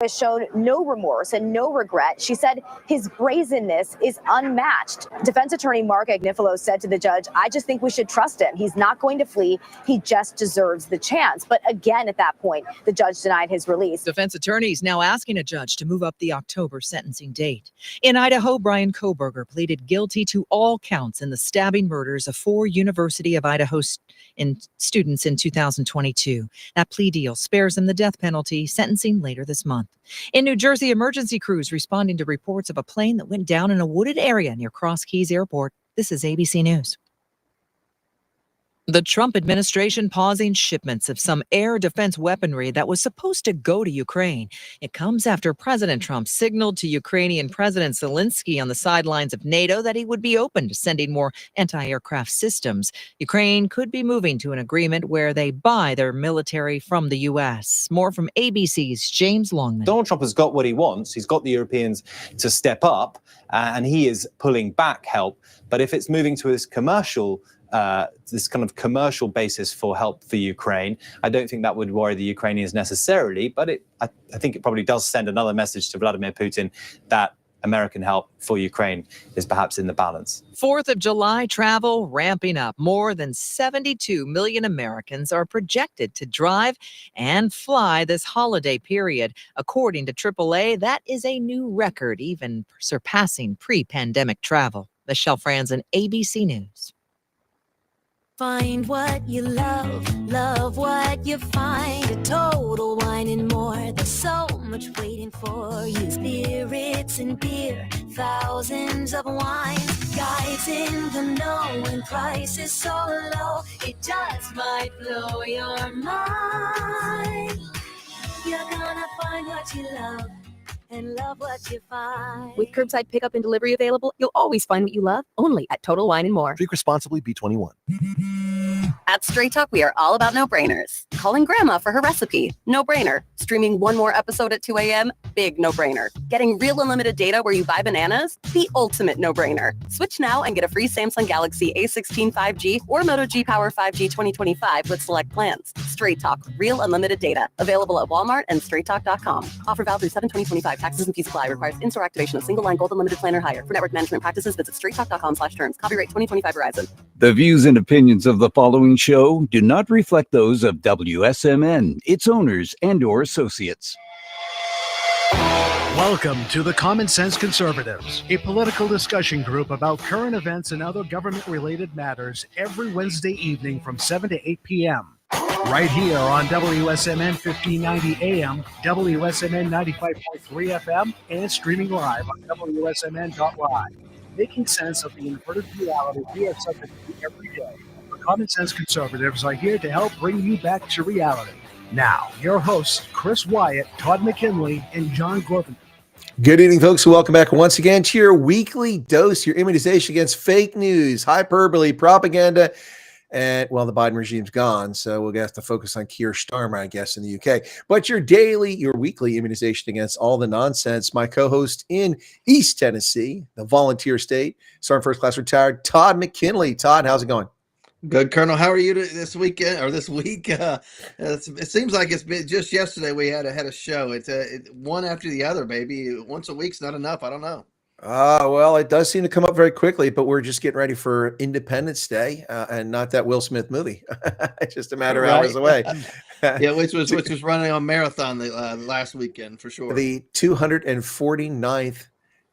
has shown no remorse and no regret. She said his brazenness is unmatched. Defense attorney Mark Agnifilo said to the judge, "I just think we should trust him. He's not going to flee. He just deserves the chance." But again, at that point, the judge denied his release. Defense attorneys now asking a judge to move up the October sentencing date. In Idaho, Brian Koberger pleaded guilty to all counts in the stabbing murders of 4 University of Idaho students in 2022. That plea deal spares him the death penalty, sentencing later this month. In New Jersey, emergency crews responding to reports of a plane that went down in a wooded area near Cross Keys Airport. This is ABC News. The Trump administration pausing shipments of some air defense weaponry that was supposed to go to Ukraine. It comes after President Trump signaled to Ukrainian President Zelensky on the sidelines of NATO that he would be open to sending more anti-aircraft systems. Ukraine could be moving to an agreement where they buy their military from the U.S. More from ABC's James Longman. Donald Trump has got what he wants. He's got the Europeans to step up, and he is pulling back help. But if it's moving to this kind of commercial basis for help for Ukraine, I don't think that would worry the Ukrainians necessarily, but I think it probably does send another message to Vladimir Putin that American help for Ukraine is perhaps in the balance. 4th of July travel ramping up. More than 72 million Americans are projected to drive and fly this holiday period. According to AAA, that is a new record, even surpassing pre-pandemic travel. Michelle Franzen, ABC News. Find what you love what you find. A Total Wine and More. There's so much waiting for you. Spirits and beer, thousands of wines. Guys in the know and prices so low, it just might blow your mind. You're gonna find what you love and love what you find. With curbside pickup and delivery available, you'll always find what you love, only at Total Wine and More. Drink responsibly, B21. At Straight Talk, we are all about no-brainers. Calling grandma for her recipe, no-brainer. Streaming one more episode at 2 a.m., big no-brainer. Getting real unlimited data where you buy bananas, the ultimate no-brainer. Switch now and get a free Samsung Galaxy A16 5G or Moto G Power 5G 2025 with select plans. Straight Talk, real unlimited data. Available at Walmart and straighttalk.com. Offer valid through 7/20/25. Taxes and fees apply. Requires in-store activation of single line gold unlimited plan or higher. For network management practices, visit straighttalk.com/terms. Copyright 2025 Verizon. The views and opinions of the following show do not reflect those of WSMN, its owners, and/or associates. Welcome to the Common Sense Conservatives, a political discussion group about current events and other government-related matters every Wednesday evening from 7 to 8 p.m. Right here on WSMN 1590 AM, WSMN 95.3 FM, and streaming live on wsmn.live. Making sense of the inverted reality we are subject to every day. The Common Sense Conservatives are here to help bring you back to reality. Now, your hosts, Chris Wyatt, Todd McKinley, and John Grosvenor. Good evening, folks, and welcome back once again to your weekly dose, your immunization against fake news, hyperbole, propaganda, and, well, the Biden regime's gone, so we'll have to focus on Keir Starmer, I guess, in the UK. But your weekly immunization against all the nonsense. My co-host in East Tennessee, the volunteer state, Sergeant First Class retired, Todd McKinley. Todd, how's it going? Good, Colonel. How are you this weekend or this week? It seems like it's been just yesterday we had a show. It's one after the other, baby. Once a week's not enough. I don't know. Well, it does seem to come up very quickly, but we're just getting ready for Independence Day, and not that Will Smith movie. It's just a matter of hours away. Yeah, which was running on marathon last weekend for sure. The 249th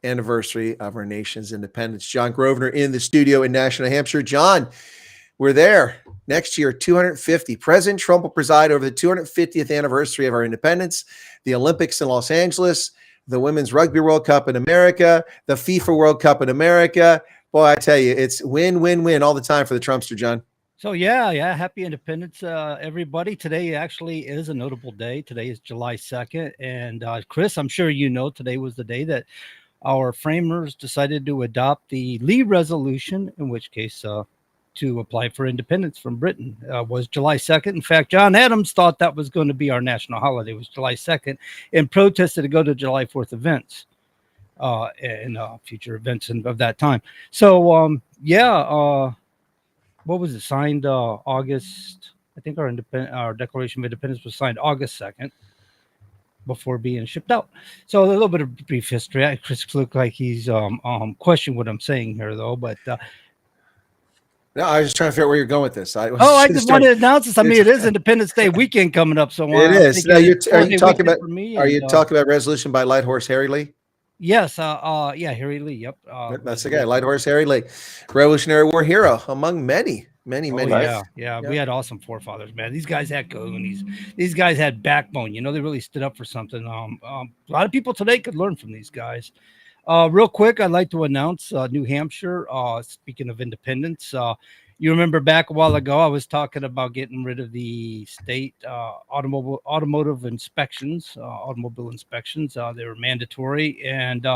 anniversary of our nation's independence. John Grosvenor in the studio in Nashua, New Hampshire. John, we're there next year, 250. President Trump will preside over the 250th anniversary of our independence, the Olympics in Los Angeles, the Women's Rugby World Cup in America, the FIFA World Cup in America. Boy, I tell you, it's win, win, win all the time for the Trumpster, John. So, yeah, happy independence, everybody. Today actually is a notable day. Today is July 2nd. And, Chris, I'm sure you know today was the day that our framers decided to adopt the Lee Resolution, in which case to apply for independence from Britain was July 2nd. In fact, John Adams thought that was going to be our national holiday. It was July 2nd and protested to go to July 4th events and future events of that time. So, what was it? Signed August. I think our Declaration of Independence was signed August 2nd. before being shipped out. So a little bit of brief history. Chris looked like he's questioning what I'm saying here, though. But No, I was just trying to figure out where you're going with this. I just wanted to announce this. I mean, it is Independence Day weekend coming up, so it is. Now, are you talking about? Are you and, talking about resolution by Light Horse Harry Lee? Yes. Yeah, Harry Lee. Yep. That's the guy, Light Horse Harry Lee, Revolutionary War hero among many. Yeah. We had awesome forefathers, man. These guys had goonies. These guys had backbone. You know, they really stood up for something. A lot of people today could learn from these guys. Real quick, I'd like to announce New Hampshire. Speaking of independence, you remember back a while ago, I was talking about getting rid of the state automotive inspections, automobile inspections. They were mandatory, and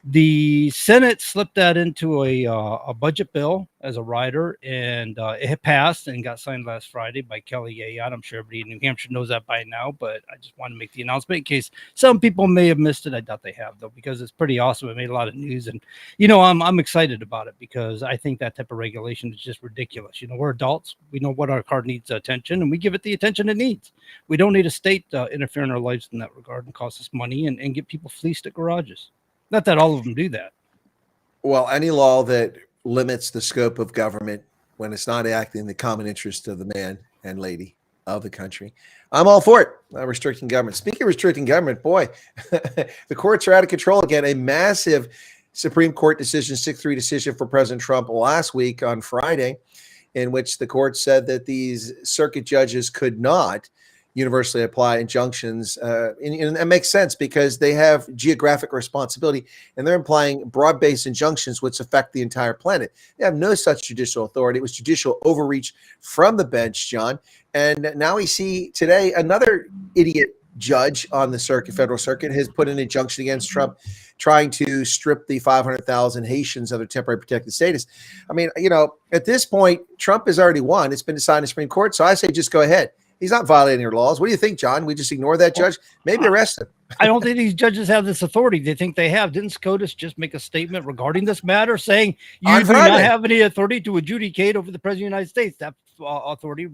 the Senate slipped that into a budget bill as a rider, and it had passed and got signed last Friday by Kelly Ayotte. I'm sure everybody in New Hampshire knows that by now, but I just wanted to make the announcement in case some people may have missed it. I doubt they have, though, because it's pretty awesome. It made a lot of news, and I'm excited about it because I think that type of regulation is just ridiculous. We're adults. We know what our car needs attention, and we give it the attention it needs. We don't need a state interfere in our lives in that regard and cost us money and get people fleeced at garages. Not that all of them do that. Well, any law that limits the scope of government when it's not acting in the common interest of the man and lady of the country, I'm all for it. Restricting government. Speaking of restricting government, boy, the courts are out of control again. A massive Supreme Court decision, 6-3 decision for President Trump last week on Friday, in which the court said that these circuit judges could not universally apply injunctions. And that makes sense because they have geographic responsibility and they're implying broad-based injunctions which affect the entire planet. They have no such judicial authority. It was judicial overreach from the bench, John. And now we see today another idiot judge on the federal circuit has put an injunction against Trump trying to strip the 500,000 Haitians of their temporary protected status. I mean, at this point, Trump has already won. It's been decided in the Supreme Court. So I say just go ahead. He's not violating your laws. What do you think, John? We just ignore that judge? Maybe arrest him. I don't think these judges have this authority. They think they have. Didn't SCOTUS just make a statement regarding this matter saying you do not have any authority to adjudicate over the President of the United States? That authority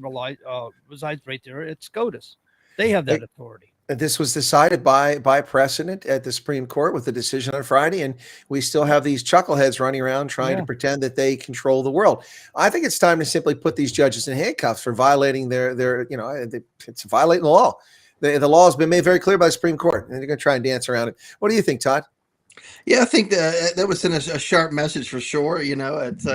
resides right there at SCOTUS. They have that authority. This was decided by precedent at the Supreme Court with the decision on Friday, and we still have these chuckleheads running around trying to pretend that they control the world. I think it's time to simply put these judges in handcuffs for violating it's violating the law. The law has been made very clear by the Supreme Court, and they're going to try and dance around it. What do you think, Todd? Yeah, I think that was send a sharp message for sure. It's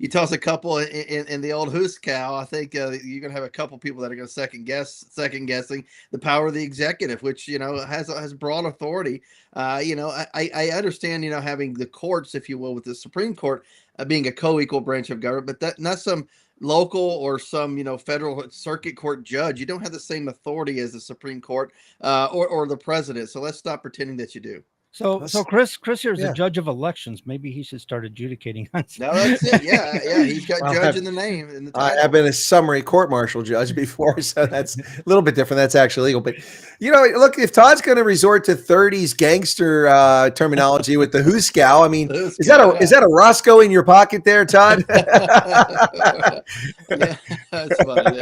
you toss a couple in the old hoose cow. I think you're going to have a couple people that are going to second guessing the power of the executive, which has broad authority. I understand having the courts, if you will, with the Supreme Court being a co-equal branch of government, but that not some local or some federal circuit court judge. You don't have the same authority as the Supreme Court or the president. So let's stop pretending that you do. So Chris here is a judge of elections. Maybe he should start adjudicating. No, that's it. Yeah. He's got judge in the name. I've been a summary court-martial judge before, so that's a little bit different. That's actually legal. But, look, if Todd's going to resort to 30s gangster terminology with the hooskow, I mean, is that a Roscoe in your pocket there, Todd? Yeah, that's funny.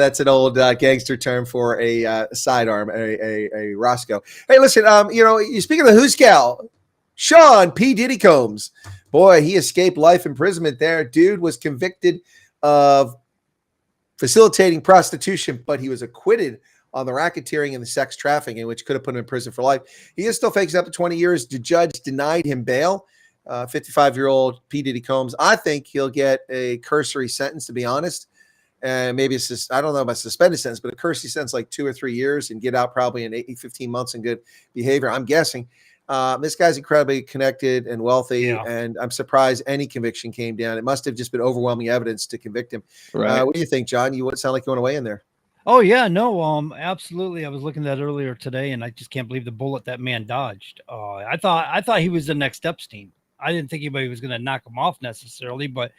It's an old gangster term for a sidearm, a Roscoe. Hey, listen, you speak of the who's-gal, Sean P. Diddy Combs. Boy, he escaped life imprisonment there. Dude was convicted of facilitating prostitution, but he was acquitted on the racketeering and the sex trafficking, which could have put him in prison for life. He is still facing up to 20 years. The judge denied him bail. 55-year-old P. Diddy Combs. I think he'll get a cursory sentence, to be honest. And maybe it's just, I don't know about suspended sentence, but a cursory sentence like 2 or 3 years and get out probably in 15 months in good behavior. I'm guessing this guy's incredibly connected and wealthy, and I'm surprised any conviction came down. It must have just been overwhelming evidence to convict him. Right. What do you think, John? You sound like you want to weigh in there. Oh yeah, no, absolutely. I was looking at that earlier today, and I just can't believe the bullet that man dodged. I thought he was the next Epstein. I didn't think anybody was going to knock him off necessarily, but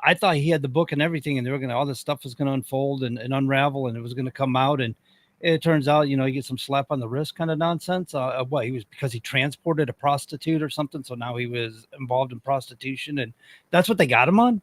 I thought he had the book and everything, and they were all this stuff was going to unfold and unravel, and it was going to come out. And it turns out, he gets some slap on the wrist kind of nonsense. He was because he transported a prostitute or something. So now he was involved in prostitution, and that's what they got him on.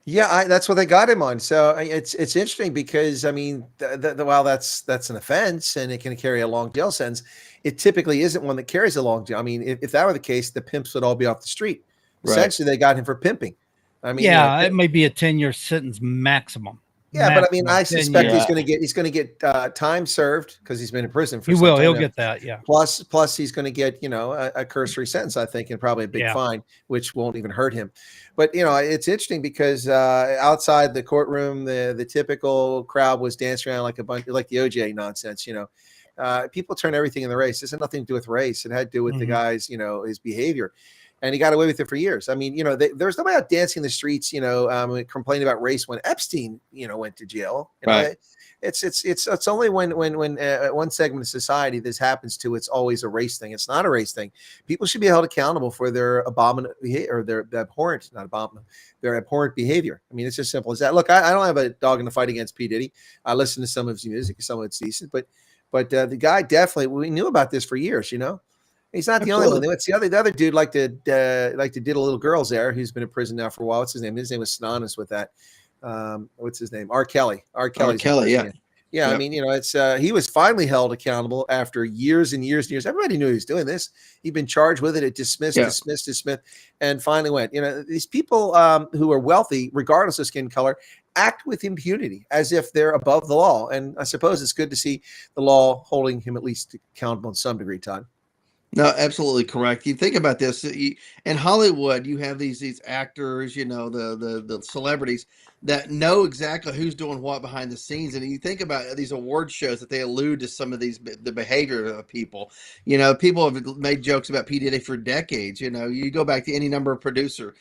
Yeah, that's what they got him on. So it's interesting because I mean, while that's an offense and it can carry a long jail sentence, it typically isn't one that carries a long jail. I mean, if that were the case, the pimps would all be off the street. Right. Essentially, they got him for pimping. I mean, Yeah, it may be a 10-year sentence maximum. Yeah, but I mean, I 10 suspect years. he's going to get time served because he's been in prison for. He will. Some He'll time get that. Yeah. Plus, he's going to get a cursory sentence, I think, and probably a big fine, which won't even hurt him. But it's interesting because outside the courtroom, the typical crowd was dancing around like a bunch, like the OJ nonsense. People turn everything in the race. This had nothing to do with race. It had to do with the guy's, his behavior. And he got away with it for years. I mean, there was nobody out dancing in the streets, complaining about race when Epstein, went to jail. Right. It's only when one segment of society this happens to, it's always a race thing. It's not a race thing. People should be held accountable for their abominant behavior, or their abhorrent, not abominant, their abhorrent behavior. I mean, it's as simple as that. Look, I don't have a dog in the fight against P. Diddy. I listen to some of his music, some of it's decent, but the guy definitely, we knew about this for years, He's not the only one. It's the other dude like to diddle little girls there, who's been in prison now for a while. What's his name? His name was synonymous with that. What's his name? R. Kelly. R. Kelly. Yeah. Yeah. I mean, it's he was finally held accountable after years and years and years. Everybody knew he was doing this. He'd been charged with it. It dismissed, and finally went. These people who are wealthy, regardless of skin color, act with impunity as if they're above the law. And I suppose it's good to see the law holding him at least accountable in some degree, Todd. No, absolutely correct. You think about this in Hollywood, you have these actors, the celebrities that know exactly who's doing what behind the scenes. And you think about these award shows that they allude to some of the behavior of people. People have made jokes about P. Diddy for decades. You go back to any number of producers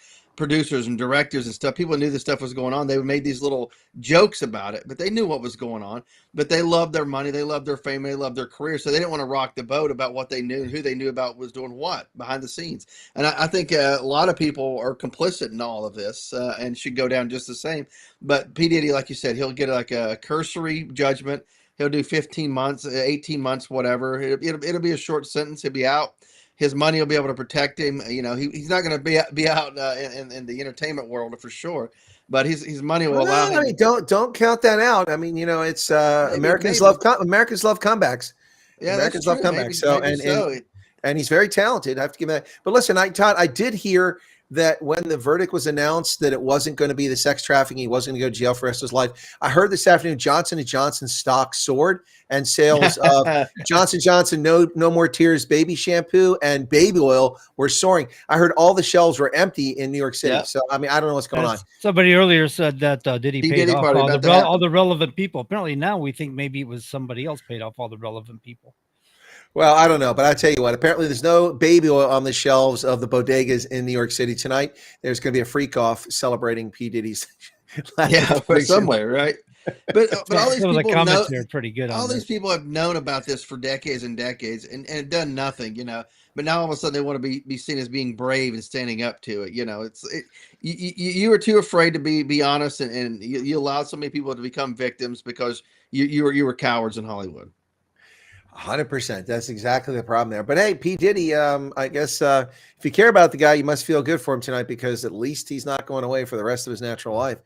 and directors and stuff. People knew this stuff was going on. They made these little jokes about it, but they knew what was going on. But they loved their money, they loved their fame, they loved their career, so they didn't want to rock the boat about what they knew and who they knew about was doing what behind the scenes. And I think a lot of people are complicit in all of this and should go down just the same. But P. Diddy, like you said, he'll get like a cursory judgment. He'll do 15 months, 18 months, whatever. It'll be a short sentence. He'll be out. His money will be able to protect him. He's not going to be out in the entertainment world for sure, but his money will allow him. I mean, don't count that out. I mean, it's Americans love comebacks. Yeah, Americans love comebacks. And he's very talented. I have to give him that. But listen, Todd, I did hear that when the verdict was announced that it wasn't going to be the sex trafficking, he wasn't going to go to jail for the rest of his life. I heard this afternoon Johnson & Johnson stock soared, and sales of Johnson & Johnson No More Tears baby shampoo and baby oil were soaring. I heard all the shelves were empty in New York City. Yeah. So, I mean, I don't know what's going on. Somebody earlier said that Diddy paid off all the relevant people. Apparently now we think maybe it was somebody else paid off all the relevant people. Well, I don't know, but I tell you what, apparently there's no baby oil on the shelves of the bodegas in New York City tonight. There's going to be a freak off celebrating P. Diddy's. Somewhere, right? But all these people comments are pretty good. All these people have known about this for decades and decades and done nothing, But now all of a sudden they want to be seen as being brave and standing up to it. You were too afraid to be honest, and you allowed so many people to become victims because you were cowards in Hollywood. 100%. That's exactly the problem there. But hey, P. Diddy, I guess if you care about the guy, you must feel good for him tonight because at least he's not going away for the rest of his natural life.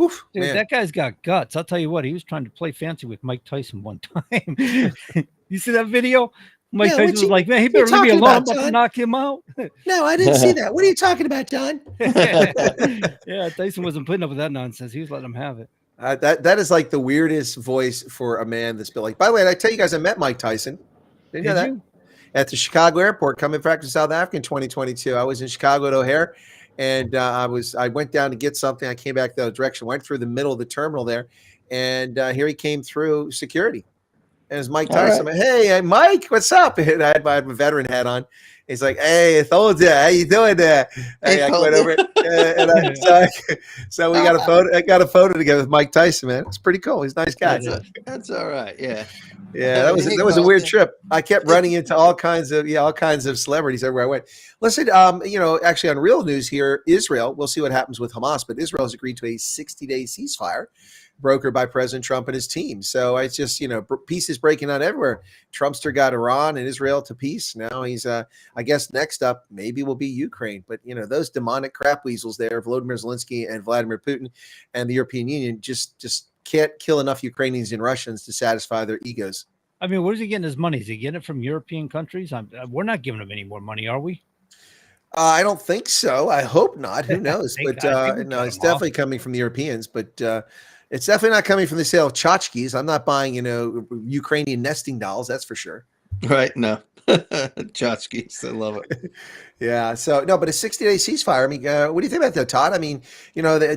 Oof, dude, man. That guy's got guts. I'll tell you what, he was trying to play fancy with Mike Tyson one time. You see that video? Mike Tyson was like, man, he better leave me alone. I'm about to knock him out. No, I didn't see that. What are you talking about, John? Yeah, Tyson wasn't putting up with that nonsense. He was letting him have it. That is like the weirdest voice for a man that's been like. By the way, I tell you guys, I met Mike Tyson. Did you know that? At the Chicago airport, coming back from South Africa in 2022. I was in Chicago at O'Hare, and I went down to get something. I came back the other direction, went through the middle of the terminal there, and here he came through security. And it was Mike Tyson. Right. Hey, Mike, what's up? And I had my veteran hat on. He's like, hey, I told you, how you doing there? Hey, I went over it. So we got a photo. I got a photo together with Mike Tyson, man. It's pretty cool. He's a nice guy. That's all right. Yeah. Yeah, that was a weird trip. I kept running into all kinds of celebrities everywhere I went. Listen, actually on real news here, Israel, we'll see what happens with Hamas, but Israel has agreed to a 60-day ceasefire. brokered by President Trump and his team. So it's just, peace is breaking out everywhere. Trumpster got Iran and Israel to peace. Now he's, I guess next up maybe will be Ukraine. But, those demonic crap weasels there, Volodymyr Zelensky and Vladimir Putin and the European Union just can't kill enough Ukrainians and Russians to satisfy their egos. I mean, where's he getting his money? Is he getting it from European countries? We're not giving him any more money, are we? I don't think so. I hope not. Who knows? Thank But God. no, it's definitely coming from the Europeans. But it's definitely not coming from the sale of tchotchkes. I'm not buying, Ukrainian nesting dolls. That's for sure. Right? No, tchotchkes. I love it. Yeah. So no, but a 60-day ceasefire. I mean, what do you think about that, Todd? I mean,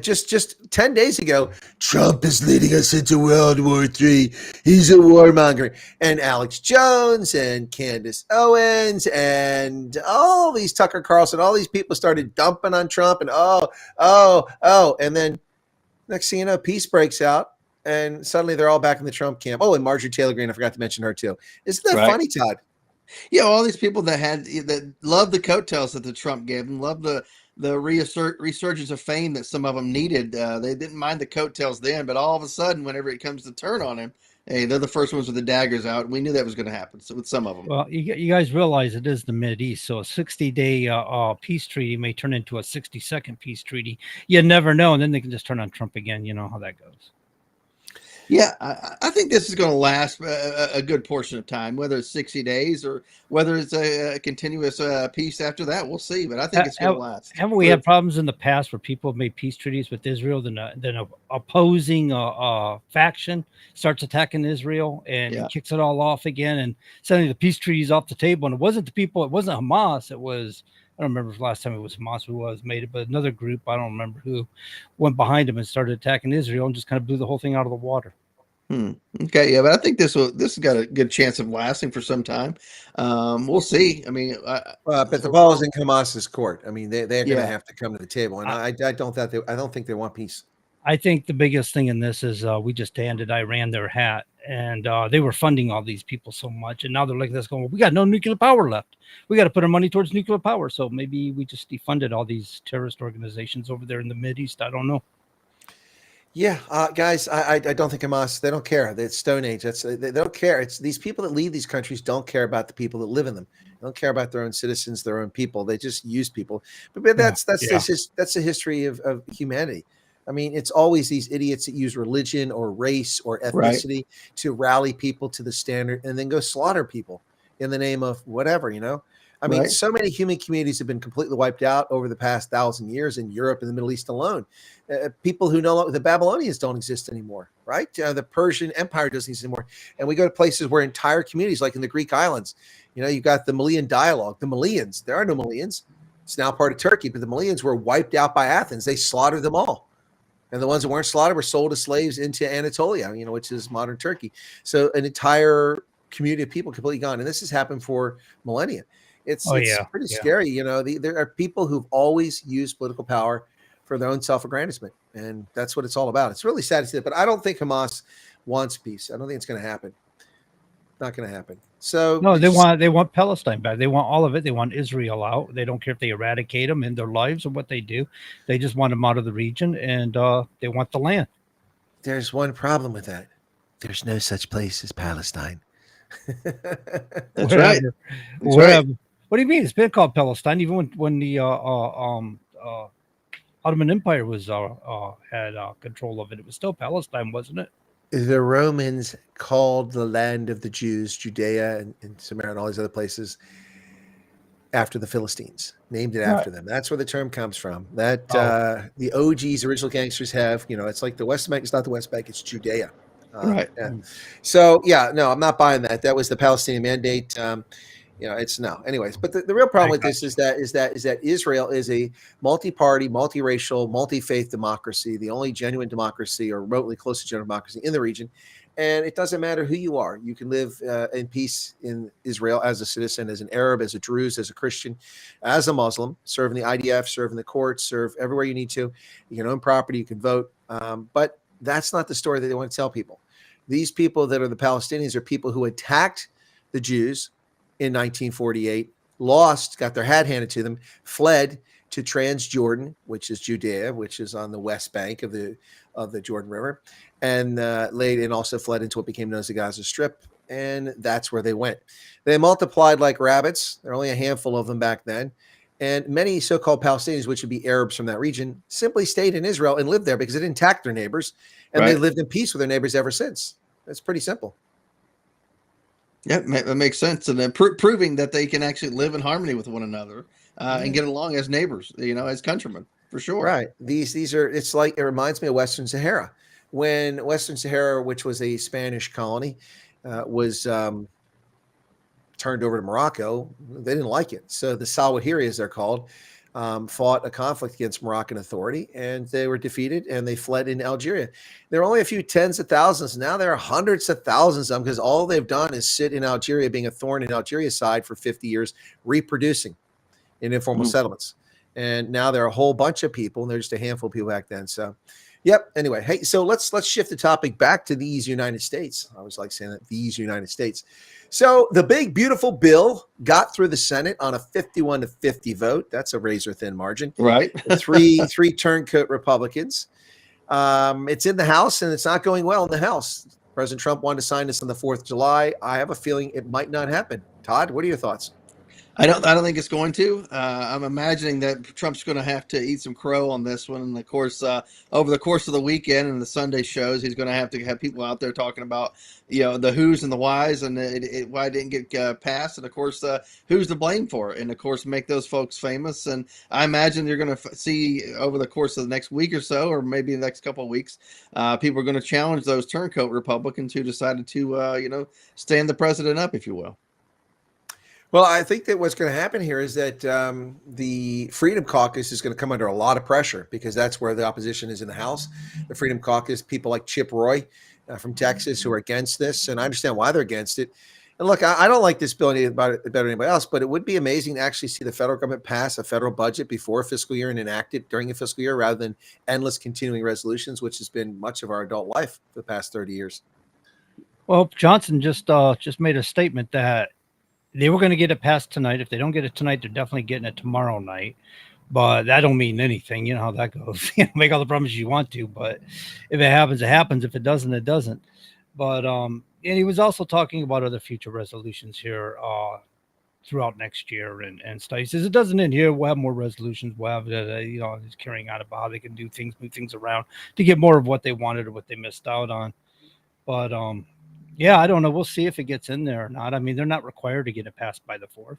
just 10 days ago, Trump is leading us into World War III. He's a warmonger. And Alex Jones and Candace Owens and all these Tucker Carlson, all these people started dumping on Trump and and then next thing you know, peace breaks out. And suddenly they're all back in the Trump camp. Oh, and Marjorie Taylor Greene, I forgot to mention her too. Isn't that funny, Todd? Yeah, all these people that love the coattails that the Trump gave them, love the resurgence of fame that some of them needed. They didn't mind the coattails then, but all of a sudden, whenever it comes to turn on him, hey, they're the first ones with the daggers out. We knew that was going to happen. So with some of them. Well, you guys realize it is the Mideast, so a 60-day peace treaty may turn into a 60-second peace treaty. You never know, and then they can just turn on Trump again. You know how that goes. Yeah, I think this is going to last a good portion of time, whether it's 60 days or whether it's a continuous peace after that. We'll see, but I think it's going to last. Haven't we had problems in the past where people have made peace treaties with Israel, then a opposing faction starts attacking Israel and kicks it all off again, and suddenly the peace treaty is off the table, and it wasn't the people, it wasn't Hamas, it was, I don't remember if last time it was Hamas who made it, but another group, I don't remember who, went behind him and started attacking Israel and just kind of blew the whole thing out of the water. Okay, yeah, but I think this has got a good chance of lasting for some time. We'll see. I mean, but the ball is in Hamas's court. I mean, they're going to have to come to the table, and I don't think they want peace. I think the biggest thing in this is we just handed Iran their hat, and they were funding all these people so much, and now they're like this going, well, we got no nuclear power left. We got to put our money towards nuclear power. So maybe we just defunded all these terrorist organizations over there in the Mideast. I don't know. Yeah, guys, I don't think Hamas, they don't care. It's Stone Age. They don't care. It's these people that lead these countries don't care about the people that live in them. They don't care about their own citizens, their own people. They just use people. But that's the history of humanity. I mean, it's always these idiots that use religion or race or ethnicity to rally people to the standard and then go slaughter people in the name of whatever, I mean, so many human communities have been completely wiped out over the past 1,000 years in Europe and the Middle East alone. People who the Babylonians don't exist anymore, right? The Persian Empire doesn't exist anymore. And we go to places where entire communities, like in the Greek islands, you've got the Malian dialogue. The Malians, there are no Malians. It's now part of Turkey, but the Malians were wiped out by Athens. They slaughtered them all. And the ones that weren't slaughtered were sold as slaves into Anatolia, which is modern Turkey. So an entire community of people completely gone. And this has happened for millennia. It's pretty scary. There are people who've always used political power for their own self-aggrandizement. And that's what it's all about. It's really sad to see that, but I don't think Hamas wants peace. I don't think it's going to happen. Not going to happen. So no, they want Palestine back. They want all of it. They want Israel out. They don't care if they eradicate them in their lives or what they do. They just want them out of the region, and they want the land. There's one problem with that. There's no such place as Palestine. That's right. What do you mean? It's been called Palestine even when the Ottoman Empire was had control of it. It was still Palestine, wasn't it? The Romans called the land of the Jews, Judea and Samaria and all these other places, after the Philistines, named it after them. That's where the term comes from. That the OGs, original gangsters, have. It's like the West Bank. It's not the West Bank. It's Judea. Right. Yeah. So no, I'm not buying that. That was the Palestinian mandate. It's no. Anyways, but the real problem with this is that Israel is a multi-party, multiracial, multi-faith democracy, the only genuine democracy or remotely close to genuine democracy in the region. And it doesn't matter who you are. You can live in peace in Israel as a citizen, as an Arab, as a Druze, as a Christian, as a Muslim, serve in the IDF, serve in the courts, serve everywhere you need to. You can own property, you can vote. But that's not the story that they want to tell people. These people that are the Palestinians are people who attacked the Jews in 1948, lost, got their hat handed to them, fled to Transjordan, which is Judea, which is on the West Bank of the of the Jordan River, and also fled into what became known as the Gaza Strip, and that's where they went. They multiplied like rabbits. There were only a handful of them back then, and many so-called Palestinians, which would be Arabs from that region, simply stayed in Israel and lived there because they didn't attack their neighbors, and they lived in peace with their neighbors ever since. It's pretty simple. Yeah, that makes sense, and then proving that they can actually live in harmony with one another and get along as neighbors, as countrymen, for sure. Right. These are. It's like, it reminds me of Western Sahara, when Western Sahara, which was a Spanish colony, was turned over to Morocco. They didn't like it, so the Salwahiri, as they're called, fought a conflict against Moroccan authority, and they were defeated, and they fled in Algeria. There are only a few tens of thousands. Now there are hundreds of thousands of them, because all they've done is sit in Algeria, being a thorn in Algeria's side for 50 years, reproducing in informal settlements. And now there are a whole bunch of people, and there's just a handful of people back then. So, yep. Anyway, hey, so let's shift the topic back to these United States. I always like saying that, these United States. So the big, beautiful bill got through the Senate on a 51-50 vote. That's a razor thin margin. Right. three turncoat Republicans. It's in the House, and it's not going well in the House. President Trump wanted to sign this on the 4th of July. I have a feeling it might not happen. Todd, what are your thoughts? I don't think it's going to. I'm imagining that Trump's going to have to eat some crow on this one. And of course, over the course of the weekend and the Sunday shows, he's going to have people out there talking about, the who's and the whys and why it didn't get passed. And of course, who's to blame for it. And of course, make those folks famous. And I imagine you're going to see over the course of the next week or so, or maybe the next couple of weeks, people are going to challenge those turncoat Republicans who decided to, stand the president up, if you will. Well, I think that what's going to happen here is that the Freedom Caucus is going to come under a lot of pressure, because that's where the opposition is in the House. The Freedom Caucus, people like Chip Roy from Texas, who are against this, and I understand why they're against it. And look, I don't like this bill better than anybody else, but it would be amazing to actually see the federal government pass a federal budget before a fiscal year and enact it during a fiscal year, rather than endless continuing resolutions, which has been much of our adult life for the past 30 years. Well, Johnson just made a statement that they were going to get it passed tonight. If they don't get it tonight, they're definitely getting it tomorrow night. But that don't mean anything. You know how that goes. Make all the promises you want to, but if it happens, it happens. If it doesn't, it doesn't. But and he was also talking about other future resolutions here throughout next year and stuff. He says it doesn't end here. We'll have more resolutions. We'll have he's carrying out about how they can do things, move things around to get more of what they wanted or what they missed out on. But yeah, I don't know. We'll see if it gets in there or not. I mean, they're not required to get it passed by the 4th.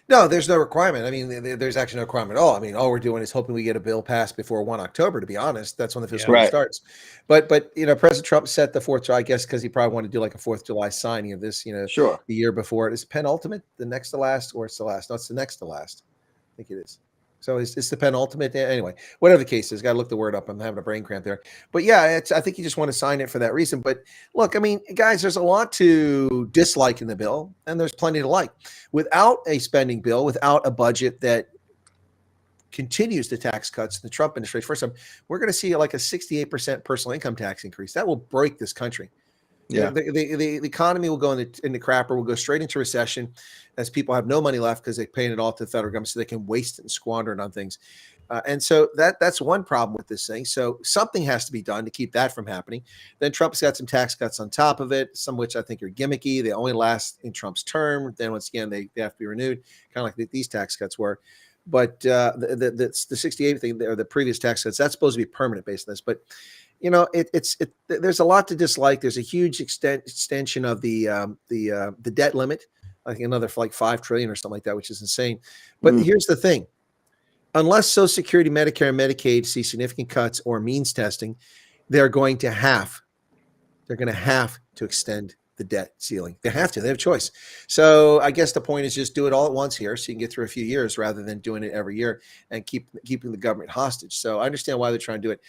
No, there's no requirement. I mean, there's actually no requirement at all. I mean, all we're doing is hoping we get a bill passed before 1 October, to be honest. That's when the fiscal year starts. But President Trump set the 4th of July, I guess, because he probably wanted to do like a 4th of July signing of this, the year before. Is penultimate the next to last, or it's the last? No, it's the next to last. I think it is. So it's the penultimate. Anyway, whatever the case is, got to look the word up. I'm having a brain cramp there. But yeah, I think you just want to sign it for that reason. But look, I mean, guys, there's a lot to dislike in the bill, and there's plenty to like. Without a spending bill, without a budget that continues the tax cuts in the Trump administration, first time, we're going to see like a 68% personal income tax increase. That will break this country. Yeah, the economy will go in the crapper. Will go straight into recession as people have no money left because they're paying it all to the federal government, so they can waste it and squander it on things. And so that's one problem with this thing. So something has to be done to keep that from happening. Then Trump's got some tax cuts on top of it, some which I think are gimmicky. They only last in Trump's term. Then once again, they have to be renewed, kind of like these tax cuts were. But the 68 thing, or the previous tax cuts, that's supposed to be permanent based on this. But there's a lot to dislike. There's a huge extension of the debt limit, I think another like $5 trillion or something like that, which is insane. But here's the thing: unless Social Security, Medicare, and Medicaid see significant cuts or means testing, they're going to have to extend the debt ceiling. They have to. They have a choice. So I guess the point is just do it all at once here, so you can get through a few years rather than doing it every year and keeping the government hostage. So I understand why they're trying to do it.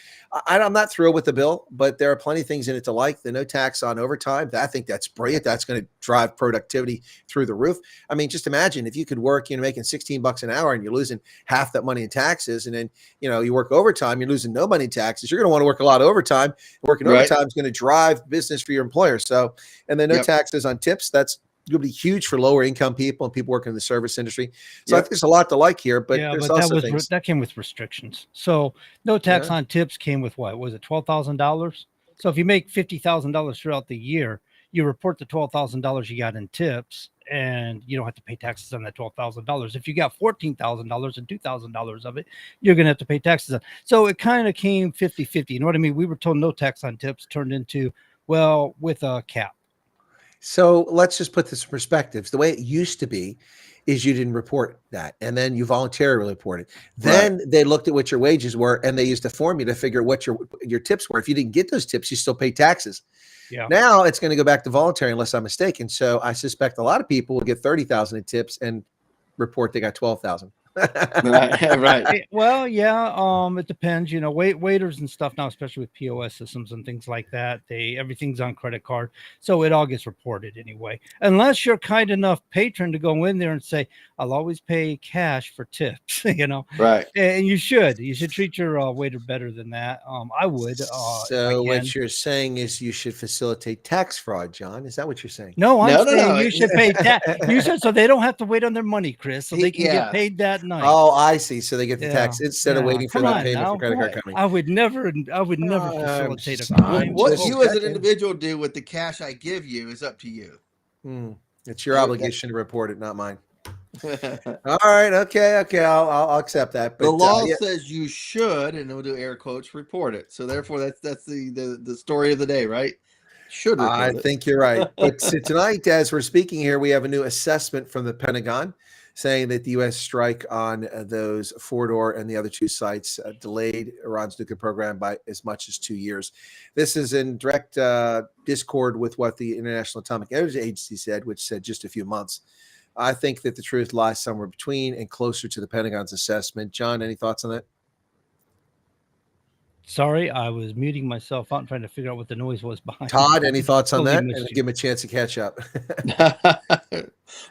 I'm not thrilled with the bill, but there are plenty of things in it to like. The no tax on overtime, I think that's brilliant. That's going to drive productivity through the roof. I mean, just imagine if you could work, making $16 an hour and you're losing half that money in taxes, and then you work overtime, you're losing no money in taxes. You're going to want to work a lot of overtime. Working overtime is going to drive business for your employer. So. And then no taxes on tips. That's going to be huge for lower income people and people working in the service industry. So I think there's a lot to like here, but there's also things that came with restrictions. So no tax on tips came with what was it, $12,000? So if you make $50,000 throughout the year, you report the $12,000 you got in tips, and you don't have to pay taxes on that $12,000. If you got $14,000 and $2,000 of it, you're going to have to pay taxes on. So it kind of came 50-50. You know what I mean? We were told no tax on tips turned into, well, with a cap. So let's just put this in perspective. The way it used to be is you didn't report that, and then you voluntarily reported. Then they looked at what your wages were, and they used a formula to figure what your tips were. If you didn't get those tips, you still pay taxes. Yeah. Now it's going to go back to voluntary, unless I'm mistaken. So I suspect a lot of people will get 30,000 in tips and report they got 12,000. Right. Well, yeah. It depends. You know, waiters and stuff now, especially with POS systems and things like that. Everything's on credit card, so it all gets reported anyway. Unless you're kind enough patron to go in there and say, "I'll always pay cash for tips." You know, right? And you should treat your waiter better than that. I would. So what you're saying is you should facilitate tax fraud, John. Is that what you're saying? No, I'm saying no. you should pay tax. You should, so they don't have to wait on their money, Chris, so they can get paid that night. Oh, I see. So they get the tax instead of waiting for that payment for credit card company. I would never facilitate a crime. What you as an individual do with the cash I give you is up to you. It's your obligation to report it, not mine. All right. Okay. I'll accept that. But the law says you should, and we'll do air quotes, report it. So therefore, that's the story of the day, right? Should report I it. think you're right. But so tonight, as we're speaking here, we have a new assessment from the Pentagon saying that the U.S. strike on those Fordoor and the other two sites delayed Iran's nuclear program by as much as 2 years. This is in direct discord with what the International Atomic Energy Agency said, which said just a few months. I think that the truth lies somewhere between and closer to the Pentagon's assessment. John, any thoughts on that? Sorry, I was muting myself out and trying to figure out what the noise was behind. Todd, any thoughts on that? And give him a chance to catch up.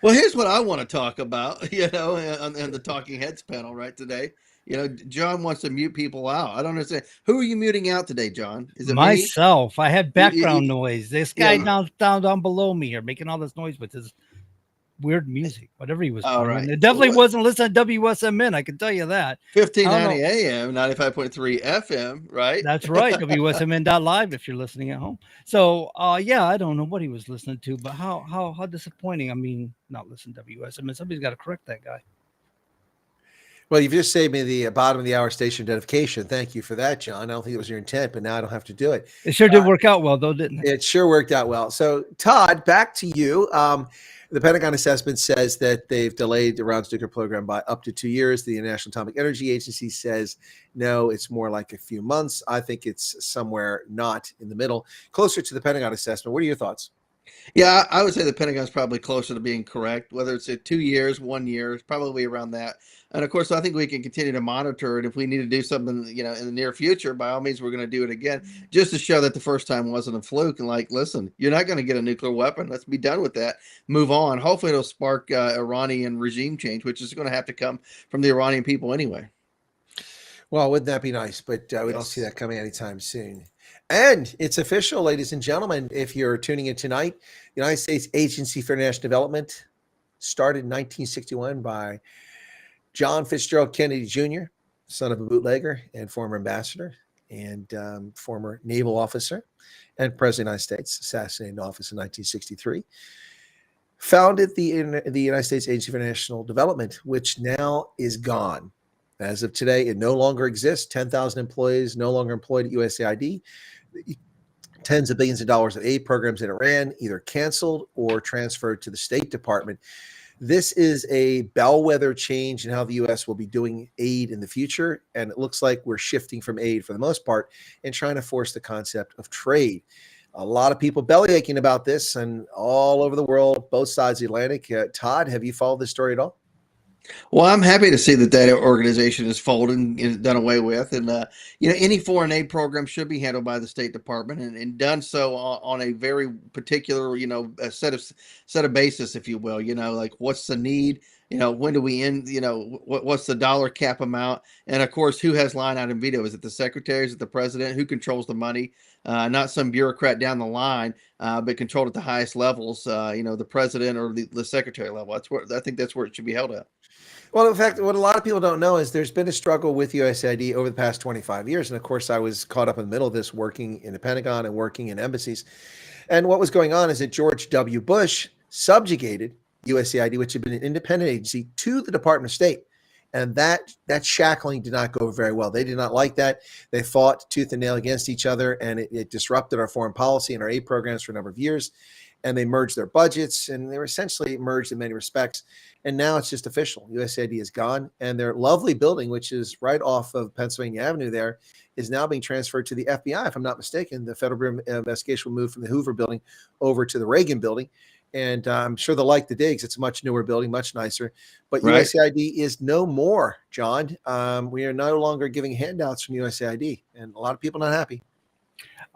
Well, here's what I want to talk about, you know, on the Talking Heads panel right today. You know, John wants to mute people out. I don't understand. Who are you muting out today, John? Is it myself? Me? I had background noise. This guy down below me here making all this noise with his weird music, whatever he was playing. Right. It definitely wasn't listening to WSMN, I can tell you that. 1590 AM, 95.3 FM, right? That's right. wsmn.live if you're listening at home. So yeah, I don't know what he was listening to, but how disappointing. I mean, not listen to WSMN. Somebody's got to correct that guy. Well, you've just saved me the bottom of the hour station identification. Thank you for that, John. I don't think it was your intent, but now I don't have to do it. It sure did work out well, though, didn't it? It sure worked out well. So, Todd, back to you. The Pentagon assessment says that they've delayed Iran's nuclear program by up to 2 years. The International Atomic Energy Agency says, no, it's more like a few months. I think it's somewhere not in the middle, closer to the Pentagon assessment. What are your thoughts? Yeah, I would say the Pentagon's probably closer to being correct, whether it's 2 years, 1 year, it's probably around that. And of course, I think we can continue to monitor it. If we need to do something, you know, in the near future, by all means, we're going to do it again, just to show that the first time wasn't a fluke. And like, listen, you're not going to get a nuclear weapon. Let's be done with that. Move on. Hopefully it'll spark Iranian regime change, which is going to have to come from the Iranian people anyway. Well, wouldn't that be nice? But we don't see that coming anytime soon. And it's official, ladies and gentlemen. If you're tuning in tonight, the United States Agency for International Development started in 1961 by John Fitzgerald Kennedy Jr., son of a bootlegger and former ambassador and former naval officer and president of the United States, assassinated in office in 1963. Founded the United States Agency for International Development, which now is gone. As of today, it no longer exists. 10,000 employees no longer employed at USAID. Tens of billions of dollars of aid programs that it ran either canceled or transferred to the State Department. This is a bellwether change in how the U.S. will be doing aid in the future. And it looks like we're shifting from aid for the most part and trying to force the concept of trade. A lot of people belly aching about this and all over the world, both sides of the Atlantic. Todd, have you followed this story at all? Well, I'm happy to see that that organization is folded and done away with. And, you know, any foreign aid program should be handled by the State Department and done so on a very particular, you know, a set of basis, if you will, you know, like what's the need When do we end? What's the dollar cap amount? And of course, who has line item veto? Is it the secretary? Is it the president? Who controls the money? Not some bureaucrat down the line, but controlled at the highest levels. The president or the secretary level. I think that's where it should be held at. Well, in fact, what a lot of people don't know is there's been a struggle with USAID over the past 25 years. And of course, I was caught up in the middle of this, working in the Pentagon and working in embassies. And what was going on is that George W. Bush subjugated USAID, which had been an independent agency, to the Department of State. And that shackling did not go very well. They did not like that. They fought tooth and nail against each other, and it disrupted our foreign policy and our aid programs for a number of years. And they merged their budgets, and they were essentially merged in many respects. And now it's just official. USAID is gone, and their lovely building, which is right off of Pennsylvania Avenue there, is now being transferred to the FBI, if I'm not mistaken. The Federal Bureau of Investigation will move from the Hoover building over to the Reagan building. And I'm sure they'll like the digs. It's a much newer building, much nicer. But Right. USAID is no more, John. We are no longer giving handouts from USAID, and a lot of people not happy.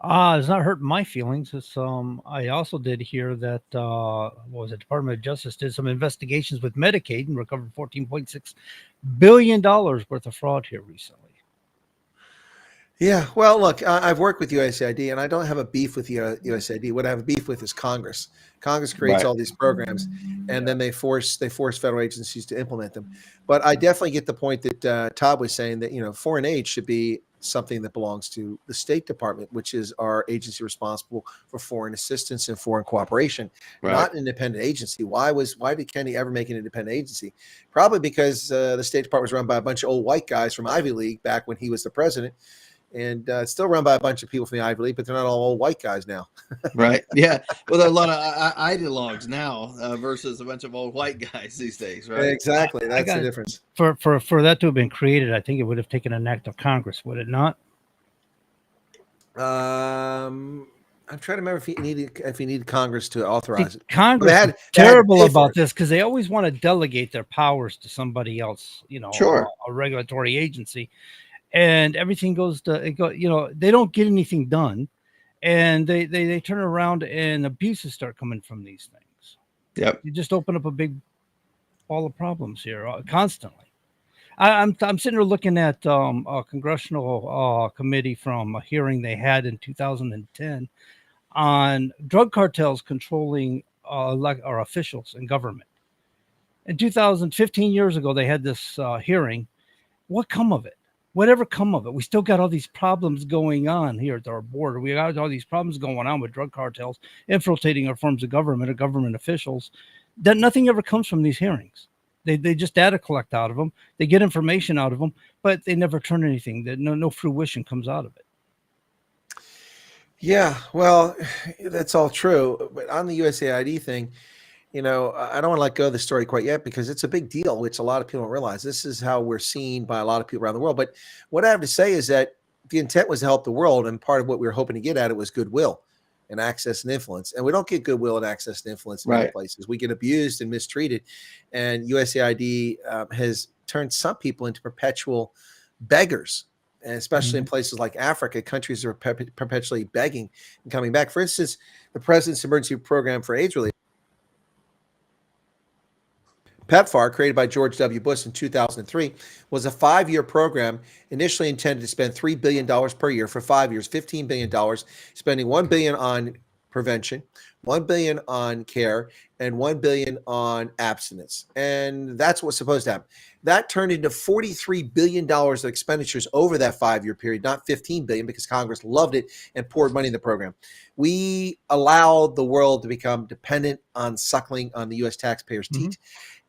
It's not hurting my feelings. It's I also did hear that what was it? Department of Justice did some investigations with Medicaid and recovered $14.6 billion worth of fraud here recently. Yeah, well, look, I've worked with USAID, and I don't have a beef with USAID. What I have a beef with is Congress. Congress creates Right. all these programs, and then they force federal agencies to implement them. But I definitely get the point that Todd was saying, that foreign aid should be something that belongs to the State Department, which is our agency responsible for foreign assistance and foreign cooperation, Right. not an independent agency. Why did Kennedy ever make an independent agency? Probably because the State Department was run by a bunch of old white guys from Ivy League back when he was the president. And it's still run by a bunch of people from the Ivy League, but they're not all old white guys now. Right. Yeah. Well, there are a lot of ideologues now versus a bunch of old white guys these days, right? Exactly. That's got the it. difference. For that to have been created, I think it would have taken an act of Congress, would it not? I'm trying to remember if he needed Congress to authorize it. Congress They is had to terrible pay for about it. this because they always want to delegate their powers to somebody else, Sure. a regulatory agency, and everything goes to they don't get anything done, and they turn around and abuses start coming from these things. Yep. You just open up a big ball of problems here constantly. I'm sitting there looking at a congressional committee from a hearing they had in 2010 on drug cartels controlling our officials in government. In 2015 years ago, they had this hearing. What come of it? Whatever come of it? We still got all these problems going on here at our border. We got all these problems going on with drug cartels infiltrating our forms of government or government officials. That nothing ever comes from these hearings. They just data collect out of them. They get information out of them, but they never turn anything. That no fruition comes out of it. Yeah, well, that's all true. But on the USAID thing, I don't want to let go of the story quite yet because it's a big deal, which a lot of people don't realize. This is how we're seen by a lot of people around the world. But what I have to say is that the intent was to help the world, and part of what we were hoping to get at it was goodwill and access and influence. And we don't get goodwill and access and influence in many Right. places. We get abused and mistreated. And USAID has turned some people into perpetual beggars, and especially in places like Africa, countries that are perpetually begging and coming back. For instance, the President's Emergency Program for AIDS Relief, PEPFAR, created by George W. Bush in 2003, was a 5-year program initially intended to spend $3 billion per year for 5 years, $15 billion, spending $1 billion on prevention, $1 billion on care, and $1 billion on abstinence. And that's what's supposed to happen. That turned into $43 billion of expenditures over that 5-year period, not $15 billion, because Congress loved it and poured money in the program. We allowed the world to become dependent on suckling on the U.S. taxpayers' teat.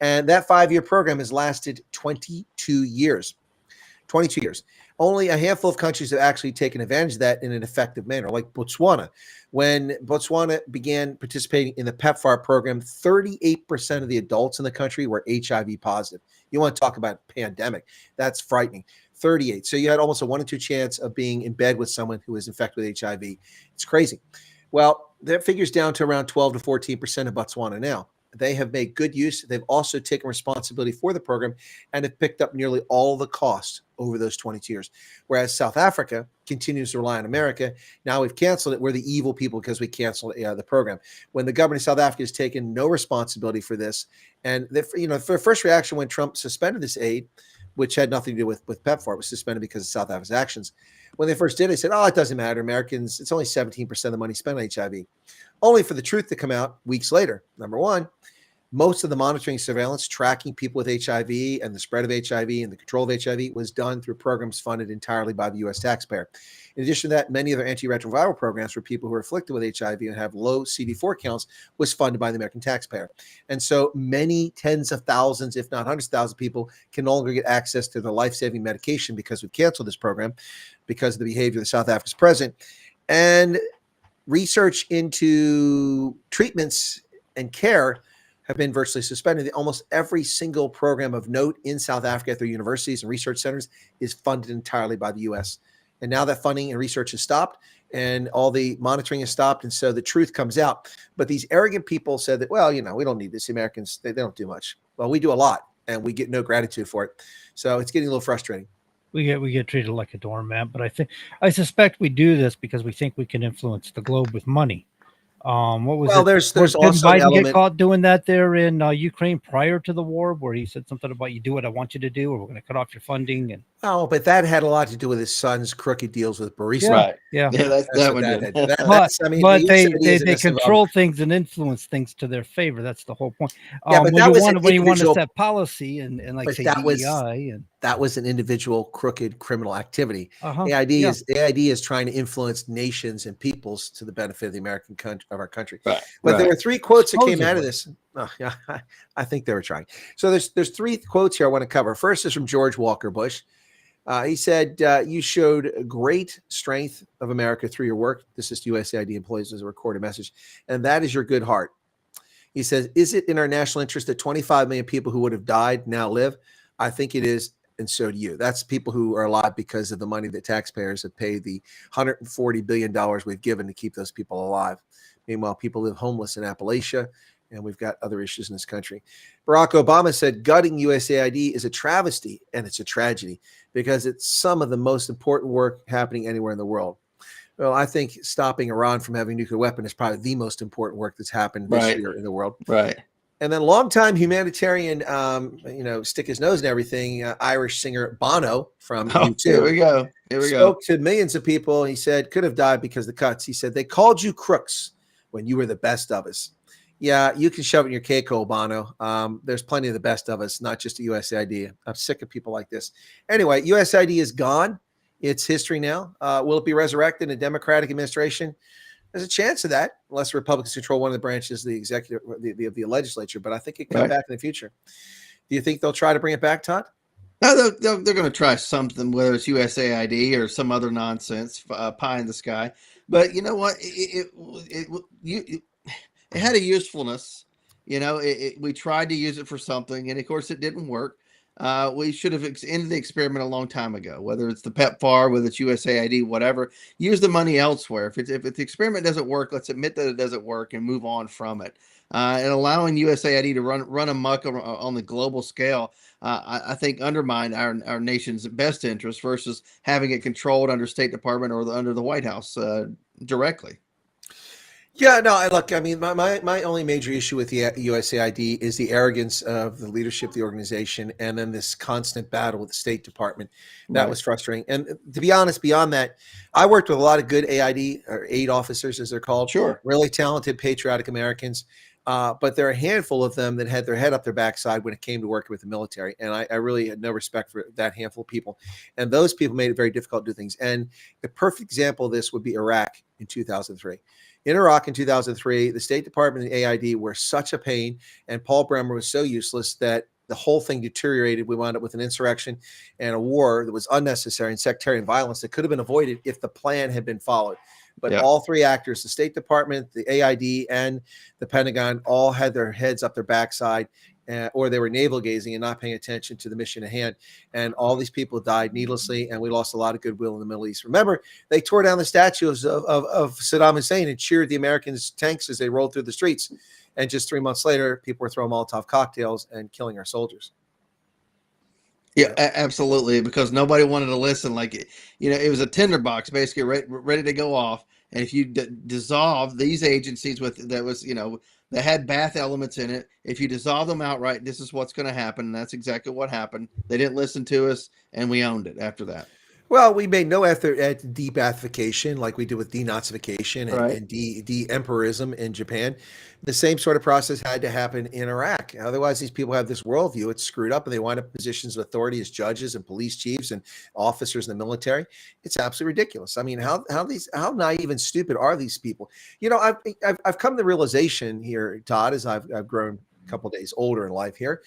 And that 5-year program has lasted 22 years. 22 years. Only a handful of countries have actually taken advantage of that in an effective manner, like Botswana. When Botswana began participating in the PEPFAR program, 38% of the adults in the country were HIV positive. You want to talk about a pandemic. That's frightening. 38. So you had almost a 1 in 2 chance of being in bed with someone who is infected with HIV. It's crazy. Well, that figures down to around 12 to 14% of Botswana now. they have made good use. They've also taken responsibility for the program and have picked up nearly all the costs over those 22 years. Whereas South Africa continues to rely on America. Now we've canceled it. We're the evil people because we canceled the program. When the government of South Africa has taken no responsibility for this, and for first reaction when Trump suspended this aid, which had nothing to do with PEPFAR, it was suspended because of South Africa's actions. When they first did, they said, "Oh, it doesn't matter. Americans, it's only 17% of the money spent on HIV." Only for the truth to come out weeks later. Number one, most of the monitoring, surveillance, tracking people with HIV and the spread of HIV and the control of HIV was done through programs funded entirely by the U.S. taxpayer. In addition to that, many of their antiretroviral programs for people who are afflicted with HIV and have low CD4 counts was funded by the American taxpayer. And so many tens of thousands, if not hundreds of thousands of people can no longer get access to the life-saving medication because we've canceled this program because of the behavior of the South Africa's president. And research into treatments and care have been virtually suspended. Almost every single program of note in South Africa at their universities and research centers is funded entirely by the U.S. And now that funding and research has stopped and all the monitoring has stopped. And so the truth comes out. But these arrogant people said that, well, we don't need this. The Americans, they don't do much. Well, we do a lot and we get no gratitude for it. So it's getting a little frustrating. We get treated like a doormat, but I suspect we do this because we think we can influence the globe with money. What was well, it? There's Didn't also Biden an element. get caught doing that there in Ukraine prior to the war, where he said something about you do what I want you to do, or we're going to cut off your funding. And Oh, but that had a lot to do with his son's crooked deals with Burisma. Right. yeah, That's that one did. but they control things and influence things to their favor. That's the whole point. Yeah, but when you want to set policy and like but say that was- DEI and that was an individual crooked criminal activity. uh-huh. AID is trying to influence nations and peoples to the benefit of the American country, of our country. Right. But there were three quotes that came out Supposedly. of this. Oh, yeah, I think they were trying. So there's three quotes here I want to cover. First is from George Walker Bush. He said, "You showed great strength of America through your work." This is USAID employees as a recorded message, and that is your good heart. He says, "Is it in our national interest that 25 million people who would have died now live? I think it is, and so do you." That's people who are alive because of the money that taxpayers have paid, the $140 billion we've given to keep those people alive. Meanwhile, people live homeless in Appalachia, and we've got other issues in this country. Barack Obama said, "Gutting USAID is a travesty, and it's a tragedy because it's some of the most important work happening anywhere in the world." Well, I think stopping Iran from having a nuclear weapon is probably the most important work that's happened this year in the world. Right. And then longtime humanitarian, stick his nose in everything, Irish singer Bono from U2. Here we go. Spoke to millions of people. He said, could have died because of the cuts. He said, "They called you crooks when you were the best of us." Yeah, you can shove it in your cake, Bono. There's plenty of the best of us, not just the USAID. I'm sick of people like this. Anyway, USAID is gone. It's history now. Will it be resurrected in a Democratic administration? There's a chance of that, unless Republicans control one of the branches, the executive, the legislature. But I think it could come back in the future. Do you think they'll try to bring it back, Todd? No, they're going to try something, whether it's USAID or some other nonsense, pie in the sky. But you know what? It had a usefulness. We tried to use it for something, and of course, it didn't work. We should have ended the experiment a long time ago, whether it's the PEPFAR, whether it's USAID, whatever. Use the money elsewhere. If the experiment doesn't work, let's admit that it doesn't work and move on from it. And allowing USAID to run amok on the global scale, I think undermined our nation's best interest versus having it controlled under State Department or under the White House directly. Yeah, no, look, I mean, my only major issue with the USAID is the arrogance of the leadership of the organization, and then this constant battle with the State Department. That was frustrating. And to be honest, beyond that, I worked with a lot of good AID or aid officers, as they're called. Sure. Really talented, patriotic Americans. But there are a handful of them that had their head up their backside when it came to working with the military. And I really had no respect for that handful of people. And those people made it very difficult to do things. And the perfect example of this would be Iraq in 2003. In Iraq in 2003, the State Department and the AID were such a pain, and Paul Bremer was so useless that the whole thing deteriorated. We wound up with an insurrection and a war that was unnecessary and sectarian violence that could have been avoided if the plan had been followed. But all three actors, the State Department, the AID, and the Pentagon, all had their heads up their backside, or they were navel gazing and not paying attention to the mission at hand. And all these people died needlessly, and we lost a lot of goodwill in the Middle East. Remember, they tore down the statues of Saddam Hussein and cheered the Americans' tanks as they rolled through the streets. And just 3 months later, people were throwing Molotov cocktails and killing our soldiers. Yeah, absolutely. Because nobody wanted to listen. Like, it was a tinderbox basically ready to go off. And if you dissolve these agencies that had bath elements in it, if you dissolve them outright, this is what's going to happen. And that's exactly what happened. They didn't listen to us, and we owned it after that. Well, we made no effort at de-Bathification like we did with denazification and de-emperorism in Japan. The same sort of process had to happen in Iraq. Otherwise, these people have this worldview. It's screwed up, and they wind up in positions of authority as judges and police chiefs and officers in the military. It's absolutely ridiculous. I mean, how naive and stupid are these people? I've come to the realization here, Todd, as I've grown a couple of days older in life here,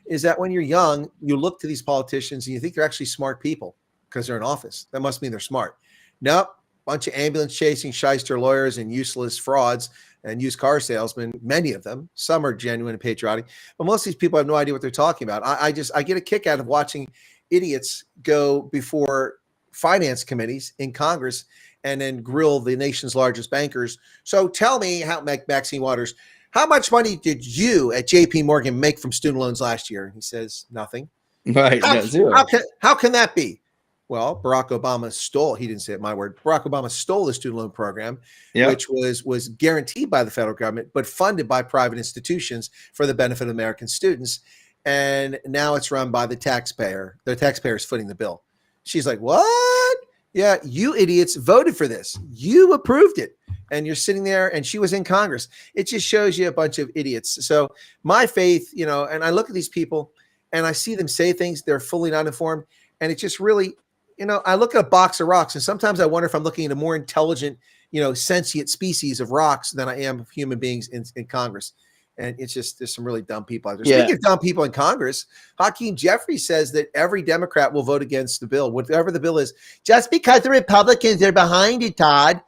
is that when you're young, you look to these politicians and you think they're actually smart people because they're in office. That must mean they're smart. Nope. Bunch of ambulance chasing shyster lawyers and useless frauds and used car salesmen, many of them. Some are genuine and patriotic, but most of these people have no idea what they're talking about. I get a kick out of watching idiots go before finance committees in Congress and then grill the nation's largest bankers. So tell me, Maxine Waters, how much money did you at JP Morgan make from student loans last year? He says nothing. Right. Zero. How can that be? Well, Barack Obama stole, he didn't say it, my word. Barack Obama stole the student loan program, which was guaranteed by the federal government, but funded by private institutions for the benefit of American students. And now it's run by the taxpayer. The taxpayer is footing the bill. She's like, what? Yeah, you idiots voted for this. You approved it. And you're sitting there, and she was in Congress. It just shows you a bunch of idiots. So my faith, and I look at these people and I see them say things, they're fully not informed. And it just really, I look at a box of rocks, and sometimes I wonder if I'm looking at a more intelligent, sentient species of rocks than I am of human beings in Congress. And it's just, there's some really dumb people out there. Yeah. Speaking of dumb people in Congress, Hakeem Jeffries says that every Democrat will vote against the bill, whatever the bill is, just because the Republicans are behind it, Todd.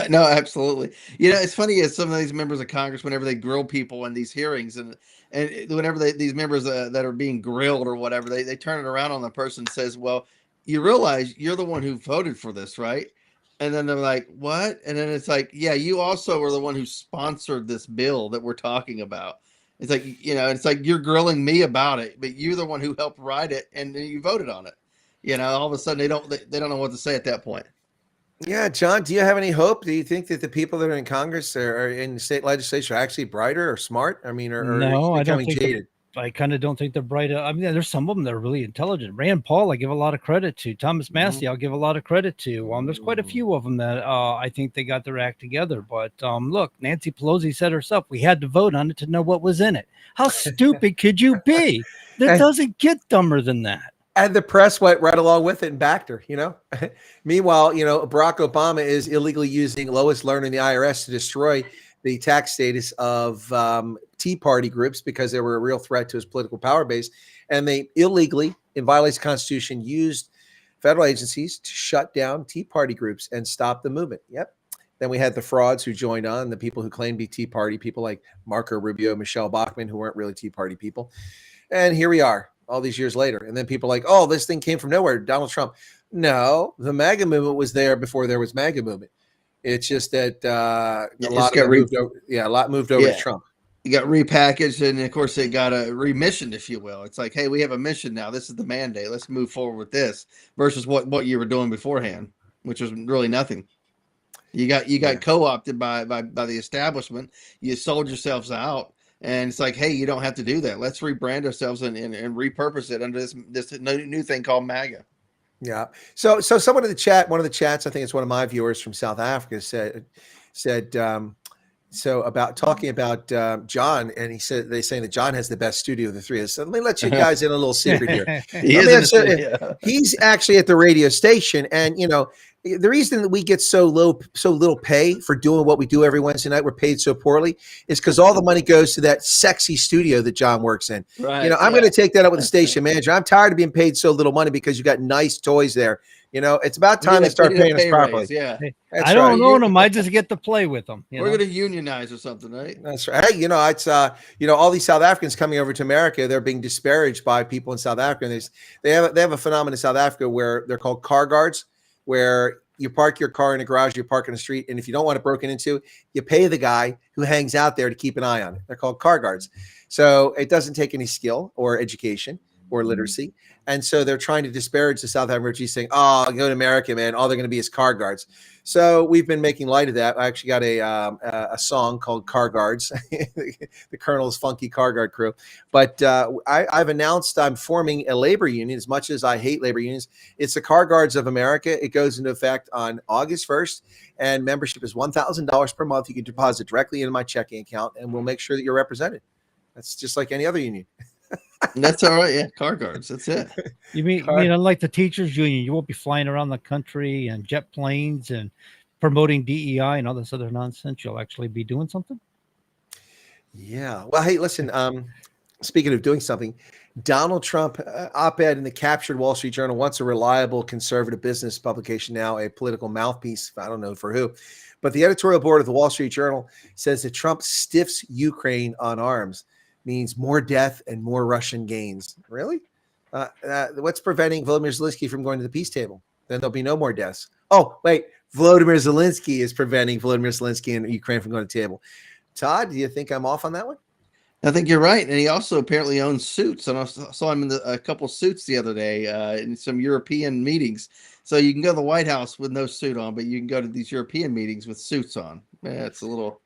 No, absolutely. It's funny as some of these members of Congress, whenever they grill people in these hearings, and whenever these members that are being grilled or whatever, they turn it around on the person and says, well, you realize you're the one who voted for this, right? And then they're like, what? And then it's like, yeah, you also are the one who sponsored this bill that we're talking about. It's like, it's like you're grilling me about it, but you're the one who helped write it and you voted on it. All of a sudden they don't know what to say at that point. Yeah, John, do you have any hope? Do you think that the people that are in Congress or in the state legislature are actually brighter or smart? I mean, no, I don't think jaded? I kind of don't think they're bright. I mean, there's some of them that are really intelligent. Rand Paul, I give a lot of credit to. Thomas Massey, I'll give a lot of credit to. There's quite a few of them that I think they got their act together. But look, Nancy Pelosi said herself, we had to vote on it to know what was in it. How stupid could you be? That doesn't get dumber than that. And the press went right along with it and backed her, Meanwhile, Barack Obama is illegally using Lois Lerner and the IRS to destroy the tax status of Tea Party groups because they were a real threat to his political power base. And they illegally, in violation of the Constitution, used federal agencies to shut down Tea Party groups and stop the movement. Yep. Then we had the frauds who joined on, the people who claimed to be Tea Party, people like Marco Rubio, Michelle Bachmann, who weren't really Tea Party people. And here we are all these years later. And then people are like, oh, this thing came from nowhere, Donald Trump. No, the MAGA movement was there before there was MAGA movement. It's just that a lot moved over to Trump. It got repackaged, and of course it got a remissioned, if you will. It's like, hey, we have a mission now. This is the mandate. Let's move forward with this versus what you were doing beforehand, which was really nothing. You got co-opted by the establishment. You sold yourselves out. And it's like, hey, you don't have to do that. Let's rebrand ourselves and repurpose it under this new thing called MAGA. Yeah. So someone in the chat, one of the chats, I think it's one of my viewers from South Africa said, so about talking about John, and he said they're saying that John has the best studio of the three of us. So let me let you guys in a little secret here. He's actually at the radio station, and the reason that we get so little pay for doing what we do every Wednesday night, we're paid so poorly, is because all the money goes to that sexy studio that John works in. Right, I'm going to take that up with the station manager. I'm tired of being paid so little money because you got nice toys there. It's about time they start paying us properly. Yeah, I don't own them. I just get to play with them. We're going to unionize or something, right? That's right. Hey, it's all these South Africans coming over to America. They're being disparaged by people in South Africa. And they have a phenomenon in South Africa where they're called car guards, where you park your car in a garage, you park in the street, and if you don't want it broken into, you pay the guy who hangs out there to keep an eye on it. They're called car guards. So it doesn't take any skill or education or literacy. And so they're trying to disparage the South African refugees, saying, oh, go to America, man. All they're going to be is car guards. So we've been making light of that. I actually got a song called Car Guards, the Colonel's Funky Car Guard Crew. But I've announced I'm forming a labor union. As much as I hate labor unions, it's the Car Guards of America. It goes into effect on August 1st, and membership is $1,000 per month. You can deposit directly into my checking account, and we'll make sure that you're represented. That's just like any other union. That's all right. Yeah, car guards. That's it. You mean unlike the teachers union, you won't be flying around the country and jet planes and promoting DEI and all this other nonsense. You'll actually be doing something. Yeah. Well, hey, listen. Speaking of doing something, Donald Trump op-ed in the captured Wall Street Journal, once a reliable conservative business publication, now a political mouthpiece. I don't know for who, but the editorial board of the Wall Street Journal says that Trump stiffs Ukraine on arms means more death and more Russian gains. Really? What's preventing Volodymyr Zelensky from going to the peace table? Then there'll be no more deaths. Oh, wait. Volodymyr Zelensky is preventing Volodymyr Zelensky and Ukraine from going to the table. Todd, do you think I'm off on that one? I think you're right. And he also apparently owns suits. And I saw him in a couple suits the other day in some European meetings. So you can go to the White House with no suit on, but you can go to these European meetings with suits on. It's a little...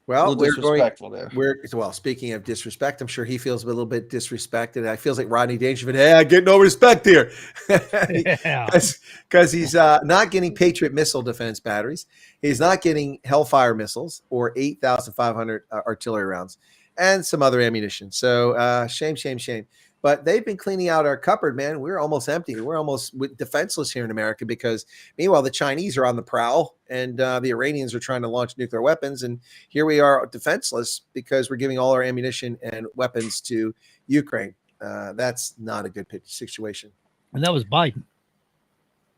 Well, disrespectful there. Well, speaking of disrespect, I'm sure he feels a little bit disrespected. I feels like Rodney Dangerfield. Hey, I get no respect here, because he's not getting Patriot missile defense batteries. He's not getting Hellfire missiles or 8,500 artillery rounds and some other ammunition. So shame. But they've been cleaning out our cupboard, man. We're almost empty. We're almost defenseless here in America because, meanwhile, the Chinese are on the prowl and the Iranians are trying to launch nuclear weapons. And here we are defenseless because we're giving all our ammunition and weapons to Ukraine. That's not a good situation. And that was Biden.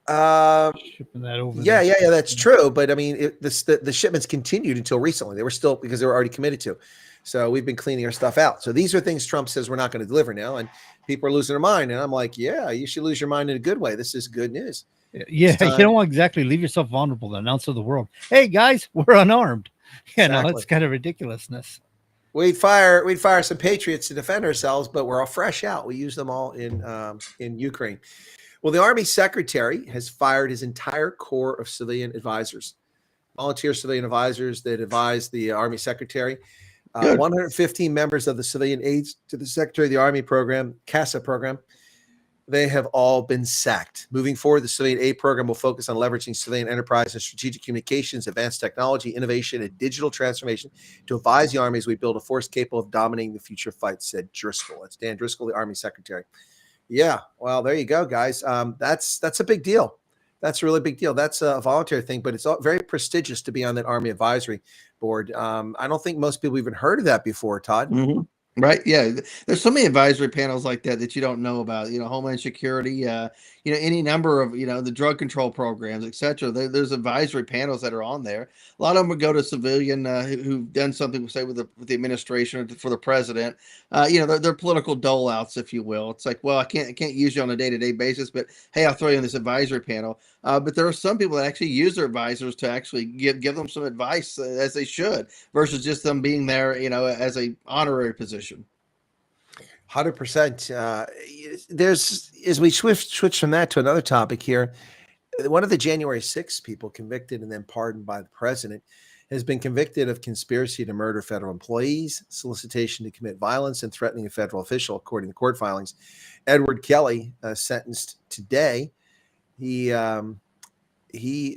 Shipping that over. Yeah, that's true. But I mean, the shipments continued until recently. They were still, because they were already committed to. So we've been cleaning our stuff out. So these are things Trump says we're not going to deliver now. And people are losing their mind. And I'm like, yeah, you should lose your mind in a good way. This is good news. Yeah, you don't want exactly leave yourself vulnerable to announce to the world, hey, guys, we're unarmed. Exactly. It's kind of ridiculousness. We'd fire some patriots to defend ourselves, but we're all fresh out. We use them all in Ukraine. Well, the Army Secretary has fired his entire corps of civilian advisors, volunteer civilian advisors that advise the Army Secretary. 115 members of the civilian aides to the Secretary of the Army program, CASA program, they have all been sacked. Moving forward, the civilian aid program will focus on leveraging civilian enterprise and strategic communications, advanced technology, innovation, and digital transformation to advise the Army as we build a force capable of dominating the future fight, said Driscoll. That's Dan Driscoll, the Army Secretary. Yeah, well, there you go, guys. That's a big deal. That's a really big deal. That's a voluntary thing, but it's very prestigious to be on that Army Advisory Board. I don't think most people even heard of that before, Todd. Mm-hmm. Right. Yeah. There's so many advisory panels like that you don't know about, Homeland Security, any number of, the drug control programs, et cetera. There's advisory panels that are on there. A lot of them would go to civilian who've done something, say, with the administration or for the president. They're political dole outs, if you will. It's like, well, I can't use you on a day-to-day basis, but hey, I'll throw you on this advisory panel. But there are some people that actually use their advisors to actually give them some advice as they should, versus just them being there, as a honorary position. 100%. There's, as we switch from that to another topic here, one of the January 6th people convicted and then pardoned by the president has been convicted of conspiracy to murder federal employees, solicitation to commit violence, and threatening a federal official, according to court filings. Edward Kelly, sentenced today. He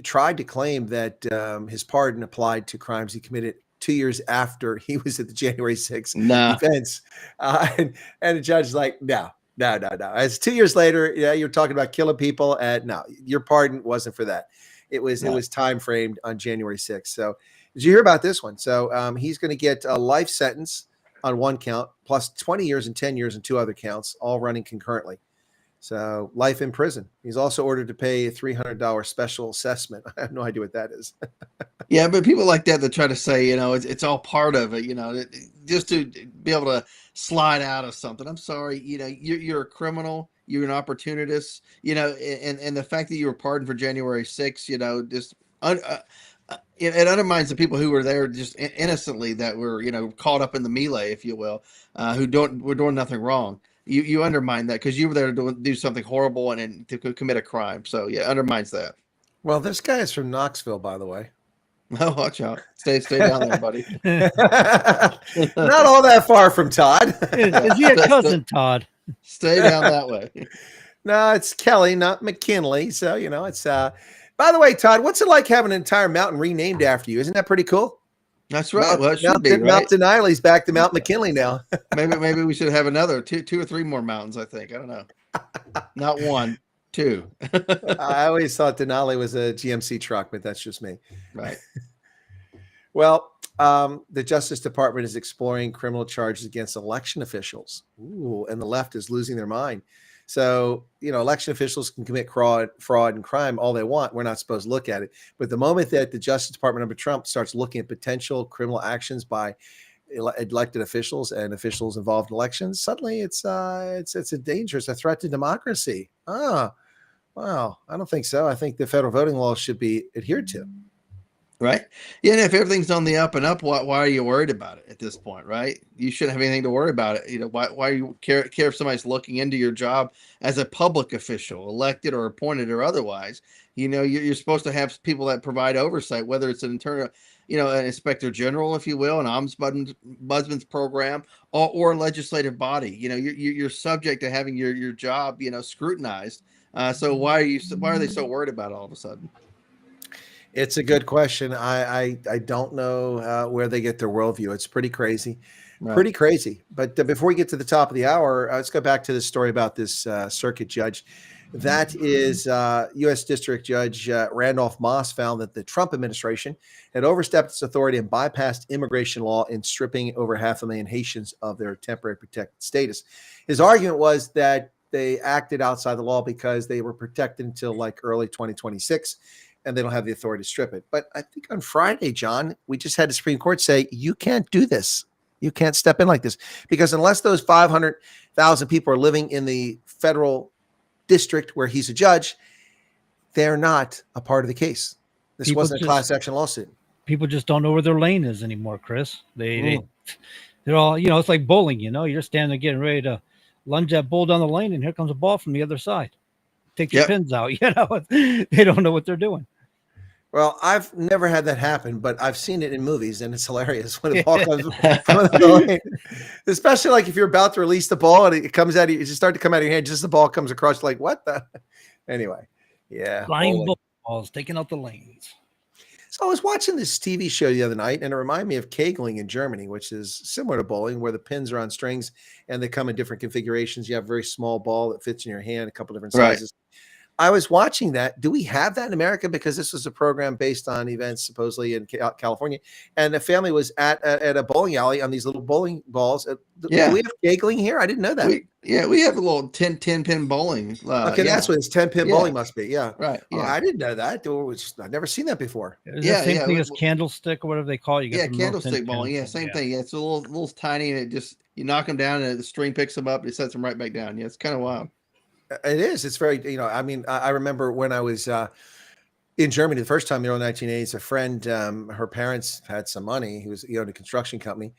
tried to claim that his pardon applied to crimes he committed 2 years after he was at the January 6th events. And the judge is like, no. As 2 years later, you're talking about killing people. No, your pardon wasn't for that. It was time framed on January 6th. So did you hear about this one? So he's going to get a life sentence on one count, plus 20 years and 10 years and two other counts, all running concurrently. So life in prison. He's also ordered to pay a $300 special assessment. I have no idea what that is. Yeah, but people like that try to say, it's all part of it, just to be able to slide out of something. I'm sorry, you're a criminal. you're an opportunist, you know, and the fact that you were pardoned for January 6th, you know, just it undermines the people who were there just innocently, that were, you know, caught up in the melee, if you will, were doing nothing wrong. You undermine that because you were there to do something horrible and to commit a crime. So yeah, undermines that. Well, this guy is from Knoxville, by the way. Oh, watch out. Stay down there, buddy. Not all that far from Todd. Is he a cousin, Todd? Stay down that way. No, it's Kelly, not McKinley. So, you know, it's by the way, Todd, what's it like having an entire mountain renamed after you? Isn't that pretty cool? That's right. Well, it should be, right? Mount Denali's back to Mount McKinley now. maybe we should have another two or three more mountains, I think. I don't know. Not one, two. I always thought Denali was a GMC truck, but that's just me. Right. Well, the Justice Department is exploring criminal charges against election officials. Ooh, and the left is losing their mind. So, you know, election officials can commit fraud and crime all they want. We're not supposed to look at it. But the moment that the Justice Department under Trump starts looking at potential criminal actions by elected officials and officials involved in elections, suddenly it's a threat to democracy. Wow. I don't think so. I think the federal voting laws should be adhered to. Right. Yeah. And if everything's on the up and up, why are you worried about it at this point? Right. You shouldn't have anything to worry about it. You know, why you care if somebody's looking into your job as a public official, elected or appointed or otherwise? You know, you're supposed to have people that provide oversight, whether it's an internal, you know, an inspector general, if you will, an ombudsman's program, or a legislative body. You know, you're subject to having your job, you know, scrutinized. So why are they so worried about it all of a sudden? It's a good question. I don't know where they get their worldview. It's pretty crazy, pretty crazy. But before we get to the top of the hour, let's go back to this story about this circuit judge. That is U.S. District Judge Randolph Moss found that the Trump administration had overstepped its authority and bypassed immigration law in stripping over 500,000 Haitians of their temporary protected status. His argument was that they acted outside the law because they were protected until like early 2026. And they don't have the authority to strip it. But I think on Friday, John, we just had the Supreme Court say, you can't do this. You can't step in like this. Because unless those 500,000 people are living in the federal district where he's a judge, they're not a part of the case. This wasn't a class action lawsuit. People just don't know where their lane is anymore, Chris. They're all, you know, it's like bowling, you know, you're standing there getting ready to lunge that ball down the lane, and here comes a ball from the other side. Take your pins out, you know, they don't know what they're doing. Well, I've never had that happen, but I've seen it in movies, and it's hilarious when the ball comes from the lane. Especially like if you're about to release the ball and it comes out, it just start to come out of your hand, just the ball comes across, like what the? Anyway, yeah. Flying balls, taking out the lanes. So I was watching this TV show the other night, and it reminded me of kegling in Germany, which is similar to bowling, where the pins are on strings and they come in different configurations. You have a very small ball that fits in your hand, a couple different sizes. I was watching that. Do we have that in America? Because this was a program based on events supposedly in California, and the family was at a bowling alley on these little bowling balls. Do we have kegling here? I didn't know that. We have a little 10 pin bowling. Okay, that's what it's 10-pin bowling must be. Yeah, right. Yeah. I didn't know that. I've never seen that before. Is the same thing as candlestick or whatever they call it? Candlestick bowling. Yeah, same thing. Yeah, it's a little tiny, and it just you knock them down, and the string picks them up, and it sets them right back down. Yeah, it's kind of wild. It is. It's very, you know, I mean, I remember when I was in Germany the first time in the early 1980s, a friend, her parents had some money. He owned a construction company,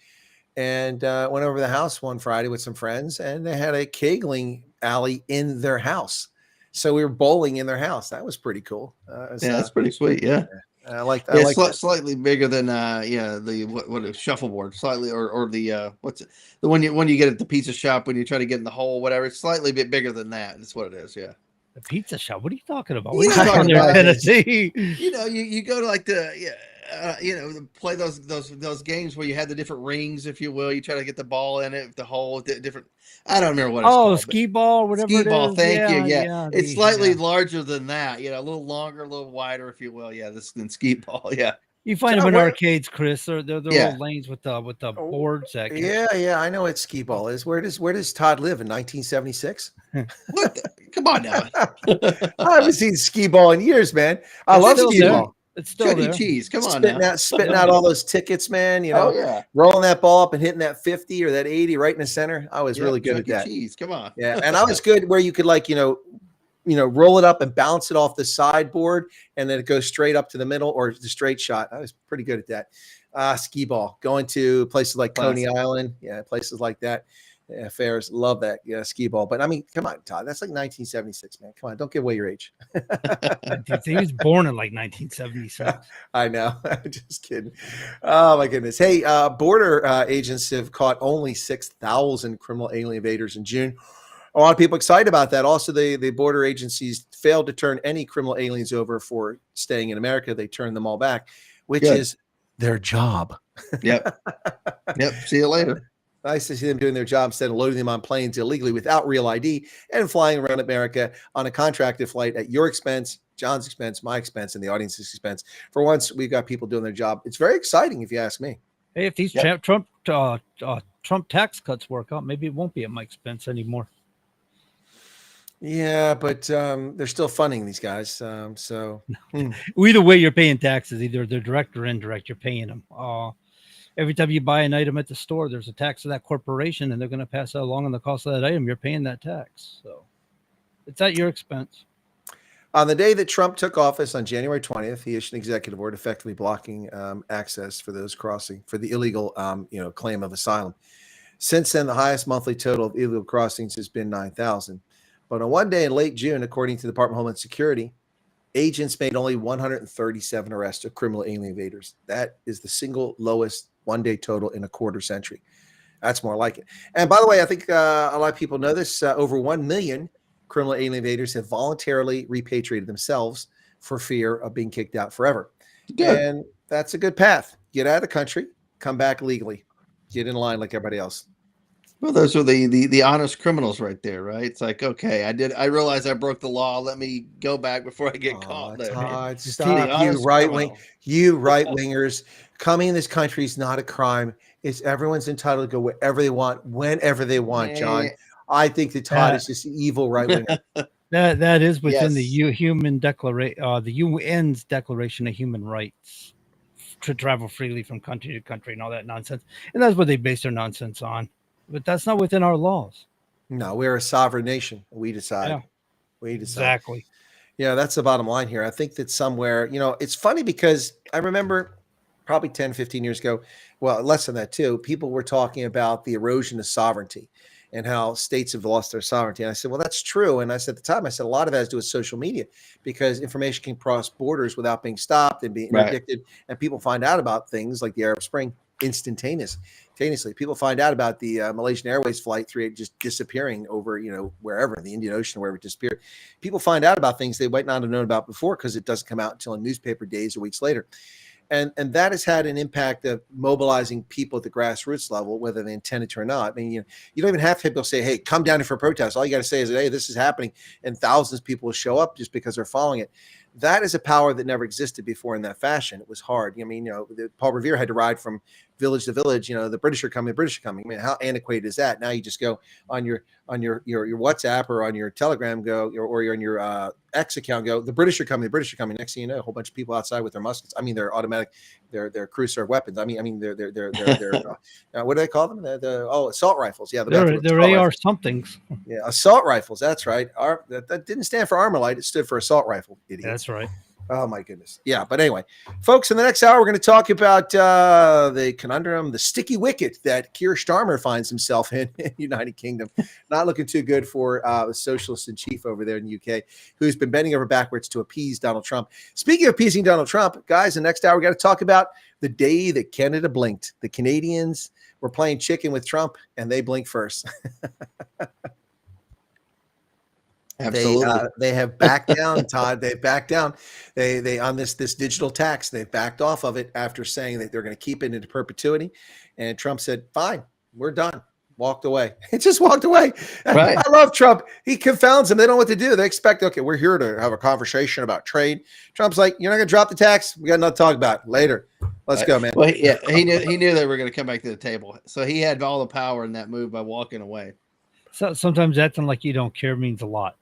and went over to the house one Friday with some friends, and they had a kegling alley in their house. So we were bowling in their house. That was pretty cool. That's pretty sweet. Yeah. I like slightly bigger than the what is shuffleboard, slightly or the what's it, the one you get at the pizza shop when you try to get in the hole, whatever. It's slightly a bit bigger than that. That's what it is. Yeah. The pizza shop. What are you talking about? You know, you go to like play those games where you had the different rings, if you will. You try to get the ball in it, the hole, different. I don't remember what it's called. Skee ball, whatever. Skee ball. Thank you. Yeah. It's slightly larger than that. You know, a little longer, a little wider, if you will. Yeah, this than skee ball. Yeah. You find them in arcades, Chris. They're little lanes with the boards. Yeah. I know what skee ball is. Where does Todd live in 1976? Come on now. I haven't seen skee ball in years, man. I love skee ball. It's still Chuck E. there. Cheese. Come on spitting now. spitting out all those tickets, man. You know, Oh yeah. rolling that ball up and hitting that 50 or that 80 right in the center. I was Yep, really good Chuck at E. that. Cheese. Come on. Yeah, and I was good where you could like, roll it up and bounce it off the sideboard, and then it goes straight up to the middle or the straight shot. I was pretty good at that. Skee ball, going to places like Coney Island, places like that. Yeah, fairs, love that. Yeah, skee ball. But I mean, come on, Todd, that's like 1976, man. Come on, don't give away your age. He was born in like 1976. I know. I'm just kidding. Oh my goodness. Hey, border agents have caught only 6,000 criminal alien invaders in June. A lot of people excited about that. Also, the border agencies failed to turn any criminal aliens over for staying in America. They turned them all back, which is their job. Yep. See you later. Nice to see them doing their job instead of loading them on planes illegally without real ID and flying around America on a contracted flight at your expense, John's expense, my expense, and the audience's expense. For once, we've got people doing their job. It's very exciting, if you ask me. Hey, if these Trump tax cuts work out, maybe it won't be at my expense anymore. Yeah, but they're still funding these guys. Either way, you're paying taxes, either they're direct or indirect. You're paying them. Every time you buy an item at the store, there's a tax to that corporation, and they're going to pass that along on the cost of that item. You're paying that tax. So it's at your expense. On the day that Trump took office on January 20th, he issued an executive order effectively blocking access for those crossing for the illegal claim of asylum. Since then, the highest monthly total of illegal crossings has been 9,000. But on one day in late June, according to the Department of Homeland Security, agents made only 137 arrests of criminal alien invaders. That is the single lowest one-day total in a quarter century. That's more like it. And by the way, I think a lot of people know this. Over 1 million criminal alien invaders have voluntarily repatriated themselves for fear of being kicked out forever. Good. And that's a good path. Get out of the country, come back legally, get in line like everybody else. Well, those are the honest criminals right there, right? It's like, okay, I realized I broke the law. Let me go back before I get caught. Todd, stop, you right wingers. Coming in this country is not a crime. It's everyone's entitled to go wherever they want, whenever they want, John. I think that Todd is just an evil right winger. That is within the human declaration, the UN's Declaration of Human Rights, to travel freely from country to country and all that nonsense. And that's what they base their nonsense on. But that's not within our laws. No, we're a sovereign nation. We decide. Yeah. We decide. Exactly. Yeah, that's the bottom line here. I think that somewhere, it's funny because I remember probably 10, 15 years ago, well, less than that too, people were talking about the erosion of sovereignty and how states have lost their sovereignty. And I said, well, that's true. And I said at the time, a lot of that has to do with social media because information can cross borders without being stopped and being interdicted. And people find out about things like the Arab Spring instantaneously. People find out about the Malaysian Airways flight 3 just disappearing over, wherever, the Indian Ocean, wherever it disappeared. People find out about things they might not have known about before because it doesn't come out until in newspaper days or weeks later. And that has had an impact of mobilizing people at the grassroots level, whether they intend it or not. I mean, you don't even have people say, hey, come down here for a protest. All you got to say is, hey, this is happening. And thousands of people will show up just because they're following it. That is a power that never existed before in that fashion. It was hard. I mean, Paul Revere had to ride from village to village. The British are coming. I mean, how antiquated is that? Now you just go on your WhatsApp or on your Telegram, or you're on your X account, go, the British are coming. Next thing you know, a whole bunch of people outside with their muskets. I mean, they're automatic, they're crew serve weapons. I mean, they're what do they call them? Assault rifles. Yeah, they're AR somethings. Yeah, assault rifles. That's right. That didn't stand for armor light. It stood for assault rifle. Idiots. That's right. Oh my goodness. Yeah. But anyway, folks, in the next hour, we're going to talk about the conundrum, the sticky wicket that Keir Starmer finds himself in United Kingdom. Not looking too good for the socialist in chief over there in the UK, who's been bending over backwards to appease Donald Trump. Speaking of appeasing Donald Trump, guys, in the next hour, we got to talk about the day that Canada blinked. The Canadians were playing chicken with Trump and they blinked first. Absolutely. They have backed down, Todd. They've backed down. They on this digital tax, they've backed off of it after saying that they're going to keep it into perpetuity. And Trump said, fine, we're done. Walked away. He just walked away. Right. I love Trump. He confounds them. They don't know what to do. They expect, okay, we're here to have a conversation about trade. Trump's like, you're not going to drop the tax? We got nothing to talk about later. Let's go, man. Well, yeah, he knew they were going to come back to the table. So he had all the power in that move by walking away. So sometimes acting like you don't care means a lot.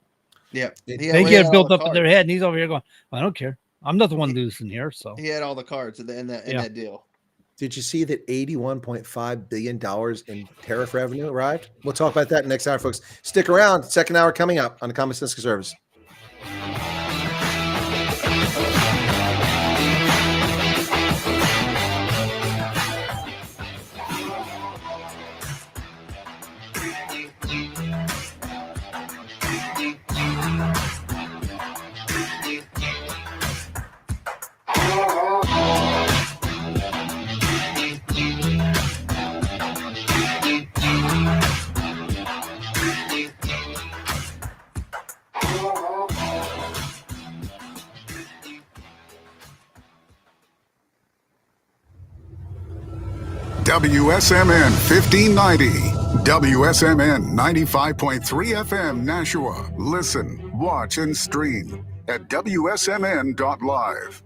Yeah, they get built up in their head, and he's over here going, I don't care. I'm not the one losing here, so He had all the cards in that deal. Did you see that $81.5 billion in tariff revenue arrived? We'll talk about that next hour, folks. Stick around. Second hour coming up on the Common Sense Conservatives. WSMN 1590, WSMN 95.3 FM Nashua. Listen, watch, and stream at wsmn.live.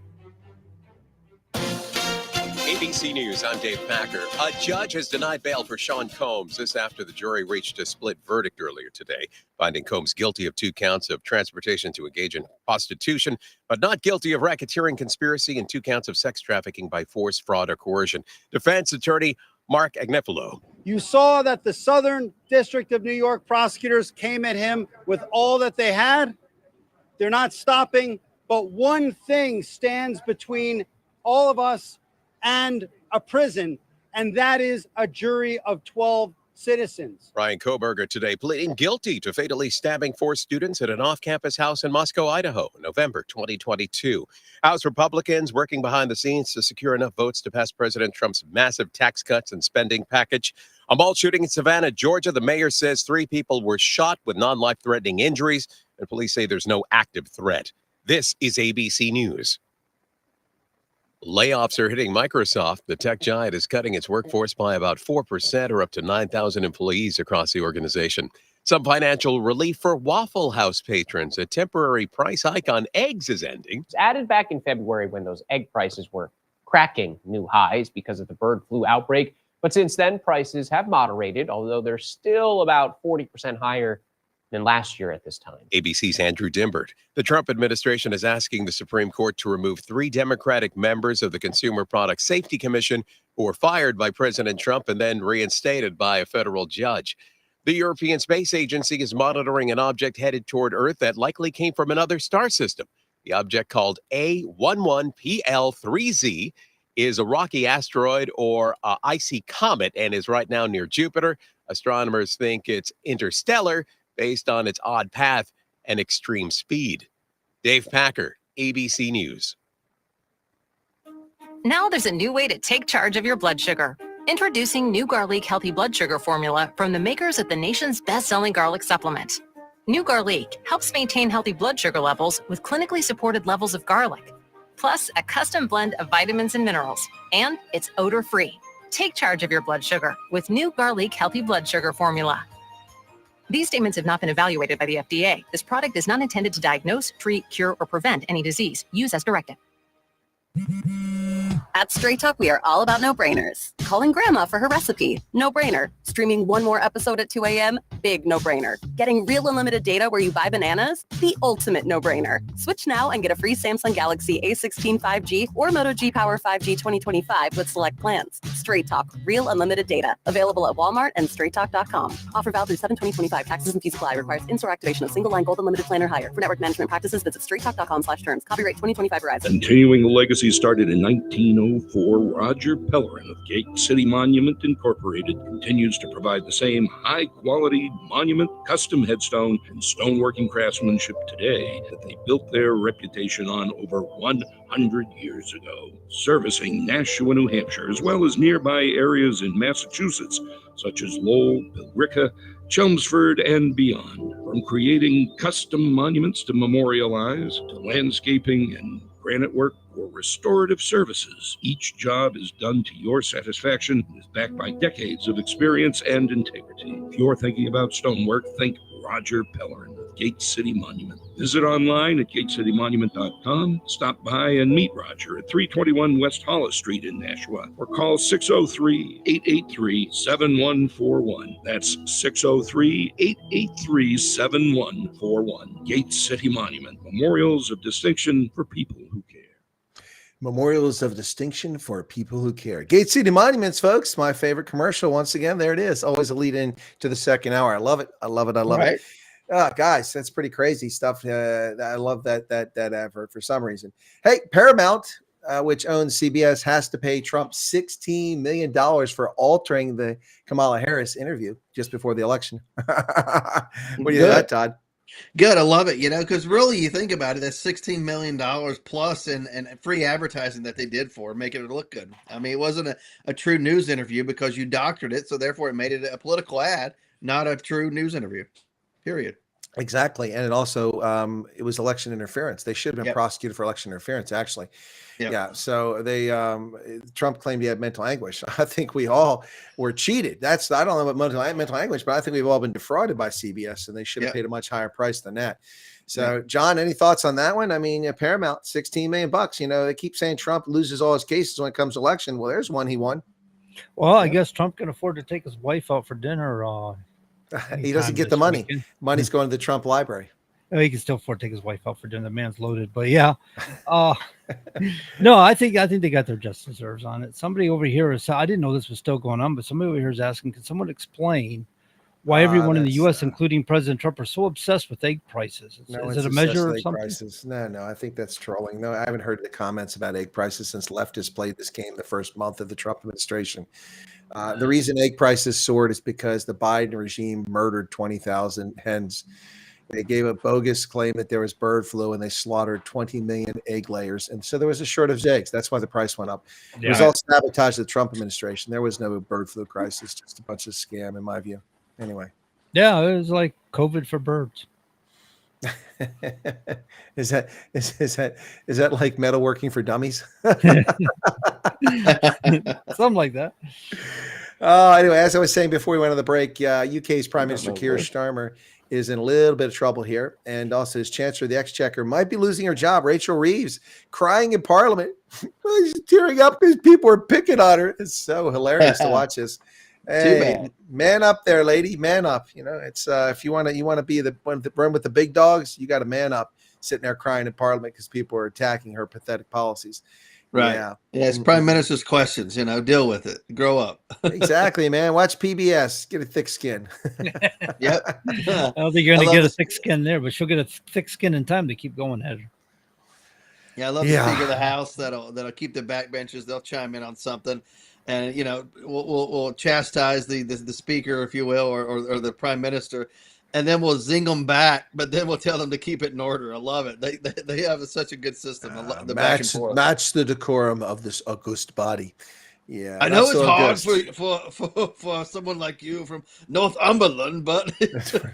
ABC News, I'm Dave Packer. A judge has denied bail for Sean Combs. This after the jury reached a split verdict earlier today, finding Combs guilty of 2 counts of transportation to engage in prostitution, but not guilty of racketeering, conspiracy, and 2 counts of sex trafficking by force, fraud, or coercion. Defense attorney Mark Agnifilo. You saw that the Southern District of New York prosecutors came at him with all that they had. They're not stopping, but one thing stands between all of us and a prison, and that is a jury of 12 citizens. Bryan Kohberger today pleading guilty to fatally stabbing 4 students at an off-campus house in Moscow, Idaho, in November 2022. House Republicans working behind the scenes to secure enough votes to pass President Trump's massive tax cuts and spending package. A mall shooting in Savannah, Georgia. The mayor says 3 people were shot with non-life-threatening injuries, and police say there's no active threat. This is ABC News. Layoffs are hitting Microsoft. The tech giant is cutting its workforce by about 4%, or up to 9,000 employees across the organization. Some financial relief for Waffle House patrons. A temporary price hike on eggs is ending. It was added back in February when those egg prices were cracking new highs because of the bird flu outbreak. But since then, prices have moderated, although they're still about 40% higher than last year at this time. ABC's Andrew Dimbert. The Trump administration is asking the Supreme Court to remove 3 Democratic members of the Consumer Product Safety Commission who were fired by President Trump and then reinstated by a federal judge. The European Space Agency is monitoring an object headed toward Earth that likely came from another star system. The object, called A11PL3Z, is a rocky asteroid or icy comet and is right now near Jupiter. Astronomers think it's interstellar, based on its odd path and extreme speed. Dave Packer, ABC News. Now there's a new way to take charge of your blood sugar. Introducing new Garlic Healthy Blood Sugar Formula from the makers of the nation's best-selling garlic supplement. New Garlic helps maintain healthy blood sugar levels with clinically supported levels of garlic, plus a custom blend of vitamins and minerals, and it's odor-free. Take charge of your blood sugar with new Garlic Healthy Blood Sugar Formula. These statements have not been evaluated by the FDA. This product is not intended to diagnose, treat, cure, or prevent any disease. Use as directed. At Straight Talk, we are all about no-brainers. Calling grandma for her recipe, no-brainer. Streaming one more episode at 2 a.m., big no-brainer. Getting real unlimited data where you buy bananas, the ultimate no-brainer. Switch now and get a free Samsung Galaxy A16 5G or Moto G Power 5G 2025 with select plans. Straight Talk, real unlimited data. Available at Walmart and straighttalk.com. Offer valid through 7/2025. Taxes and fees apply. Requires in-store activation of single line gold unlimited plan or higher. For network management practices, visit straighttalk.com/terms. Copyright 2025 Verizon. Continuing the legacy started in 1904, Roger Pellerin of Gate City Monument Incorporated continues to provide the same high-quality monument, custom headstone, and stoneworking craftsmanship today that they built their reputation on over 100 years ago. Servicing Nashua, New Hampshire, as well as nearby areas in Massachusetts, such as Lowell, Billerica, Chelmsford, and beyond. From creating custom monuments to memorialize, to landscaping and granite work or restorative services, each job is done to your satisfaction and is backed by decades of experience and integrity. If you're thinking about stonework, think Roger Pellerin of Gate City Monument. Visit online at gatecitymonument.com. Stop by and meet Roger at 321 West Hollis Street in Nashua, or call 603-883-7141. That's 603-883-7141. Gate City Monument, memorials of distinction for people who care. Memorials of distinction for people who care. Gate City Monuments, folks. My favorite commercial. Once again, there it is. Always a lead in to the second hour. I love it. I love it. I love it. Guys, that's pretty crazy stuff. I love that advert for some reason. Hey, Paramount, which owns CBS, has to pay Trump $16 million for altering the Kamala Harris interview just before the election. What do you think of that, Todd? Good. I love it. Because really you think about it, that's $16 million plus and free advertising that they did for making it look good. I mean, it wasn't a true news interview because you doctored it. So therefore it made it a political ad, not a true news interview, period. Exactly. And it also, it was election interference. They should have been prosecuted for election interference, actually. Yeah. So they, Trump claimed he had mental anguish. I think we all were cheated. I don't know about mental anguish, but I think we've all been defrauded by CBS, and they should have paid a much higher price than that. So, John, any thoughts on that one? I mean, Paramount, $16 million. They keep saying Trump loses all his cases when it comes to election. Well, there's one he won. Well, I guess Trump can afford to take his wife out for dinner. He doesn't get the money. Money's going to the Trump library. Oh, he can still afford to take his wife out for dinner. The man's loaded, but yeah. No, I think they got their just deserves on it. Somebody over here I didn't know this was still going on, but somebody over here is asking, can someone explain why everyone in the U.S., including President Trump, are so obsessed with egg prices? Is it a measure of something? Prices? No, I think that's trolling. No, I haven't heard the comments about egg prices since leftists played this game the first month of the Trump administration. The reason egg prices soared is because the Biden regime murdered 20,000 hens. They gave a bogus claim that there was bird flu, and they slaughtered 20 million egg layers. And so there was a shortage of eggs. That's why the price went up. It was all sabotage of the Trump administration. There was no bird flu crisis, just a bunch of scam, in my view. Anyway. Yeah, it was like COVID for birds. Is that like metalworking for dummies? Something like that. Anyway, as I was saying before we went on the break, UK's Prime Minister Keir Starmer is in a little bit of trouble here, and also his Chancellor of the Exchequer might be losing her job. Rachel Reeves crying in Parliament. She's tearing up because people are picking on her. It's so hilarious to watch this. Hey, man up there, lady. Man up. It's if you want to be the one with the big dogs, you got to man up. Sitting there crying in Parliament because people are attacking her pathetic policies. Right. Yeah. It's Prime Minister's questions. Deal with it. Grow up. Exactly, man. Watch PBS. Get a thick skin. Yep. I don't think you're going to get a thick skin there, but she'll get a thick skin in time to keep going, Heather. Yeah, I love the Speaker of the House that'll keep the backbenchers. They'll chime in on something, and we'll chastise the Speaker, if you will, or the Prime Minister, and then we'll zing them back. But then we'll tell them to keep it in order. I love it. They have such a good system. Match the decorum of this august body. Yeah, I know it's hard for someone like you from Northumberland, but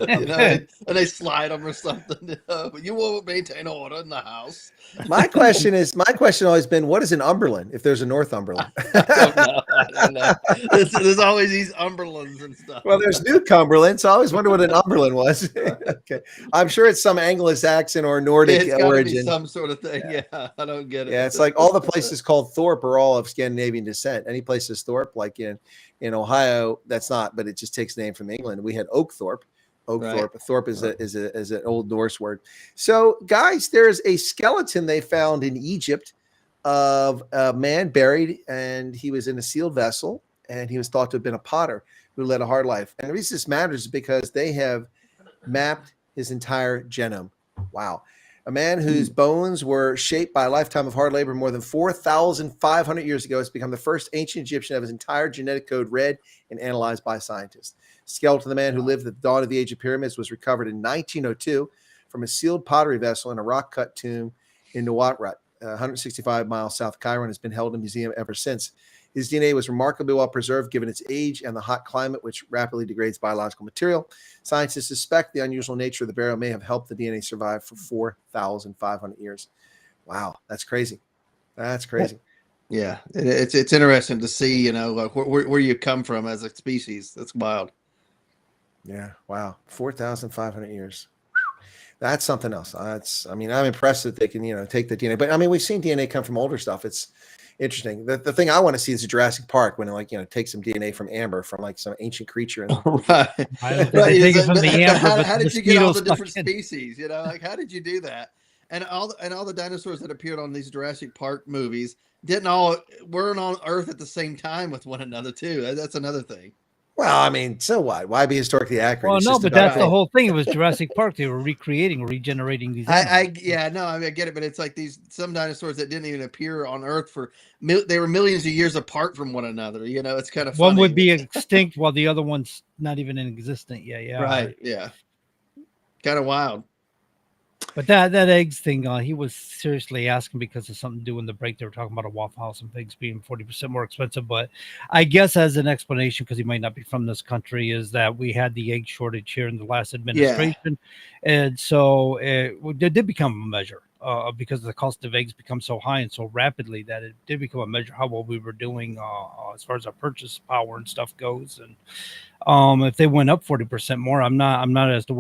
and they slide them or something. But you will maintain order in the house. My question has always been, what is an Umberland if there's a Northumberland? I don't know. There's always these Umberlands and stuff. Well, there's New Cumberland, so I always wonder what an Umberland was. Okay, I'm sure it's some Anglo-Saxon or Nordic origin. Be some sort of thing. Yeah, I don't get it. Yeah, it's like all the places called Thorpe are all of Scandinavian descent. Any place is Thorpe, like in Ohio, that's not, but it just takes the name from England. We had Oakthorpe. Thorpe is an Old Norse word. So, guys, there's a skeleton they found in Egypt of a man buried, and he was in a sealed vessel, and he was thought to have been a potter who led a hard life. And the reason this matters is because they have mapped his entire genome. Wow. A man whose bones were shaped by a lifetime of hard labor more than 4,500 years ago has become the first ancient Egyptian to have his entire genetic code read and analyzed by scientists. The skeleton of the man who lived at the dawn of the age of pyramids was recovered in 1902 from a sealed pottery vessel in a rock-cut tomb in Nuwautrut, 165 miles south of Cairo, and has been held in a museum ever since. His DNA was remarkably well preserved given its age and the hot climate, which rapidly degrades biological material. Scientists suspect the unusual nature of the burial may have helped the DNA survive for 4,500 years. Wow, that's crazy. That's crazy. Yeah, it's interesting to see, like where you come from as a species. That's wild. Yeah, wow, 4,500 years. That's something else. I'm impressed that they can, take the DNA. But we've seen DNA come from older stuff. It's interesting. The thing I want to see is a Jurassic Park when it take some DNA from amber from like some ancient creature. Right. How did you get all the different species? Like how did you do that? And all the dinosaurs that appeared on these Jurassic Park movies weren't on Earth at the same time with one another too. That's another thing. Well, I mean, so what? Why be historically accurate? Well, It's no, just but about that's the whole thing. It was Jurassic Park. They were recreating, regenerating these animals. I get it, but it's like some dinosaurs that didn't even appear on Earth they were millions of years apart from one another. You know, it's kind of funny. One would be extinct while the other one's not even in existence. Yeah. Right. Yeah. Kind of wild. But that eggs thing, he was seriously asking because of something to do in the break. They were talking about a Waffle House and pigs being 40% more expensive. But I guess as an explanation, because he might not be from this country, is that we had the egg shortage here in the last administration. Yeah. And so it did become a measure because the cost of eggs become so high and so rapidly that it did become a measure how well we were doing as far as our purchase power and stuff goes. And if they went up 40% more, I'm not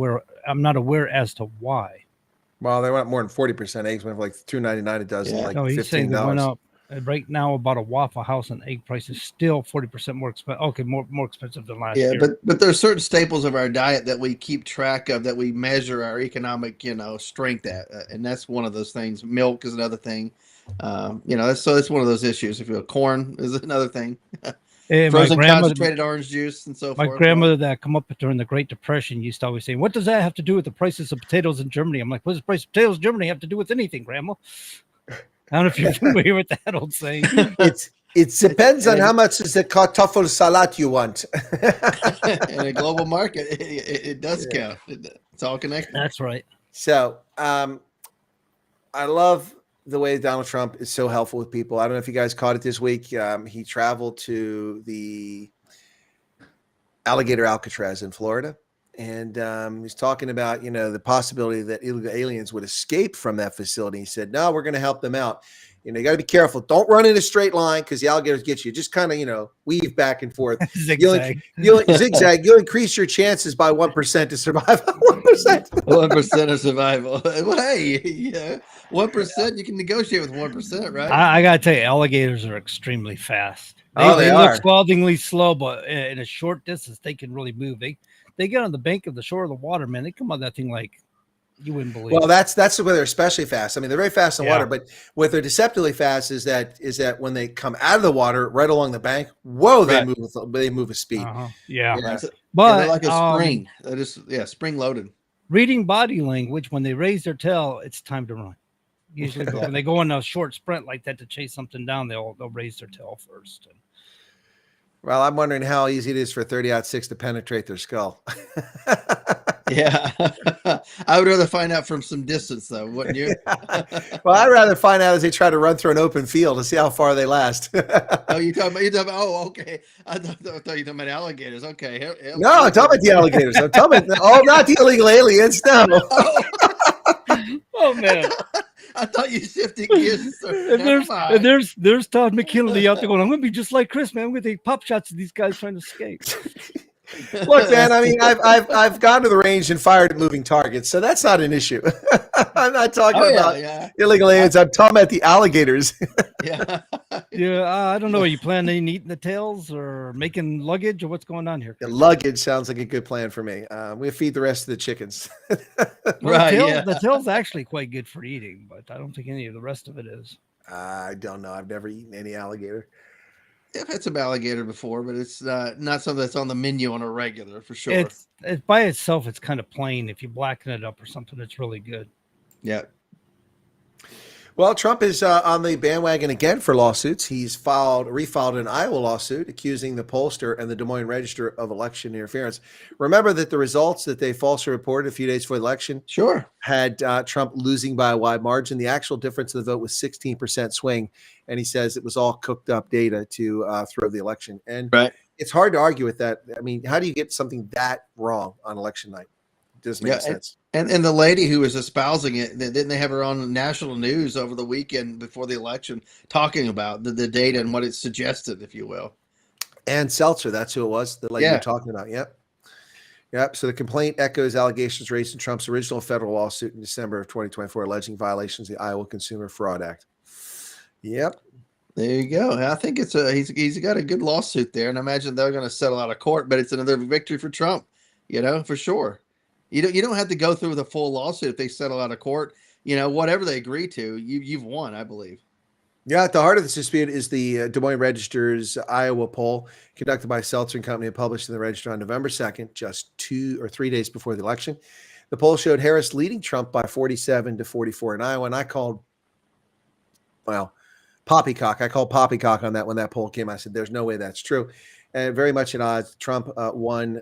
aware as to why. Well, they went up more than 40%. Eggs went up like $2.99 a dozen, like no, he's $15. saying they went up right now about a Waffle House and egg price is still 40% more expensive. Okay, more expensive than last year. Yeah, but there's certain staples of our diet that we keep track of, that we measure our economic, strength at, and that's one of those things. Milk is another thing. So it's one of those issues. If you corn is another thing. Frozen concentrated orange juice and so forth. My grandmother that come up during the Great Depression used to always say, "What does that have to do with the prices of potatoes in Germany?" I'm like, "What does the price of potatoes in Germany have to do with anything, Grandma?" I don't know if you're familiar with that old saying. It depends on how much is the kartoffel salad you want. In a global market, it does count. It's all connected. That's right. So I love the way Donald Trump is so helpful with people. I don't know if you guys caught it this week. He traveled to the Alligator Alcatraz in Florida, and he's talking about, the possibility that illegal aliens would escape from that facility. He said, "No, we're going to help them out. You got to be careful. Don't run in a straight line because the alligators get you. Just kind of, weave back and forth. Zigzag. Zigzag. You'll increase your chances by 1% to survive. 1%. 1% of survival. Well, hey, 1%. You can negotiate with 1%, right? I gotta tell you, alligators are extremely fast. They look scaldingly slow, but in a short distance, they can really move. They get on the bank of the shore of the water, man. They come on that thing like you wouldn't believe. Well, that's where they're especially fast. I mean, they're very fast in water, but what they're deceptively fast is that when they come out of the water, right along the bank, they move with speed. Yeah. But they're like a spring. They're just spring loaded. Reading body language, when they raise their tail, it's time to run. Usually, but when they go on a short sprint like that to chase something down, they'll raise their tail first. Well, I'm wondering how easy it is for 30-06 to penetrate their skull. Yeah. I would rather find out from some distance, though, wouldn't you? Well, I'd rather find out as they try to run through an open field to see how far they last. Okay. I thought you were talking about alligators. Okay. No, I'm talking about the alligators. I'm talking about, not the illegal aliens. No. Oh, man. I thought you shifted gears. There's Todd McKinley out there going, "I'm going to be just like Chris, man. I'm going to take pop shots of these guys trying to escape." Look, man. I mean, I've gone to the range and fired at moving targets, so that's not an issue. I'm not talking about illegal aliens. I'm talking about the alligators. I don't know. Are you planning on eating the tails or making luggage or what's going on here? The luggage sounds like a good plan for me. We feed the rest of the chickens. The tail's actually quite good for eating, but I don't think any of the rest of it is. I don't know. I've never eaten any alligator. I've had some alligator before, but it's not something that's on the menu on a regular for sure. It's by itself, it's kind of plain. If you blacken it up or something, it's really good. Yeah. Well, Trump is on the bandwagon again for lawsuits. He's refiled an Iowa lawsuit accusing the pollster and the Des Moines Register of election interference. Remember that the results that they falsely reported a few days before the election had Trump losing by a wide margin. The actual difference of the vote was 16% swing, and he says it was all cooked up data to throw the election. And it's hard to argue with that. I mean, how do you get something that wrong on election night? It doesn't make sense. And the lady who was espousing it, didn't they have her on national news over the weekend before the election talking about the data and what it suggested, if you will? And Seltzer, that's who it was, the lady you're talking about. Yep. So the complaint echoes allegations raised in Trump's original federal lawsuit in December of 2024 alleging violations of the Iowa Consumer Fraud Act. Yep. There you go. I think he's got a good lawsuit there, and I imagine they're going to settle out of court, but it's another victory for Trump, for sure. You don't have to go through the full lawsuit if they settle out of court. whatever they agree to, you've won, I believe. Yeah, at the heart of this dispute is the Des Moines Register's Iowa poll conducted by Seltzer and Company and published in the Register on November 2nd, just 2 or 3 days before the election. The poll showed Harris leading Trump by 47 to 44 in Iowa, and I called poppycock. I called poppycock on that when that poll came. I said, there's no way that's true. And very much at odds. Trump won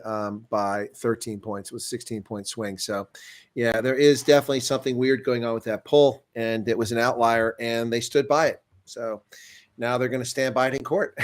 by 13 points. It was a 16-point swing. So, yeah, there is definitely something weird going on with that poll, and it was an outlier, and they stood by it. So now they're going to stand by it in court.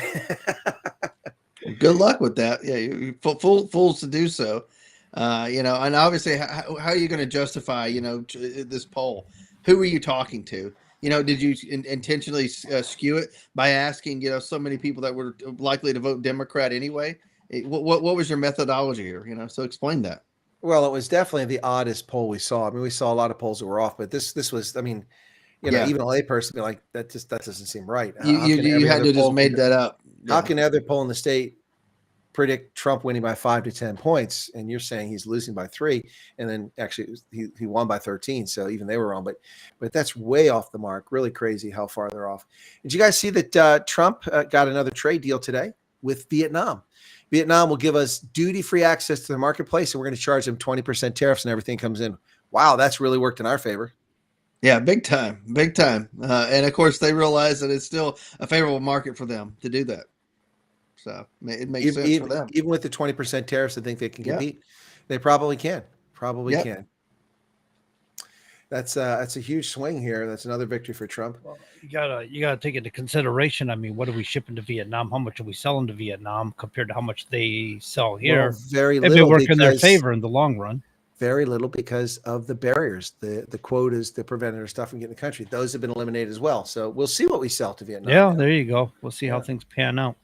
Good luck with that. Yeah, you're fools to do so. And obviously, how are you going to justify, this poll? Who were you talking to? Did you intentionally skew it by asking, so many people that were likely to vote Democrat anyway? What was your methodology here? So explain that. Well, it was definitely the oddest poll we saw. I mean, we saw a lot of polls that were off, but this was, I mean, even a layperson be like, that doesn't seem right. You had to just made that up. How can every poll in the state predict Trump winning by 5 to 10 points, and you're saying he's losing by 3, and then actually he won by 13, so even they were wrong, but that's way off the mark. Really crazy how far they're off. Did you guys see that Trump got another trade deal today with Vietnam? Vietnam will give us duty-free access to the marketplace, and we're going to charge them 20% tariffs and everything comes in. Wow, that's really worked in our favor. Yeah, big time. And of course they realize that it's still a favorable market for them to do that. So it makes sense for them. Even with the 20% tariffs, I think they can compete. They probably can. Can. That's a huge swing here. That's another victory for Trump. Well, you gotta take into consideration. I mean, what are we shipping to Vietnam? How much are we selling to Vietnam compared to how much they sell here? Well, very little. It'd work in their favor in the long run. Very little because of the barriers, the quotas that prevented our stuff from getting in the country. Those have been eliminated as well. So we'll see what we sell to Vietnam. Yeah, there you go. We'll see how things pan out.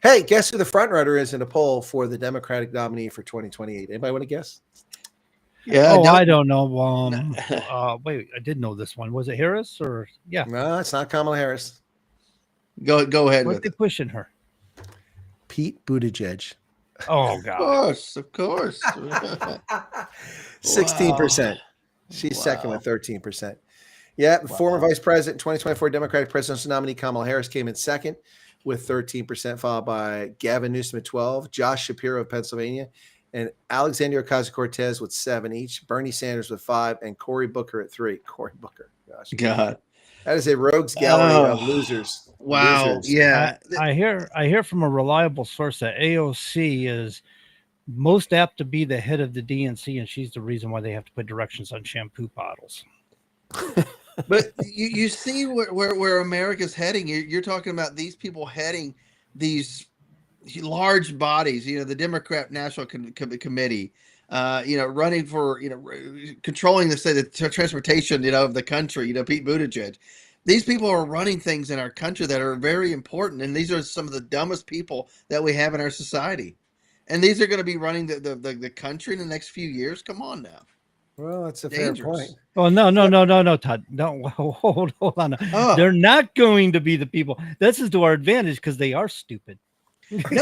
Hey, guess who the front runner is in a poll for the Democratic nominee for 2028? Anybody want to guess? Yeah. I don't know. Wait, I did know this one. Was it Harris or yeah? No, it's not Kamala Harris. Go ahead. What are they pushing her? Pete Buttigieg. Oh God! Of course. 16%. She's second with 13%. Yeah, former Vice President, 2024 Democratic presidential nominee Kamala Harris came in second with 13%, followed by Gavin Newsom at 12, Josh Shapiro of Pennsylvania, and Alexandria Ocasio-Cortez with 7 each, Bernie Sanders with 5, and Cory Booker at 3. Cory Booker, gosh, God, that is a rogues gallery of losers. Wow, losers. Yeah. I hear from a reliable source that AOC is most apt to be the head of the DNC, and she's the reason why they have to put directions on shampoo bottles. But you see where America's heading. You're talking about these people heading these large bodies, the Democrat National Committee, running for, controlling the transportation, of the country, Pete Buttigieg. These people are running things in our country that are very important. And these are some of the dumbest people that we have in our society. And these are going to be running the country in the next few years. Come on now. Well, that's a fair point. Oh, no, Todd. No, hold on. Oh. They're not going to be the people. This is to our advantage because they are stupid. But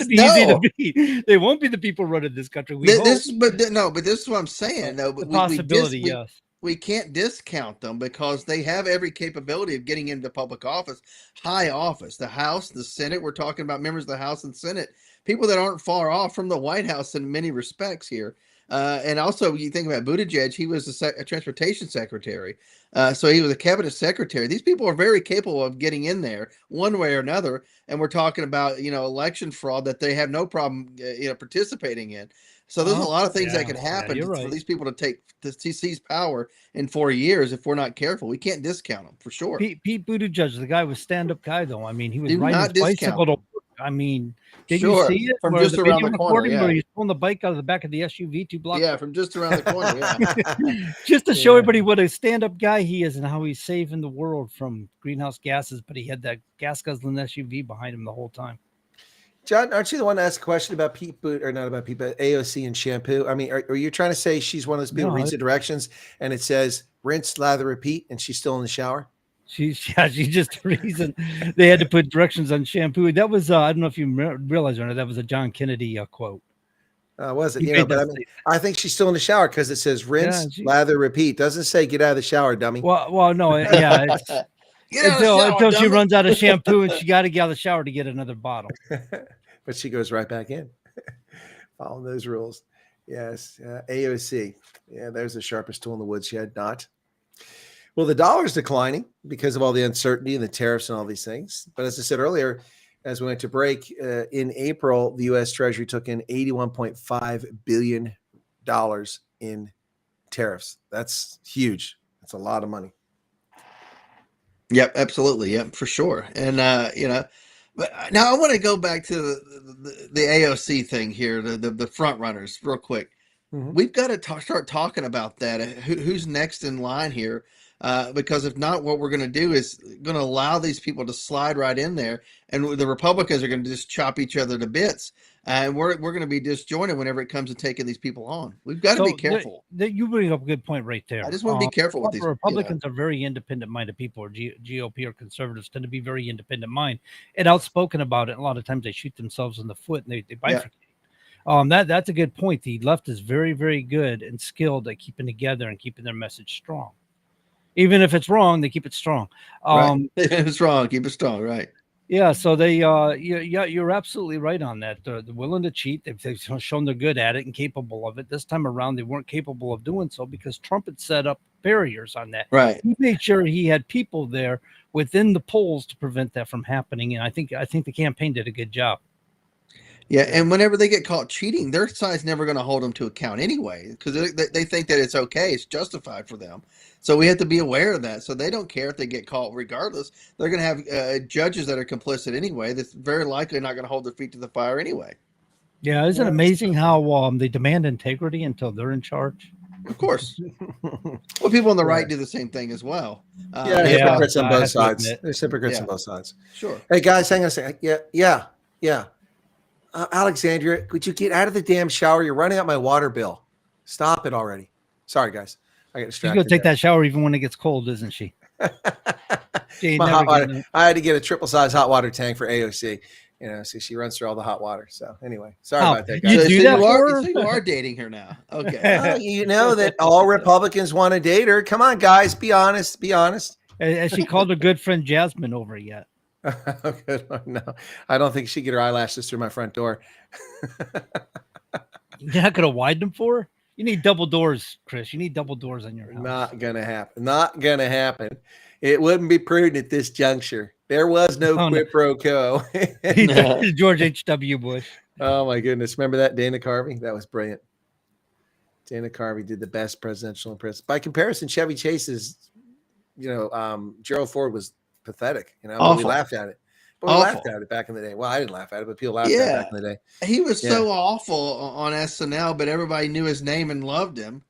easy to be. They won't be the people running this country. But this is what I'm saying. Though, the possibility, yes. We can't discount them because they have every capability of getting into public office, high office, the House, the Senate. We're talking about members of the House and Senate, people that aren't far off from the White House in many respects here. And also, you think about Buttigieg, he was a transportation secretary. So he was a cabinet secretary. These people are very capable of getting in there one way or another. And we're talking about, election fraud that they have no problem, participating in. So there's a lot of things that could happen for these people to seize power in 4 years if we're not careful. We can't discount them for sure. Pete Buttigieg, the guy was stand-up guy, though. I mean, he was riding his bicycle to work. I mean, did you see it? From just around the corner, where he's pulling the bike out of the back of the SUV 2 blocks? Yeah, from just around the corner, yeah. Just to show everybody what a stand-up guy he is and how he's saving the world from greenhouse gases, but he had that gas-guzzling SUV behind him the whole time. John, aren't you the one to ask a question about but AOC and shampoo? I mean, are you trying to say she's one of those people who reads the directions and it says rinse, lather, repeat, and she's still in the shower? She's just the reason they had to put directions on shampoo. That was I don't know if you realize or not, that was a John Kennedy quote. Was it? You You know, made but that I mean, statement. I think she's still in the shower because it says rinse, Yeah, she- lather, repeat. Doesn't say get out of the shower, dummy. Well, no, yeah, it's Get out of the shower, until she dummy. runs out of shampoo and she got to get out of the shower to get another bottle. But she goes right back in. Follow those rules. Yes. AOC. Yeah, there's the sharpest tool in the woodshed. Not. Well, the dollar's declining because of all the uncertainty and the tariffs and all these things. But as I said earlier, as we went to break, in April, the U.S. Treasury took in $81.5 billion in tariffs. That's huge. That's a lot of money. Yep, absolutely. Yep, for sure. And but now I want to go back to the AOC thing here, the front runners, real quick. Mhm. We've got to start talking about that. Who's next in line here? Because if not, what we're going to do is going to allow these people to slide right in there, and the Republicans are going to just chop each other to bits, and we're going to be disjointed whenever it comes to taking these people on. We've got to be careful. You bring up a good point right there. I just want to be careful with these. Republicans are very independent-minded people, or GOP or conservatives tend to be very independent-minded and outspoken about it. And a lot of times they shoot themselves in the foot and they bifurcate. That's a good point. The left is very, very good and skilled at keeping together and keeping their message strong. Even if it's wrong, they keep it strong. Right. If it's wrong, keep it strong. Right. Yeah. So they, you're absolutely right on that. They're willing to cheat. They've shown they're good at it and capable of it. This time around, they weren't capable of doing so because Trump had set up barriers on that. Right. He made sure he had people there within the polls to prevent that from happening. And I think the campaign did a good job. Yeah, and whenever they get caught cheating, their side's never going to hold them to account anyway, because they think that it's okay, it's justified for them. So we have to be aware of that. So they don't care if they get caught, regardless. They're going to have judges that are complicit anyway. That's very likely not going to hold their feet to the fire anyway. Yeah, isn't it amazing how they demand integrity until they're in charge? Of course. Well, people on the right do the same thing as well. Hypocrites on both sides. There's hypocrites on both sides. Sure. Hey guys, hang on a second. Yeah. Alexandria, could you get out of the damn shower? You're running out my water bill. Stop it already. Sorry, guys. I got She's distracted. going to take that shower even when it gets cold, isn't she? She ain't My never hot water. getting it. I had to get a triple size hot water tank for AOC. So she runs through all the hot water. So anyway, sorry about that, guys. You do that for her? So you are dating her now. Okay. Well, you know that all Republicans want to date her. Come on, guys. Be honest. Be honest. Has she called her good friend Jasmine over yet? Good. No, I don't think she get her eyelashes through my front door. You're not going to widen them for her? You need double doors, Chris. You need double doors on your house. Not gonna happen. Not gonna happen. It wouldn't be prudent at this juncture. There was no quid pro quo. George H.W. Bush. Oh my goodness! Remember that Dana Carvey? That was brilliant. Dana Carvey did the best presidential impression. By comparison, Chevy Chase's, Gerald Ford was pathetic. We laughed at it. But we laughed at it back in the day. Well, I didn't laugh at it, but people laughed at it back in the day. He was so awful on SNL, but everybody knew his name and loved him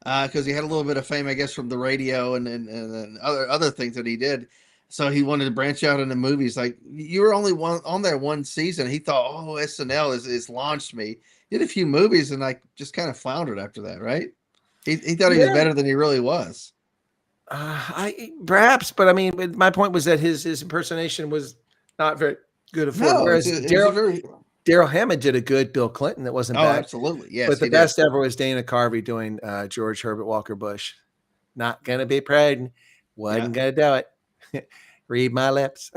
because he had a little bit of fame, I guess, from the radio and other things that he did. So he wanted to branch out into movies. Like, you were only on there one season. He thought, SNL is launched me. Did a few movies and just kind of floundered after that, right? He thought he was better than he really was. Perhaps, but I mean, my point was that his impersonation was not very good at Ford. Whereas Daryl Hammond did a good Bill Clinton that wasn't bad. Absolutely. Yes. But the best ever was Dana Carvey doing George Herbert Walker Bush. Not gonna be prudent. Wasn't gonna do it. Read my lips.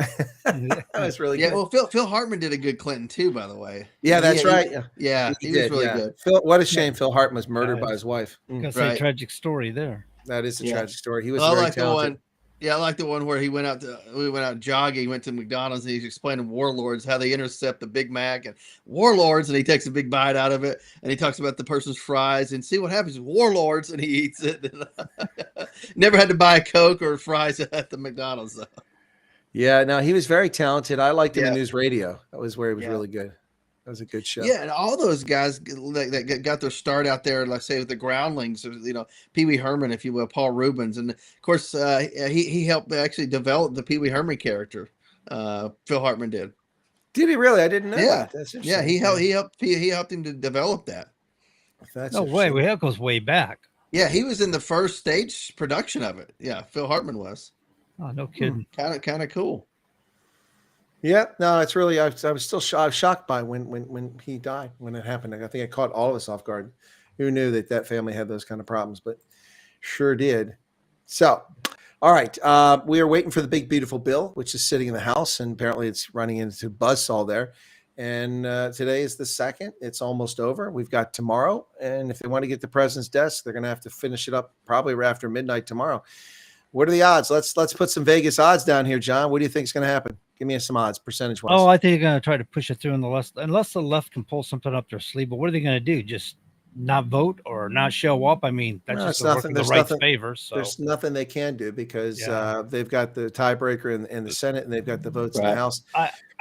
That was really good. Well, Phil Hartman did a good Clinton too, by the way. Yeah, that's right. He was really good. What a shame. Phil Hartman was murdered by his wife. That's a tragic story there. That is a tragic story. He was very talented. I like the one where we went out jogging, went to McDonald's, and he's explaining warlords, how they intercept the Big Mac and warlords, and he takes a big bite out of it, and he talks about the person's fries, and see what happens with warlords, and he eats it. Never had to buy a Coke or fries at the McDonald's, though. Yeah, no, he was very talented. I liked him in news radio. That was where he was really good. That was a good show. Yeah, and all those guys that got their start out there, let's say with the Groundlings, Pee Wee Herman, if you will, Paul Rubens, and of course he helped actually develop the Pee Wee Herman character. Phil Hartman did. Did he really? I didn't know that. That's interesting. Yeah, he helped him to develop that. No way, that goes way back. Yeah, he was in the first stage production of it. Yeah, Phil Hartman was. Oh, no kidding. Kind of cool. Yeah, no, it's really. I was still I was shocked by when he died, when it happened. I think it caught all of us off guard. Who knew that family had those kind of problems? But sure did. So, all right, we are waiting for the big beautiful bill, which is sitting in the House, and apparently it's running into buzzsaw there. And today is the 2nd. It's almost over. We've got tomorrow, and if they want to get the president's desk, they're going to have to finish it up probably right after midnight tomorrow. What are the odds? Let's put some Vegas odds down here, John. What do you think is going to happen? Give me some odds, percentage-wise. Oh, I think they're going to try to push it through in the left, unless the left can pull something up their sleeve. But what are they going to do? Just not vote or not show up? I mean, that's just working the right's favor. So there's nothing they can do because they've got the tiebreaker in the Senate and they've got the votes in the House.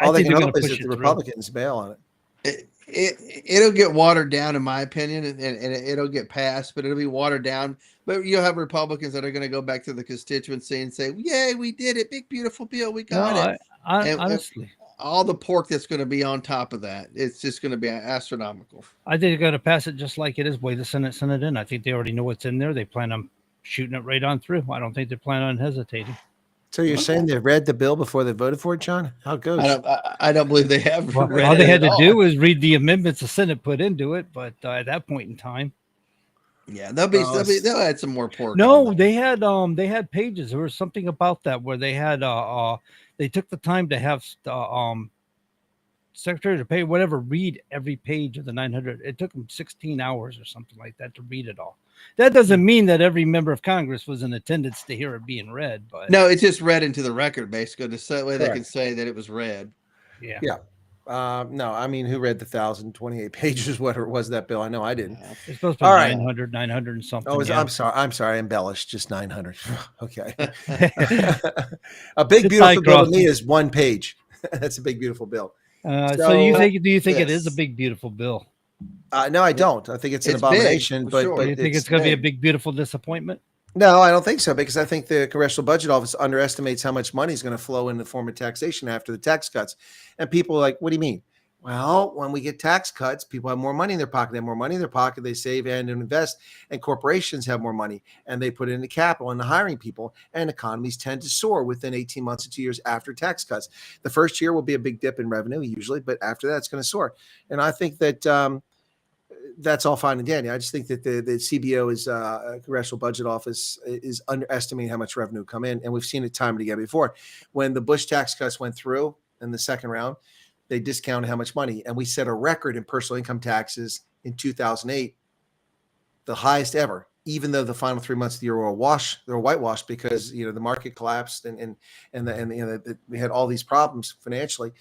All they can hope is that the Republicans bail on it. It'll get watered down, in my opinion, and it'll get passed, but it'll be watered down. But you'll have Republicans that are going to go back to the constituency and say, "Yay, we did it! Big beautiful bill, we got it." Honestly, all the pork that's going to be on top of that, it's just going to be astronomical. I think they're going to pass it just like it is. Way the Senate sent it in. I think they already know what's in there. They plan on shooting it right on through. I don't think they plan on hesitating. So you're saying they read the bill before they voted for it, John? How it goes? I don't believe they have. All they had to do was read the amendments the Senate put into it, but at that point in time, yeah, they'll add some more pork. No, they had pages. There was something about that where they had they took the time to have Secretary to pay whatever read every page of the 900. It took them 16 hours or something like that to read it all. That doesn't mean that every member of Congress was in attendance to hear it being read, but no, it's just read into the record basically. That way they can say that it was read. Yeah. No, I mean, who read the 1,028 pages? What was that bill? I know I didn't. It's supposed to be 900 and something. Oh, I'm sorry. I embellished. Just 900. Okay. A big beautiful bill to me is 1 page. That's a big beautiful bill. So do you think it is a big beautiful bill? No, I don't. I think it's an abomination. But you think it's going to be a big beautiful disappointment? No, I don't think so, because I think the Congressional Budget Office underestimates how much money is going to flow in the form of taxation after the tax cuts. And people are like, what do you mean? Well, when we get tax cuts, people have more money in their pocket. They have more money in their pocket. They save and invest. And corporations have more money. And they put it into capital and hiring people. And economies tend to soar within 18 months to 2 years after tax cuts. The first year will be a big dip in revenue, usually. But after that, it's going to soar. And I think that that's all fine and dandy. I just think that the CBO is Congressional Budget Office is underestimating how much revenue come in. And we've seen it time and again before. When the Bush tax cuts went through in the second round, they discounted how much money. And we set a record in personal income taxes in 2008, the highest ever, even though the final 3 months of the year were whitewashed because, the market collapsed and we had all these problems financially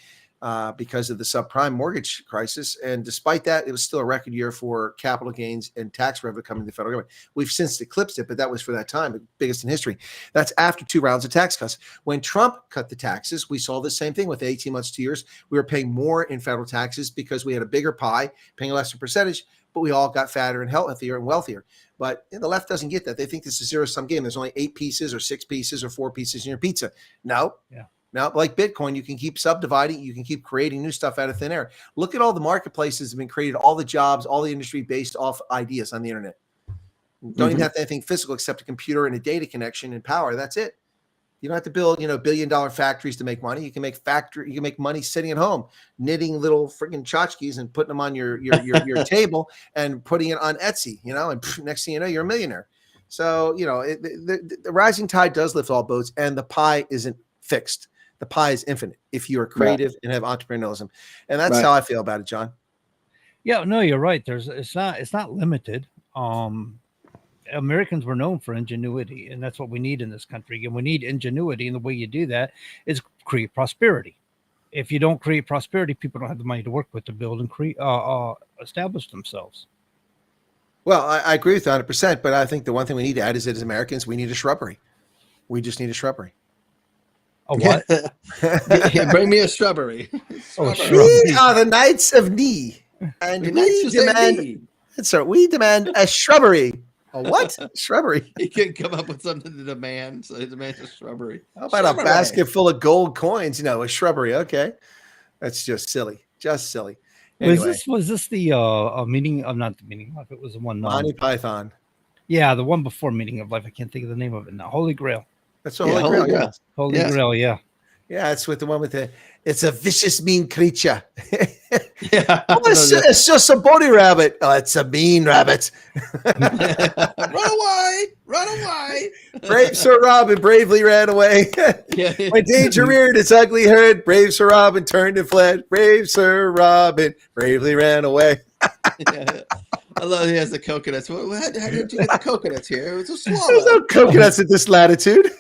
because of the subprime mortgage crisis. And despite that, it was still a record year for capital gains and tax revenue coming to the federal government. We've since eclipsed it, but that was for that time, the biggest in history. That's after 2 rounds of tax cuts. When Trump cut the taxes, we saw the same thing with 18 months, 2 years. We were paying more in federal taxes because we had a bigger pie, paying a lesser percentage, but we all got fatter and healthier and wealthier. But the left doesn't get that. They think this is a zero-sum game. There's only 8 pieces or 6 pieces or 4 pieces in your pizza. No. Yeah. Now, like Bitcoin, you can keep subdividing, you can keep creating new stuff out of thin air. Look at all the marketplaces that have been created, all the jobs, all the industry based off ideas on the internet. Don't even have to have anything physical except a computer and a data connection and power. That's it. You don't have to build, billion-dollar factories to make money. You can make money sitting at home, knitting little freaking tchotchkes and putting them on your table and putting it on Etsy, and next thing you know, you're a millionaire. So, the rising tide does lift all boats, and the pie isn't fixed. The pie is infinite if you are creative and have entrepreneurialism. And that's how I feel about it, John. Yeah, no, you're right. It's not limited. Americans were known for ingenuity, and that's what we need in this country. And we need ingenuity. And the way you do that is create prosperity. If you don't create prosperity, people don't have the money to work with to build and create, establish themselves. Well, I agree with you 100%. But I think the one thing we need to add is that as Americans, we need a shrubbery. We just need a shrubbery. A what? Bring me a shrubbery. We are the Knights of Knee, and we demand a shrubbery. A what? Shrubbery. He couldn't come up with something to demand, so he demands a shrubbery. How about a basket full of gold coins? A shrubbery. Okay, that's just silly. Just silly. Anyway. Was this the meaning of, not the meaning of life? It was the one. Monty Python. Yeah, the one before Meaning of Life. I can't think of the name of it now. Holy Grail. That's the Holy Grail. Yeah. Holy Grail. Yeah. Yeah, it's with the one with the. It's a vicious, mean creature. Yeah. Oh, it's just a bunny rabbit. Oh, it's a mean rabbit. Run away. Brave Sir Robin bravely ran away. When danger reared its ugly head, brave Sir Robin turned and fled. Brave Sir Robin bravely ran away. Yeah. I love he has the coconuts. How did you get the coconuts here? It was a swallow. There's no coconuts at this latitude.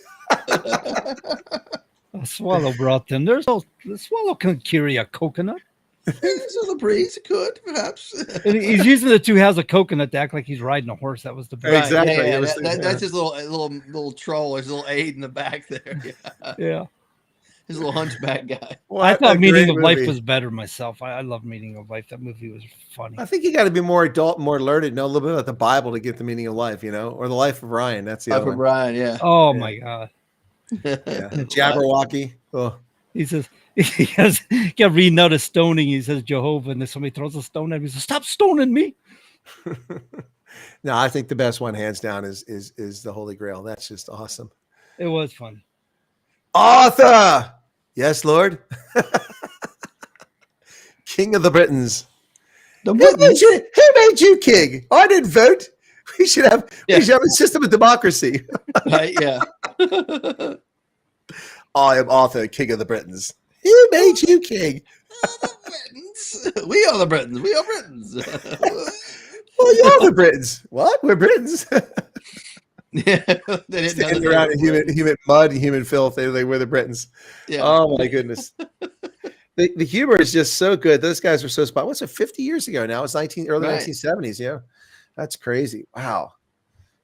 A swallow brought them. The swallow can carry a coconut. This is a breeze. It could, perhaps. And he's using the two halves of coconut to act like he's riding a horse. That was the Right, exactly. Yeah, that's his little troll. His little aide in the back there. Yeah. His little hunchback guy. I thought Meaning of Life was better myself. I love Meaning of Life. That movie was funny. I think you got to be more adult, more learned, know a little bit about the Bible to get the meaning of life, or the life of Ryan. That's the Life other of one. Ryan, yeah. Oh my God. Yeah. Jabberwocky. Oh. He says he got reading out a stoning. He says Jehovah, and then somebody throws a stone at him. He says, "Stop stoning me." No, I think the best one, hands down, is the Holy Grail. That's just awesome. It was fun. Arthur, yes, Lord, King of the Britons. Who made you king? I didn't vote. We should have a system of democracy. Right? Yeah. I am Arthur, King of the Britons. Who made you king? We are the Britons. We are Britons. Well, you're the Britons. What? We're Britons. Yeah, they standing around in human mud and human filth. They were the Britons. Yeah. Oh my goodness. The humor is just so good. Those guys were so spot. What's it? 50 years ago now. It's early 1970s. Yeah, that's crazy. Wow.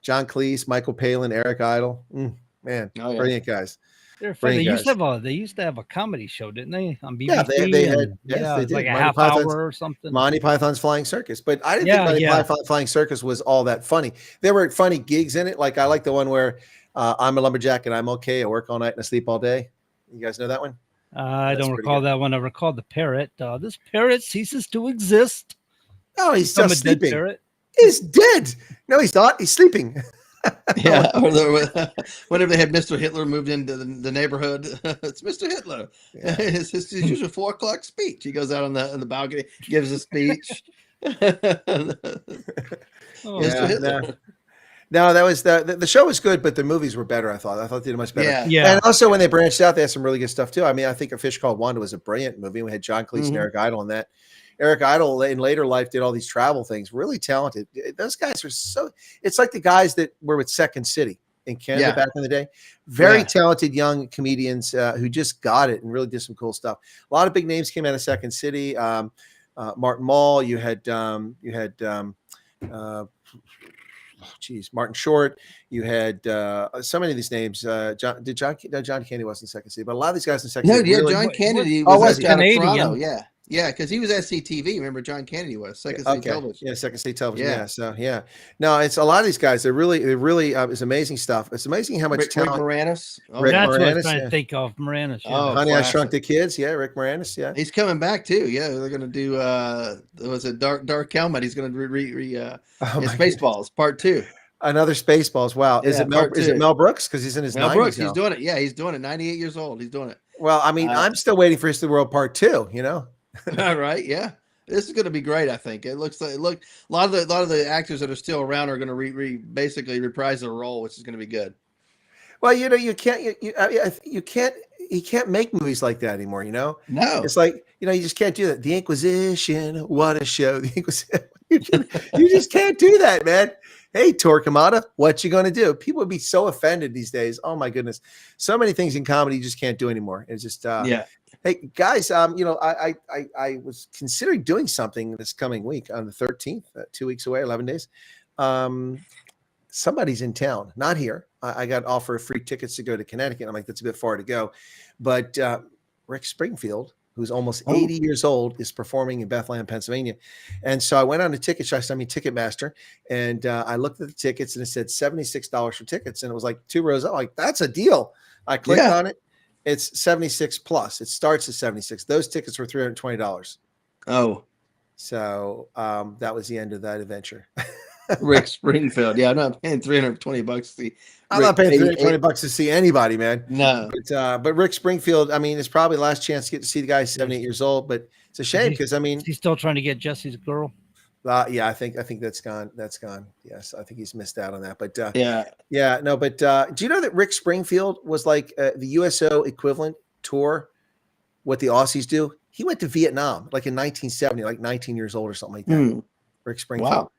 John Cleese, Michael Palin, Eric Idle. Man, brilliant guys. They're funny. They used to have a comedy show, didn't they? On BBC. Yeah, they had. Yes, they did. Like a Monty half Python's, hour or something. Monty Python's Flying Circus, but I didn't think Monty Python's Flying Circus was all that funny. There were funny gigs in it. Like I like the one where I'm a lumberjack and I'm okay. I work all night and I sleep all day. You guys know that one? I don't recall that one. I recall the parrot. This parrot ceases to exist. No, he's still sleeping. Parrot. He's dead. No, he's not. He's sleeping. Yeah, or whenever they had Mr. Hitler moved into the neighborhood, it's Mr. Hitler. Yeah. His usual 4:00 speech. He goes out on the balcony, gives a speech. Mr. Hitler. No, that was the show was good, but the movies were better. I thought they did much better. Yeah. And also when they branched out, they had some really good stuff too. I mean, I think A Fish Called Wanda was a brilliant movie. We had John Cleese and Eric Idle in that. Eric Idle in later life did all these travel things. Really talented. Those guys are so. It's like the guys that were with Second City in Canada back in the day. Very talented young comedians who just got it and really did some cool stuff. A lot of big names came out of Second City. Martin Mull. You had Martin Short. You had so many of these names. John Candy wasn't Second City, but a lot of these guys in Second City. No, John Kennedy was Canadian. Yeah. Yeah, because he was SCTV. Remember, John Kennedy was Second State Television. Yeah, Second State Television. Yeah. So no, it's a lot of these guys. They're really it's amazing stuff. It's amazing how much talent. Rick Moranis. That's Moranis, what I was trying to think of. Moranis. Yeah. Oh, Honey, I Shrunk the Kids. Yeah, Rick Moranis. Yeah, he's coming back too. Yeah, they're gonna do. Was it Dark Helmet? He's gonna Spaceballs Part 2. Another Spaceballs. Wow. Is it Mel Brooks? Because he's in his 90s Brooks. Now. He's doing it. Yeah, he's doing it. 98 years old. He's doing it. Well, I mean, I'm still waiting for History of the World Part 2. All right. Yeah. This is going to be great. I think it looks like a lot of the actors that are still around are going to basically reprise their role, which is going to be good. Well, you can't make movies like that anymore. No, it's like, you just can't do that. The Inquisition, what a show. The Inquisition, you just can't do that, man. Hey, Torquemada, what you going to do? People would be so offended these days. Oh my goodness. So many things in comedy you just can't do anymore. It's just, Hey guys, I was considering doing something this coming week on the 13th, 2 weeks away, 11 days. Somebody's in town, not here. I got offered free tickets to go to Connecticut. I'm like, that's a bit far to go. But Rick Springfield, who's almost 80 years old, is performing in Bethlehem, Pennsylvania. And so I went on to Ticketmaster, and I looked at the tickets and it said $76 for tickets. And it was like 2 rows up. Like, that's a deal. I clicked on it. It's 76 plus. It starts at 76. Those tickets were $320. Oh, so that was the end of that adventure. Rick Springfield. Yeah, I'm not paying $320 to see. I'm not paying $320 to see anybody, man. No. But Rick Springfield, I mean, it's probably last chance to get to see the guy 78 years old, but it's a shame because I mean, he's still trying to get Jesse's girl. yeah, I think that's gone. That's gone. Yes, I think he's missed out on that. But no. But do you know that Rick Springfield was like the USO equivalent tour? What the Aussies do? He went to Vietnam like in 1970, like 19 years old or something like that. Rick Springfield. Wow.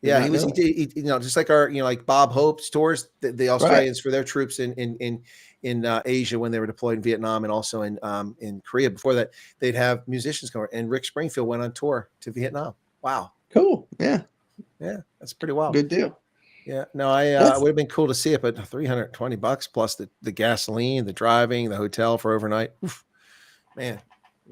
Yeah, he was. He, you know, just like our, you know, like Bob Hope's tours, the Australians for their troops in Asia when they were deployed in Vietnam and also in Korea. Before that, they'd have musicians come. And Rick Springfield went on tour to Vietnam. Wow. Cool. Yeah. That's pretty wild. Good deal. Yeah. No, I would have been cool to see it, but $320 plus the gasoline, the driving, the hotel for overnight. Oof, man.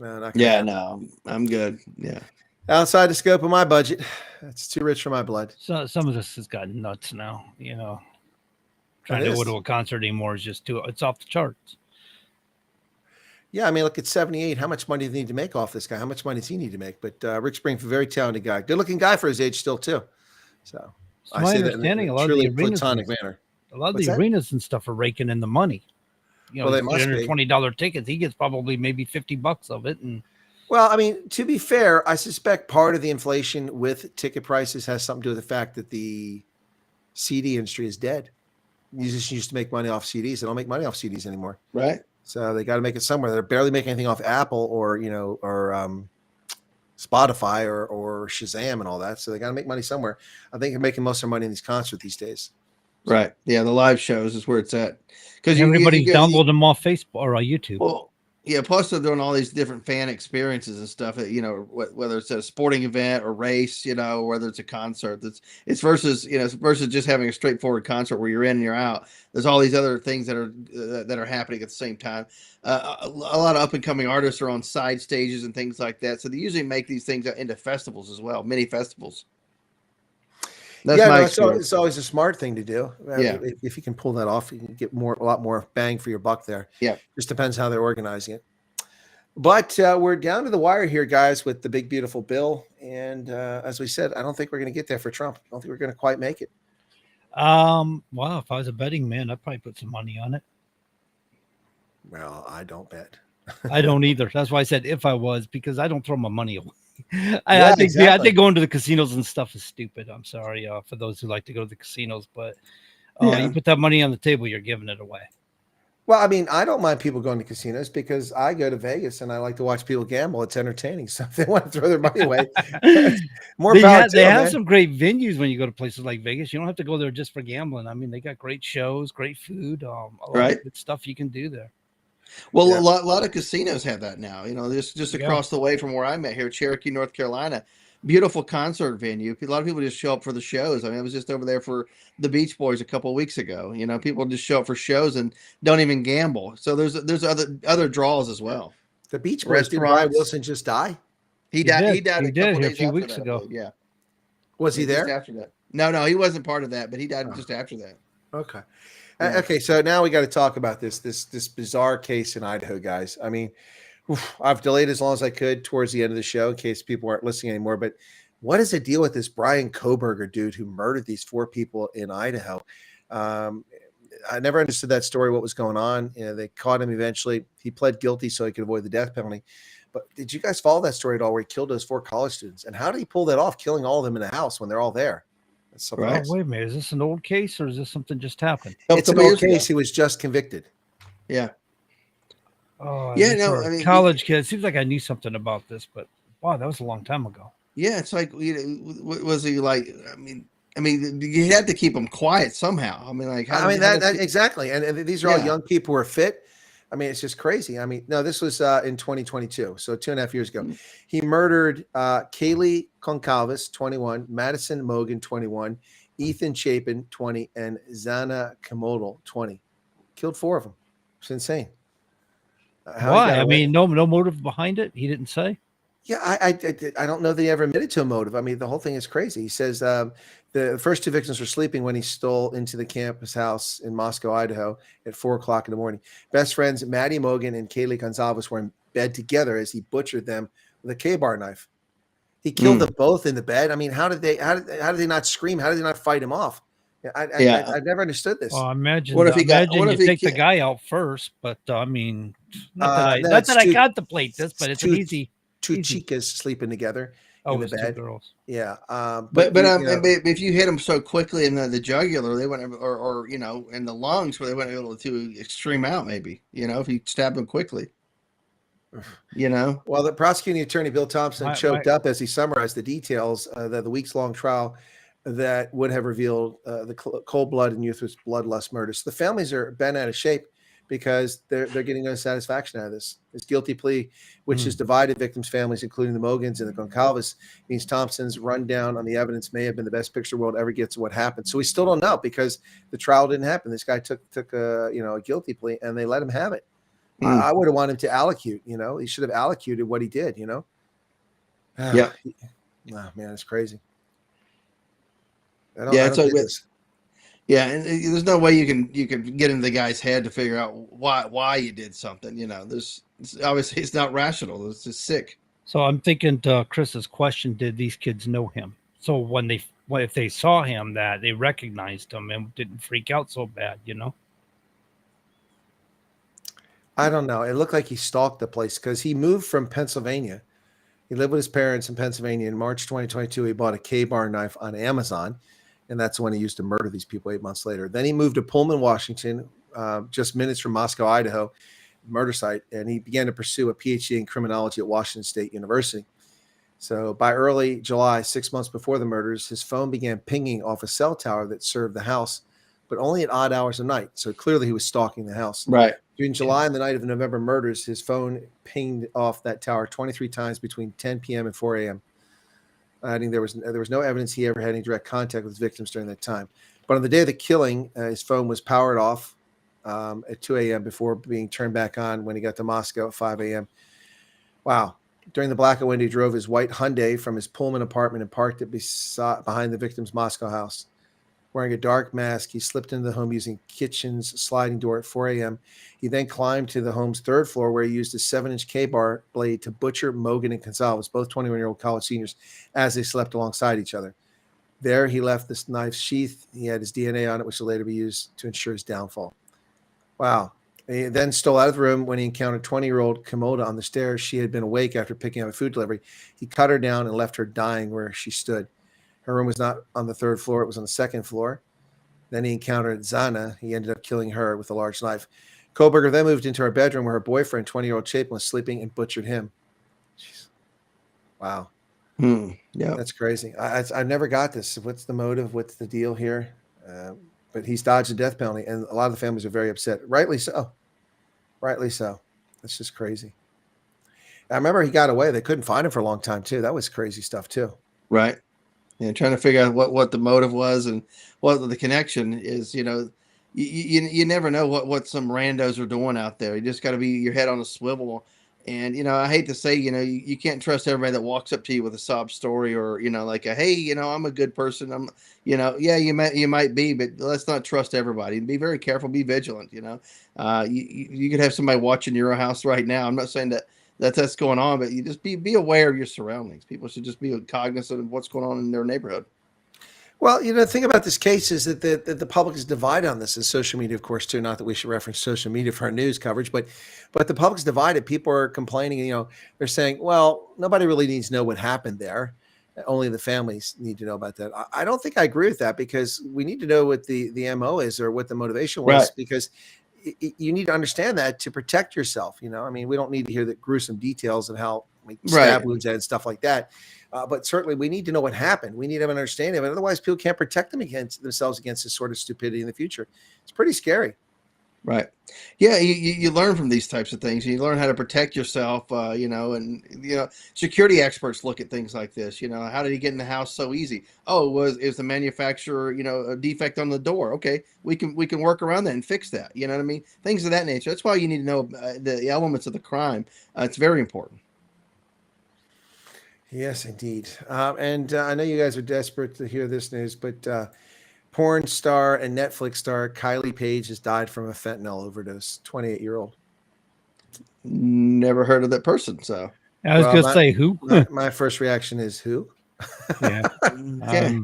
No, not gonna happen. No, I'm good. Yeah. Outside the scope of my budget. That's too rich for my blood. So some of this has gotten nuts now, you know. Trying to go to a concert anymore is just it's off the charts. Yeah, I mean, look at 78. How much money do they need to make off this guy? How much money does he need to make? But Rick Springfield, very talented guy. Good-looking guy for his age still, too. So I say that in a truly platonic manner. A lot of the arenas and stuff are raking in the money. You know, $320 tickets. He gets probably maybe $50 of it. And well, I mean, to be fair, I suspect part of the inflation with ticket prices has something to do with the fact that the CD industry is dead. Musicians used to make money off CDs. They don't make money off CDs anymore. Right. So they got to make it somewhere. They're barely making anything off Apple or, you know, or Spotify or Shazam and all that. So they got to make money somewhere. I think they're making most of their money in these concerts these days. Right. Yeah. The live shows is where it's at. Because everybody download them off Facebook or YouTube. Well, yeah. Plus they're doing all these different fan experiences and stuff. You know, whether it's a sporting event or race, you know, whether it's a concert. It's versus just having a straightforward concert where you're in and you're out. There's all these other things that are happening at the same time. A lot of up and coming artists are on side stages and things like that. So they usually make these things into festivals as well, mini festivals. It's always a smart thing to do. Yeah. If you can pull that off, you can get a lot more bang for your buck there. Yeah. Just depends how they're organizing it. But we're down to the wire here, guys, with the big, beautiful bill. And as we said, I don't think we're going to get there for Trump. I don't think we're going to quite make it. Wow. If I was a betting man, I'd probably put some money on it. Well, I don't bet. I don't either. That's why I said if I was, because I don't throw my money away. I think going to the casinos and stuff is stupid. I'm sorry for those who like to go to the casinos, but you put that money on the table, you're giving it away. Well, I mean, I don't mind people going to casinos because I go to Vegas and I like to watch people gamble. It's entertaining. So if they want to throw their money away, they have some great venues when you go to places like Vegas. You don't have to go there just for gambling. I mean, they got great shows, great food, a lot of good stuff you can do there. Well, a lot of casinos have that now. You know, just across the way from where I'm at here, Cherokee, North Carolina. Beautiful concert venue. A lot of people just show up for the shows. I mean, I was just over there for the Beach Boys a couple of weeks ago. You know, people just show up for shows and don't even gamble. So there's other draws as well. The Beach Boys, did Brian Wilson just die? He died. He died a couple days a few weeks ago. Yeah. Was he there? After that. No, he wasn't part of that, but he died just after that. Okay. Okay, so now we got to talk about this bizarre case in Idaho, guys. I mean, I've delayed as long as I could towards the end of the show in case people aren't listening anymore. But what is the deal with this Brian Koberger dude who murdered these 4 people in Idaho? I never understood that story, what was going on. You know, they caught him eventually. He pled guilty so he could avoid the death penalty. But did you guys follow that story at all where he killed those 4 college students? And how did he pull that off, killing all of them in the house when they're all there? Right. Wait a minute. Is this an old case or is this something just happened? It's an old case. He was just convicted. Yeah. Oh, I mean, college kids. Seems like I knew something about this, but wow, that was a long time ago. Yeah, it's like, was he like? I mean, you had to keep him quiet somehow. I mean, like, exactly. And these are all young people who are fit. I mean, it's just crazy. I mean, no, this was in 2022, so 2.5 years ago. He murdered Kaylee Goncalves, 21, Madison Mogan, 21, Ethan Chapin, 20, and Zana Kamodal, 20. Killed 4 of them. It's insane. Why? I mean, no motive behind it. He didn't say. Yeah, I don't know that he ever admitted to a motive. I mean, the whole thing is crazy. He says the first 2 victims were sleeping when he stole into the campus house in Moscow, Idaho at 4:00 in the morning. Best friends Maddie Mogan and Kaylee Goncalves were in bed together as he butchered them with a K-bar knife. He killed them both in the bed. I mean, how did they not scream? How did they not fight him off? I've never understood this. Well, I imagine. What if he got? Imagine What you if he take the ca- guy out first, but I mean, not No, that it's I two- contemplate this, but it's an easy. two easy. chicas sleeping together Oh, in the it's two bed. girls. Yeah, But if you hit them so quickly in the jugular, they wouldn't, or in the lungs, where they wouldn't be able to extreme out. Maybe if you stab them quickly. Well, the prosecuting attorney Bill Thompson choked up as he summarized the details of the weeks-long trial that would have revealed the cold blood and ruthless bloodlust murders. So the families are bent out of shape because they're getting no satisfaction out of this. This guilty plea, which has divided victims' families, including the Mogans and the Goncalves, means Thompson's rundown on the evidence may have been the best picture the world ever gets of what happened. So we still don't know because the trial didn't happen. This guy took a guilty plea and they let him have it. I would have wanted him to allocute. He should have allocated what he did. Yeah. Oh man, it's crazy. I don't get this. Yeah, and there's no way you can get into the guy's head to figure out why you did something. Obviously it's not rational. It's just sick. So I'm thinking to Chris's question: did these kids know him? So if they saw him, that they recognized him and didn't freak out so bad, I don't know. It looked like he stalked the place because he moved from Pennsylvania. He lived with his parents in Pennsylvania. In March 2022, he bought a K-bar knife on Amazon, and that's when he used to murder these people 8 months later. Then he moved to Pullman, Washington, just minutes from Moscow, Idaho, murder site, and he began to pursue a PhD in criminology at Washington State University. So by early July, 6 months before the murders, his phone began pinging off a cell tower that served the house, but only at odd hours of night. So clearly he was stalking the house. Right. During July and the night of the November murders, his phone pinged off that tower 23 times between 10 p.m. and 4 a.m. Adding there was no evidence he ever had any direct contact with his victims during that time. But on the day of the killing, his phone was powered off at 2 a.m. before being turned back on when he got to Moscow at 5 a.m. Wow. During the blackout window, he drove his white Hyundai from his Pullman apartment and parked it behind the victim's Moscow house. Wearing a dark mask, he slipped into the home using kitchen's sliding door at 4 a.m. He then climbed to the home's third floor where he used a 7-inch K-bar blade to butcher Mogan and Gonzalez, both 21-year-old college seniors, as they slept alongside each other. There, he left this knife's sheath. He had his DNA on it, which will later be used to ensure his downfall. Wow. He then stole out of the room when he encountered 20-year-old Komoda on the stairs. She had been awake after picking up a food delivery. He cut her down and left her dying where she stood. Her room was not on the third floor. It was on the second floor. Then he encountered Zana. He ended up killing her with a large knife. Kohlberger then moved into her bedroom where her boyfriend, 20-year-old Chapin, was sleeping and butchered him. Jeez. Wow. Yeah. That's crazy. I never got this. What's the motive? What's the deal here? But he's dodged the death penalty, and a lot of the families are very upset. Rightly so. Rightly so. That's just crazy. I remember he got away. They couldn't find him for a long time, too. That was crazy stuff, too. Right. And trying to figure out what the motive was and what the connection is. You never know what some randos are doing out there. You just got to be your head on a swivel. And I hate to say, you can't trust everybody that walks up to you with a sob story or like hey, I'm a good person. I'm yeah, you might be, but let's not trust everybody. And be very careful. Be vigilant. You could have somebody watching your house right now. I'm not saying that's going on, but you just be aware of your surroundings. People should just be cognizant of what's going on in their neighborhood. Well, the thing about this case is that the public is divided on this, and social media, of course, too. Not that we should reference social media for our news coverage, but the public's divided. People are complaining. They're saying, well, nobody really needs to know what happened there. Only the families need to know about that. I don't think I agree with that because we need to know what the MO is or what the motivation was, right? Because you need to understand that to protect yourself. We don't need to hear the gruesome details of how stab wounds and stuff like that. But certainly we need to know what happened. We need to have an understanding of it. Otherwise, people can't protect themselves against this sort of stupidity in the future. It's pretty scary. Right. Yeah. You learn from these types of things. You learn how to protect yourself, and security experts look at things like this. How did he get in the house so easy? Oh, it was the manufacturer, a defect on the door. Okay. We can work around that and fix that. You know what I mean? Things of that nature. That's why you need to know the elements of the crime. It's very important. Yes, indeed. And I know you guys are desperate to hear this news, but porn star and Netflix star Kylie Page has died from a fentanyl overdose. 28-year-old. Never heard of that person. So I was going to say who. My first reaction is who. Yeah. Okay.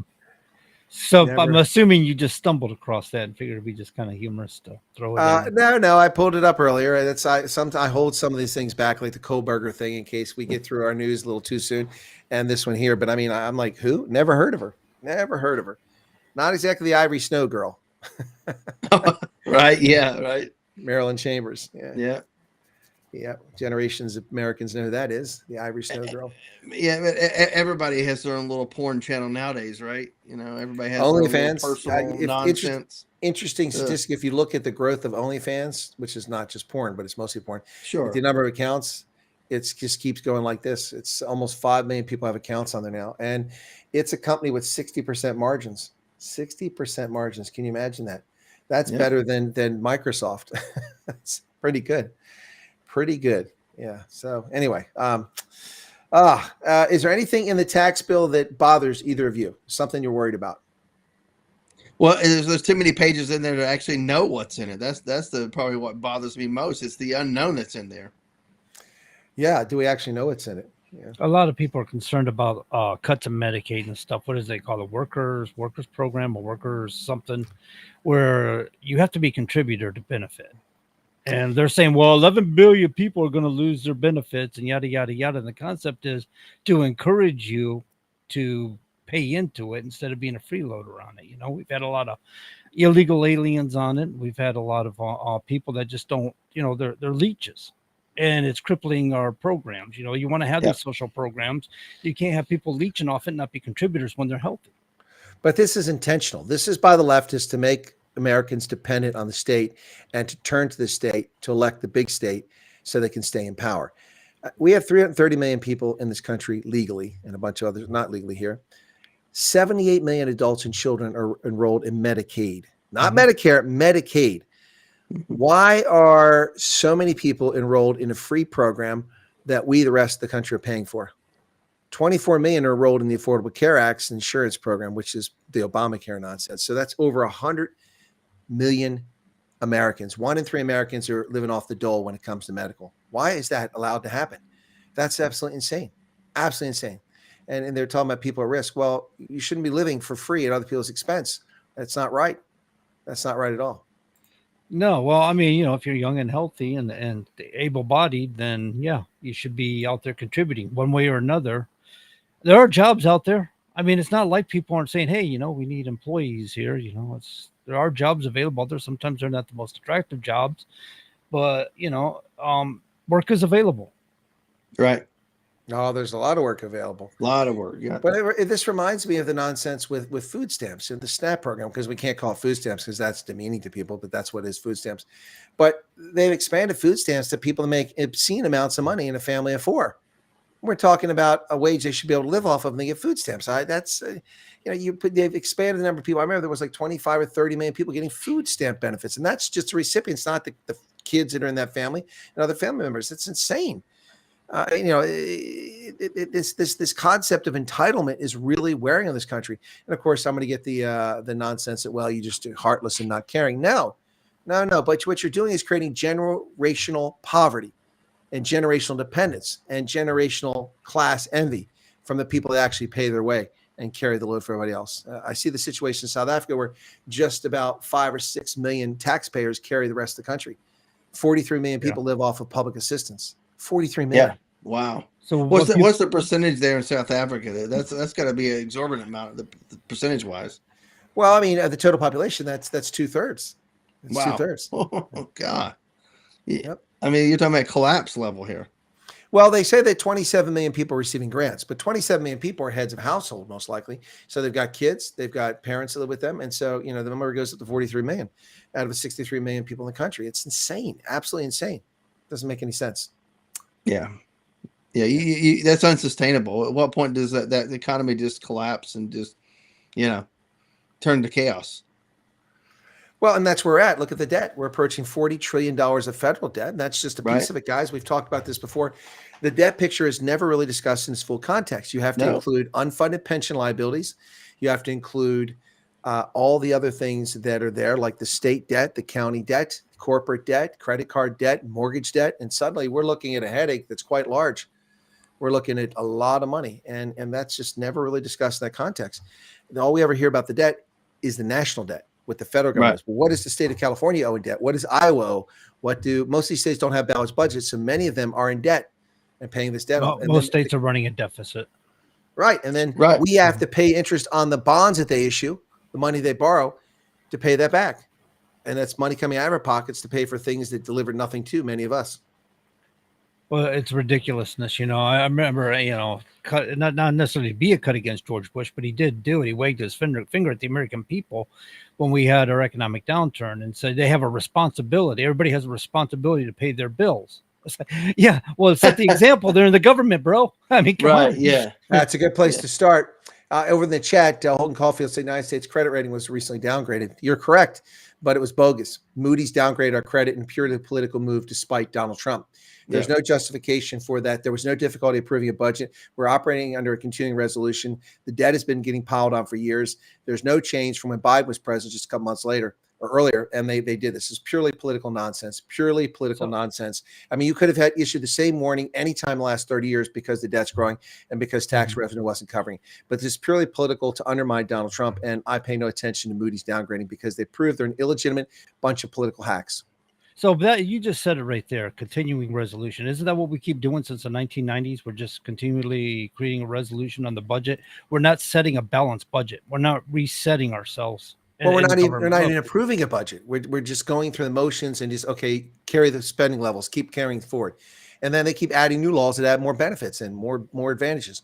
So Never. I'm assuming you just stumbled across that and figured it'd be just kind of humorous to throw it in. No, I pulled it up earlier. I hold some of these things back, like the Kohlberger thing, in case we get through our news a little too soon, and this one here. But I mean, I'm like, who? Never heard of her. Never heard of her. Not exactly the Ivory Snow girl. Right. Yeah. Right. Marilyn Chambers. Yeah. Yeah. Generations of Americans know who that is. The Ivory Snow girl. Yeah. But everybody has their own little porn channel nowadays, right? You know, everybody has their own little OnlyFans. personal nonsense. Interesting statistic. If you look at the growth of OnlyFans, which is not just porn, but it's mostly porn. Sure. The number of accounts, it just keeps going like this. It's almost 5 million people have accounts on there now. And it's a company with 60% margins. 60% margins. Can you imagine that? That's better than Microsoft. That's pretty good. Pretty good. Yeah. So anyway, is there anything in the tax bill that bothers either of you? Something you're worried about? Well, there's too many pages in there to actually know what's in it. That's probably what bothers me most. It's the unknown that's in there. Yeah. Do we actually know what's in it? Yeah. A lot of people are concerned about cuts in Medicaid and stuff. What is they call it? Workers program or workers something, where you have to be a contributor to benefit. And they're saying, well, 11 billion people are going to lose their benefits and yada, yada, yada. And the concept is to encourage you to pay into it instead of being a freeloader on it. You know, we've had a lot of illegal aliens on it. We've had a lot of people that just don't, you know, they're leeches. And it's crippling our programs. You know, you want to have these social programs. You can't have people leeching off it and not be contributors when they're healthy. But this is intentional. This is by the leftists to make Americans dependent on the state and to turn to the state to elect the big state so they can stay in power. We have 330 million people in this country legally and a bunch of others not legally here. 78 million adults and children are enrolled in Medicaid, not Medicare, Medicaid. Why are so many people enrolled in a free program that we, the rest of the country, are paying for? 24 million are enrolled in the Affordable Care Act's insurance program, which is the Obamacare nonsense. So that's over 100 million Americans. 1 in 3 Americans are living off the dole when it comes to medical. Why is that allowed to happen? That's absolutely insane. Absolutely insane. And they're talking about people at risk. Well, you shouldn't be living for free at other people's expense. That's not right. That's not right at all. No, well, I mean, you know, if you're young and healthy and able-bodied, then yeah, you should be out there contributing one way or another. There are jobs out there. I mean, it's not like people aren't saying, hey, you know, we need employees here. You know, there are jobs available out there. Sometimes they're not the most attractive jobs, but you know, work is available. Right. No, there's a lot of work available. A lot of work, yeah. But this reminds me of the nonsense with food stamps and the SNAP program, because we can't call it food stamps because that's demeaning to people, but that's what is food stamps. But they've expanded food stamps to people to make obscene amounts of money in a family of 4. We're talking about a wage they should be able to live off of, and they get food stamps. They've expanded the number of people. I remember there was like 25 or 30 million people getting food stamp benefits, and that's just the recipients, not the kids that are in that family and other family members. It's insane. This concept of entitlement is really wearing on this country. And of course, I'm going to get the nonsense that, well, you just heartless and not caring. No. But what you're doing is creating generational poverty and generational dependence and generational class envy from the people that actually pay their way and carry the load for everybody else. I see the situation in South Africa where just about 5 or 6 million taxpayers carry the rest of the country. 43 million people live off of public assistance. 43 million. Yeah. Wow. So what's the percentage there in South Africa? That's got to be an exorbitant amount, the percentage wise. Well, I mean, the total population, that's 2/3. It's wow. 2/3. Oh God. Yep. I mean, you're talking about collapse level here. Well, they say that 27 million people are receiving grants, but 27 million people are heads of household, most likely. So they've got kids, they've got parents that live with them. And so, the number goes up to 43 million out of the 63 million people in the country. It's insane. Absolutely insane. Doesn't make any sense. Yeah. Yeah. That's unsustainable. At what point does that economy just collapse and just, turn to chaos? Well, and that's where we're at. Look at the debt. We're approaching $40 trillion of federal debt. And that's just a piece of it, guys. We've talked about this before. The debt picture is never really discussed in its full context. You have to include unfunded pension liabilities. You have to include all the other things that are there, like the state debt, the county debt, corporate debt, credit card debt, mortgage debt. And suddenly we're looking at a headache that's quite large. we're looking at a lot of money, and that's just never really discussed in that context. And all we ever hear about the debt is the national debt with the federal government. But what does the state of California owe in debt? What does Iowa owe? What do most of these states don't have balanced budgets, so many of them are in debt and paying this debt off. And most states are running a deficit. Right. And then we have to pay interest on the bonds that they issue, the money they borrow, to pay that back. And that's money coming out of our pockets to pay for things that deliver nothing to many of us. Well, it's ridiculousness. I remember, not necessarily be a cut against George Bush, but he did do it. He wagged his finger at the American people when we had our economic downturn and said they have a responsibility. Everybody has a responsibility to pay their bills. Yeah, well, set the example. They're in the government, bro. I mean, come on. Yeah, that's a good place to start. Over in the chat, Holden Caulfield said United States credit rating was recently downgraded. You're correct, but it was bogus. Moody's downgraded our credit in purely political move despite Donald Trump. There's no justification for that. There was no difficulty approving a budget. We're operating under a continuing resolution. The debt has been getting piled on for years. There's no change from when Biden was president just a couple months later or earlier, and they did this. This is purely political nonsense, nonsense. I mean, you could have issued the same warning anytime in the last 30 years because the debt's growing and because tax revenue wasn't covering. But this is purely political to undermine Donald Trump, and I pay no attention to Moody's downgrading because they prove they're an illegitimate bunch of political hacks. So that you just said it right there, continuing resolution. Isn't that what we keep doing since the 1990s? We're just continually creating a resolution on the budget. We're not setting a balanced budget. We're not resetting ourselves. Well, we're not even approving a budget. We're just going through the motions and just, carry the spending levels, keep carrying forward. And then they keep adding new laws that add more benefits and more advantages.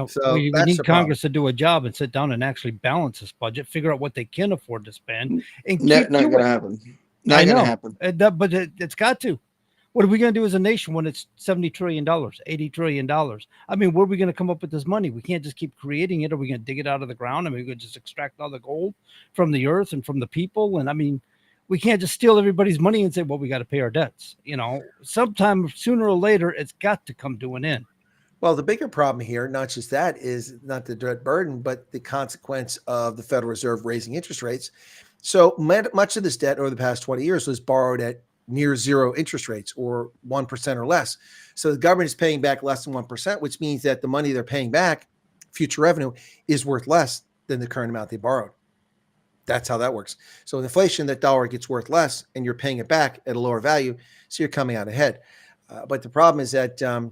So we need Congress to do a job and sit down and actually balance this budget, figure out what they can afford to spend. And not going to happen. Not going to happen. But it's got to. What are we going to do as a nation when it's $70 trillion, $80 trillion? I mean, where are we going to come up with this money? We can't just keep creating it. Are we going to dig it out of the ground? I mean, we're going to just extract all the gold from the earth and from the people. And I mean, we can't just steal everybody's money and say, well, we got to pay our debts. Sometime sooner or later, it's got to come to an end. Well, the bigger problem here, not just that, is not the debt burden, but the consequence of the Federal Reserve raising interest rates. So much of this debt over the past 20 years was borrowed at near zero interest rates or 1% or less. So the government is paying back less than 1%, which means that the money they're paying back, future revenue, is worth less than the current amount they borrowed. That's how that works. So with inflation, that dollar gets worth less and you're paying it back at a lower value. So you're coming out ahead. But the problem is that the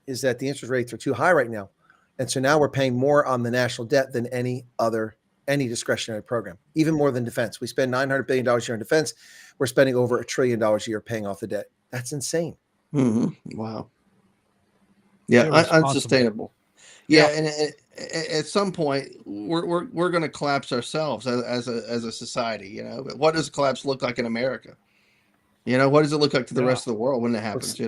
interest rates are too high right now. And so now we're paying more on the national debt than any discretionary program, even more than defense. We spend $900 billion a year on defense. We're spending over $1 trillion a year paying off the debt. That's insane. Mm-hmm. Wow. Yeah, unsustainable. Yeah, and at some point, we're going to collapse ourselves as a society. But what does collapse look like in America? What does it look like to the rest of the world when it happens?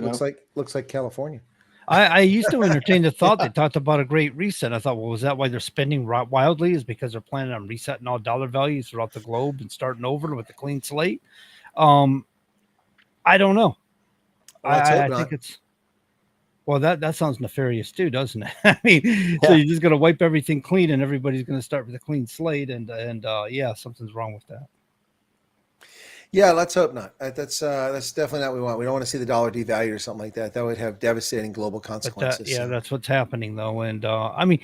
Looks like California. I used to entertain the thought they talked about a great reset. I thought, well, was that why they're spending wildly? Is because they're planning on resetting all dollar values throughout the globe and starting over with a clean slate? I don't know. I think it's that sounds nefarious too, doesn't it? I mean, so you're just going to wipe everything clean and everybody's going to start with a clean slate, and something's wrong with that. Yeah, let's hope not. That's definitely not what we want. We don't want to see the dollar devalue or something like that. That would have devastating global consequences. That's what's happening though. And I mean,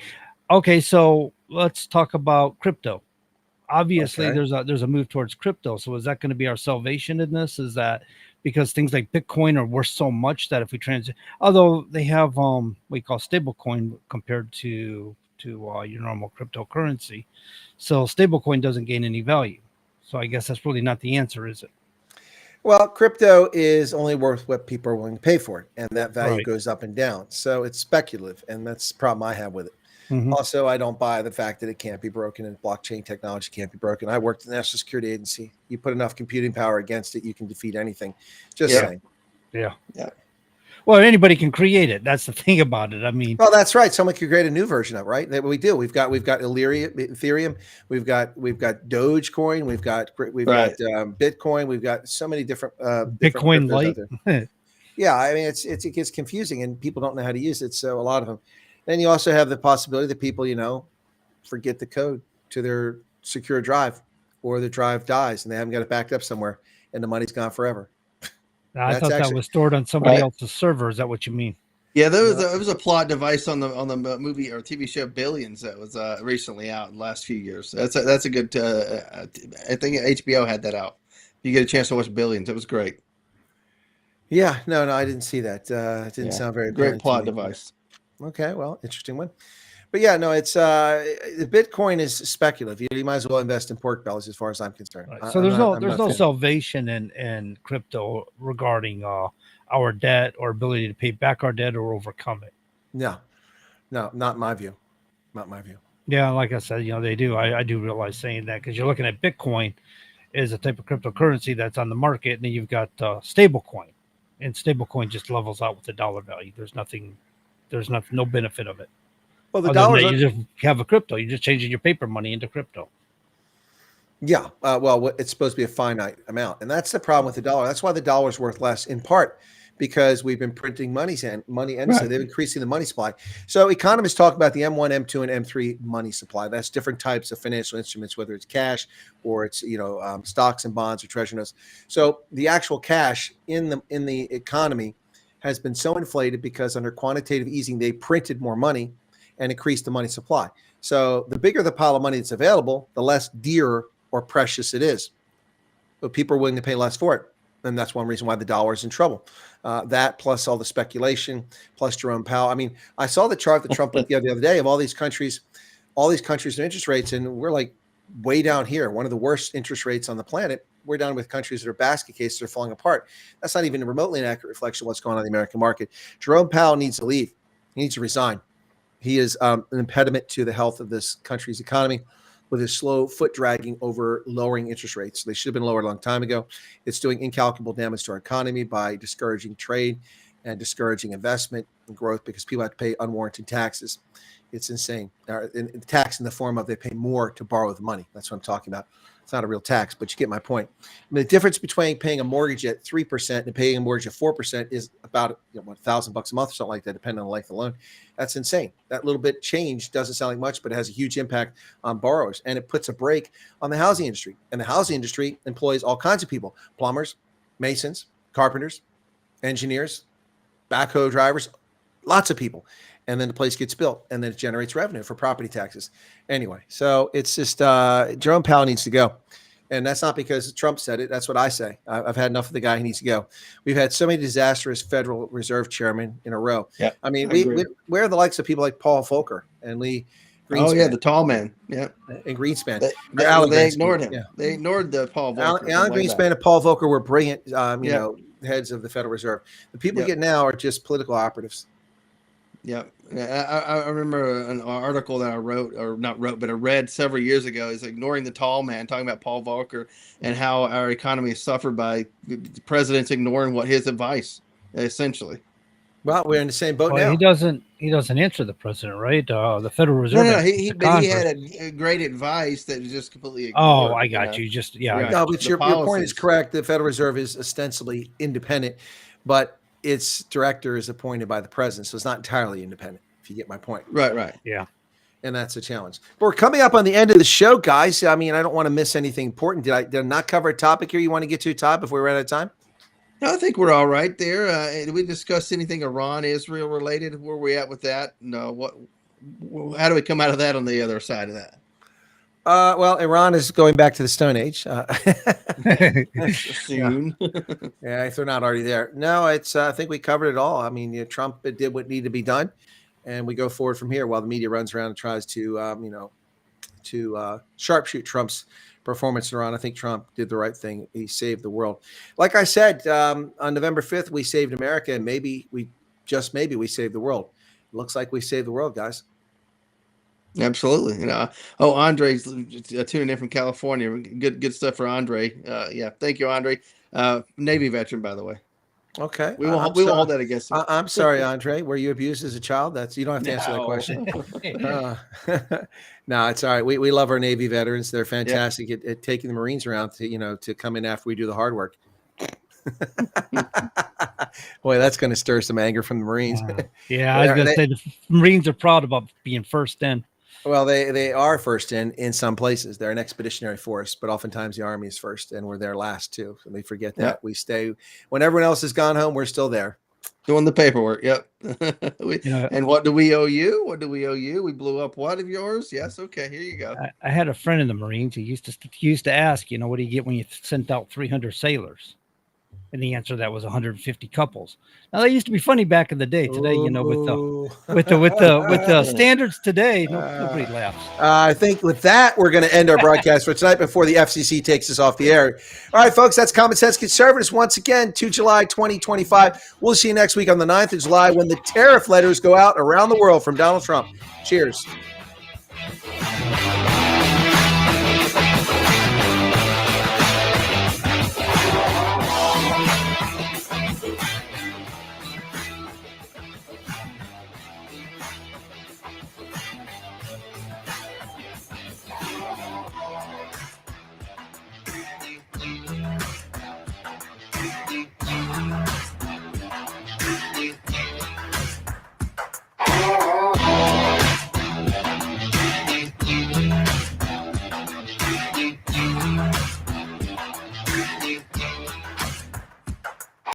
okay, so let's talk about crypto. Obviously, there's a move towards crypto. So is that going to be our salvation in this? Is that because things like Bitcoin are worth so much that if we although they have what we call stable coin compared to your normal cryptocurrency, so stable coin doesn't gain any value. So I guess that's really not the answer, is it? Well, crypto is only worth what people are willing to pay for it, and that value goes up and down. So it's speculative, and that's the problem I have with it. Mm-hmm. Also, I don't buy the fact that it can't be broken and blockchain technology can't be broken. I worked at the National Security Agency. You put enough computing power against it, you can defeat anything. Just saying. Yeah. Well, anybody can create it. That's the thing about it. I mean, well, that's right. Someone could create a new version of it, right? That we do. We've got Ethereum. We've got Dogecoin. We've got Bitcoin. We've got so many different Bitcoin Lite. Yeah, I mean, it gets confusing and people don't know how to use it. So a lot of them. Then you also have the possibility that people, forget the code to their secure drive, or the drive dies and they haven't got it backed up somewhere, and the money's gone forever. I thought that was stored on somebody else's server. Is that what you mean? Yeah, it was a plot device on the movie or TV show Billions that was recently out in the last few years. That's a good. I think HBO had that out. You get a chance to watch Billions. It was great. Yeah, no, I didn't see that. It didn't sound very great appealing to plot me. device. Okay, well, interesting one. But yeah, no, it's the Bitcoin is speculative. You might as well invest in pork bellies, as far as I'm concerned. Right. So there's no salvation in crypto regarding our debt or ability to pay back our debt or overcome it. No, not my view. Not my view. Yeah, like I said, they do. I do realize saying that, because you're looking at Bitcoin is a type of cryptocurrency that's on the market, and then you've got stablecoin, and stablecoin just levels out with the dollar value. There's no benefit of it. Well, the dollars you just have a crypto. You're just changing your paper money into crypto. Yeah, well, it's supposed to be a finite amount, and that's the problem with the dollar. That's why the dollar is worth less, in part because we've been printing money, and so they're increasing the money supply. So economists talk about the M1, M2, and M3 money supply. That's different types of financial instruments, whether it's cash or it's stocks and bonds or treasury notes. So the actual cash in the economy has been so inflated because under quantitative easing they printed more money and increased the money supply. So the bigger the pile of money that's available, the less dear or precious it is. But people are willing to pay less for it. And that's one reason why the dollar is in trouble. That plus all the speculation, plus Jerome Powell. I mean, I saw the chart that Trump put the other day of all these countries and interest rates, and we're like way down here, one of the worst interest rates on the planet. We're down with countries that are basket cases that are falling apart. That's not even remotely an accurate reflection of what's going on in the American market. Jerome Powell needs to leave. He needs to resign. He is an impediment to the health of this country's economy with his slow foot dragging over lowering interest rates. They should have been lowered a long time ago. It's doing incalculable damage to our economy by discouraging trade and discouraging investment and growth because people have to pay unwarranted taxes. It's insane. Tax in the form of they pay more to borrow the money. That's what I'm talking about. It's not a real tax, but you get my point. I mean, the difference between paying a mortgage at 3% and paying a mortgage at 4% is about $1,000 a month or something like that, depending on the length of the loan. That's insane. That little bit change doesn't sound like much, but it has a huge impact on borrowers, and it puts a brake on the housing industry. And the housing industry employs all kinds of people: plumbers, masons, carpenters, engineers, backhoe drivers, lots of people. And then the place gets built, and then it generates revenue for property taxes. Anyway, so it's just Jerome Powell needs to go. And that's not because Trump said it. That's what I say. I've had enough of the guy. He needs to go. We've had so many disastrous Federal Reserve chairmen in a row. Yeah, I mean, we're the likes of people like Paul Volcker and Lee Greenspan. Oh, yeah, the tall man. Yeah. And Greenspan. They ignored him. Yeah. They ignored the Paul Volcker. Alan Greenspan and Paul Volcker were brilliant, heads of the Federal Reserve. The people we get now are just political operatives. Yeah, I remember an article that I read several years ago. Is ignoring the tall man, talking about Paul Volcker and how our economy has suffered by the presidents ignoring his advice, essentially. Well, we're in the same boat now. He doesn't answer the president, right? The Federal Reserve. No, he had a great advice that was just completely ignored. Oh, I got you. Just right. No, but your point is correct. The Federal Reserve is ostensibly independent, but its director is appointed by the president, so it's not entirely independent, if you get my point. Right. Yeah. And that's a challenge. But we're coming up on the end of the show, guys. I mean, I don't want to miss anything important. Did I not cover a topic here you want to get to, Todd, before we run out of time? No, I think we're all right there. Did we discuss anything Iran, Israel related? Where are we at with that? No. How do we come out of that on the other side of that? Well, Iran is going back to the Stone Age. Soon. Yeah, if they're not already there. No, it's. I think we covered it all. I mean, Trump did what needed to be done, and we go forward from here while the media runs around and tries to, sharpshoot Trump's performance in Iran. I think Trump did the right thing. He saved the world. Like I said, on November 5th, we saved America, and maybe we saved the world. It looks like we saved the world, guys. Absolutely. Andre's tuning in from California. Good stuff for Andre. Thank you, Andre. Navy veteran, by the way. Okay. We won't hold that against him. I'm sorry, Andre. Were you abused as a child? You don't have to answer that question. No, it's all right. We love our Navy veterans. They're fantastic at taking the Marines around to come in after we do the hard work. Boy, that's going to stir some anger from the Marines. Yeah, I was going to say the Marines are proud about being first in. Well, they are first in some places. They're an expeditionary force, but oftentimes the Army is first, and we're there last too. So they forget that. We stay when everyone else has gone home. We're still there. Doing the paperwork. Yep. You know, And what do we owe you? What do we owe you? We blew up what of yours? Yes. Okay. Here you go. I had a friend in the Marines who used to ask, you know, what do you get when you sent out 300 sailors? And the answer to that was 150 couples. Now that used to be funny back in the day. Today, you know, with the standards today, nobody laughs. I think with that, we're going to end our broadcast for tonight before the FCC takes us off the air. All right, folks, that's Common Sense Conservatives once again, 2 July 2025. We'll see you next week on the 9th of July when the tariff letters go out around the world from Donald Trump. Cheers.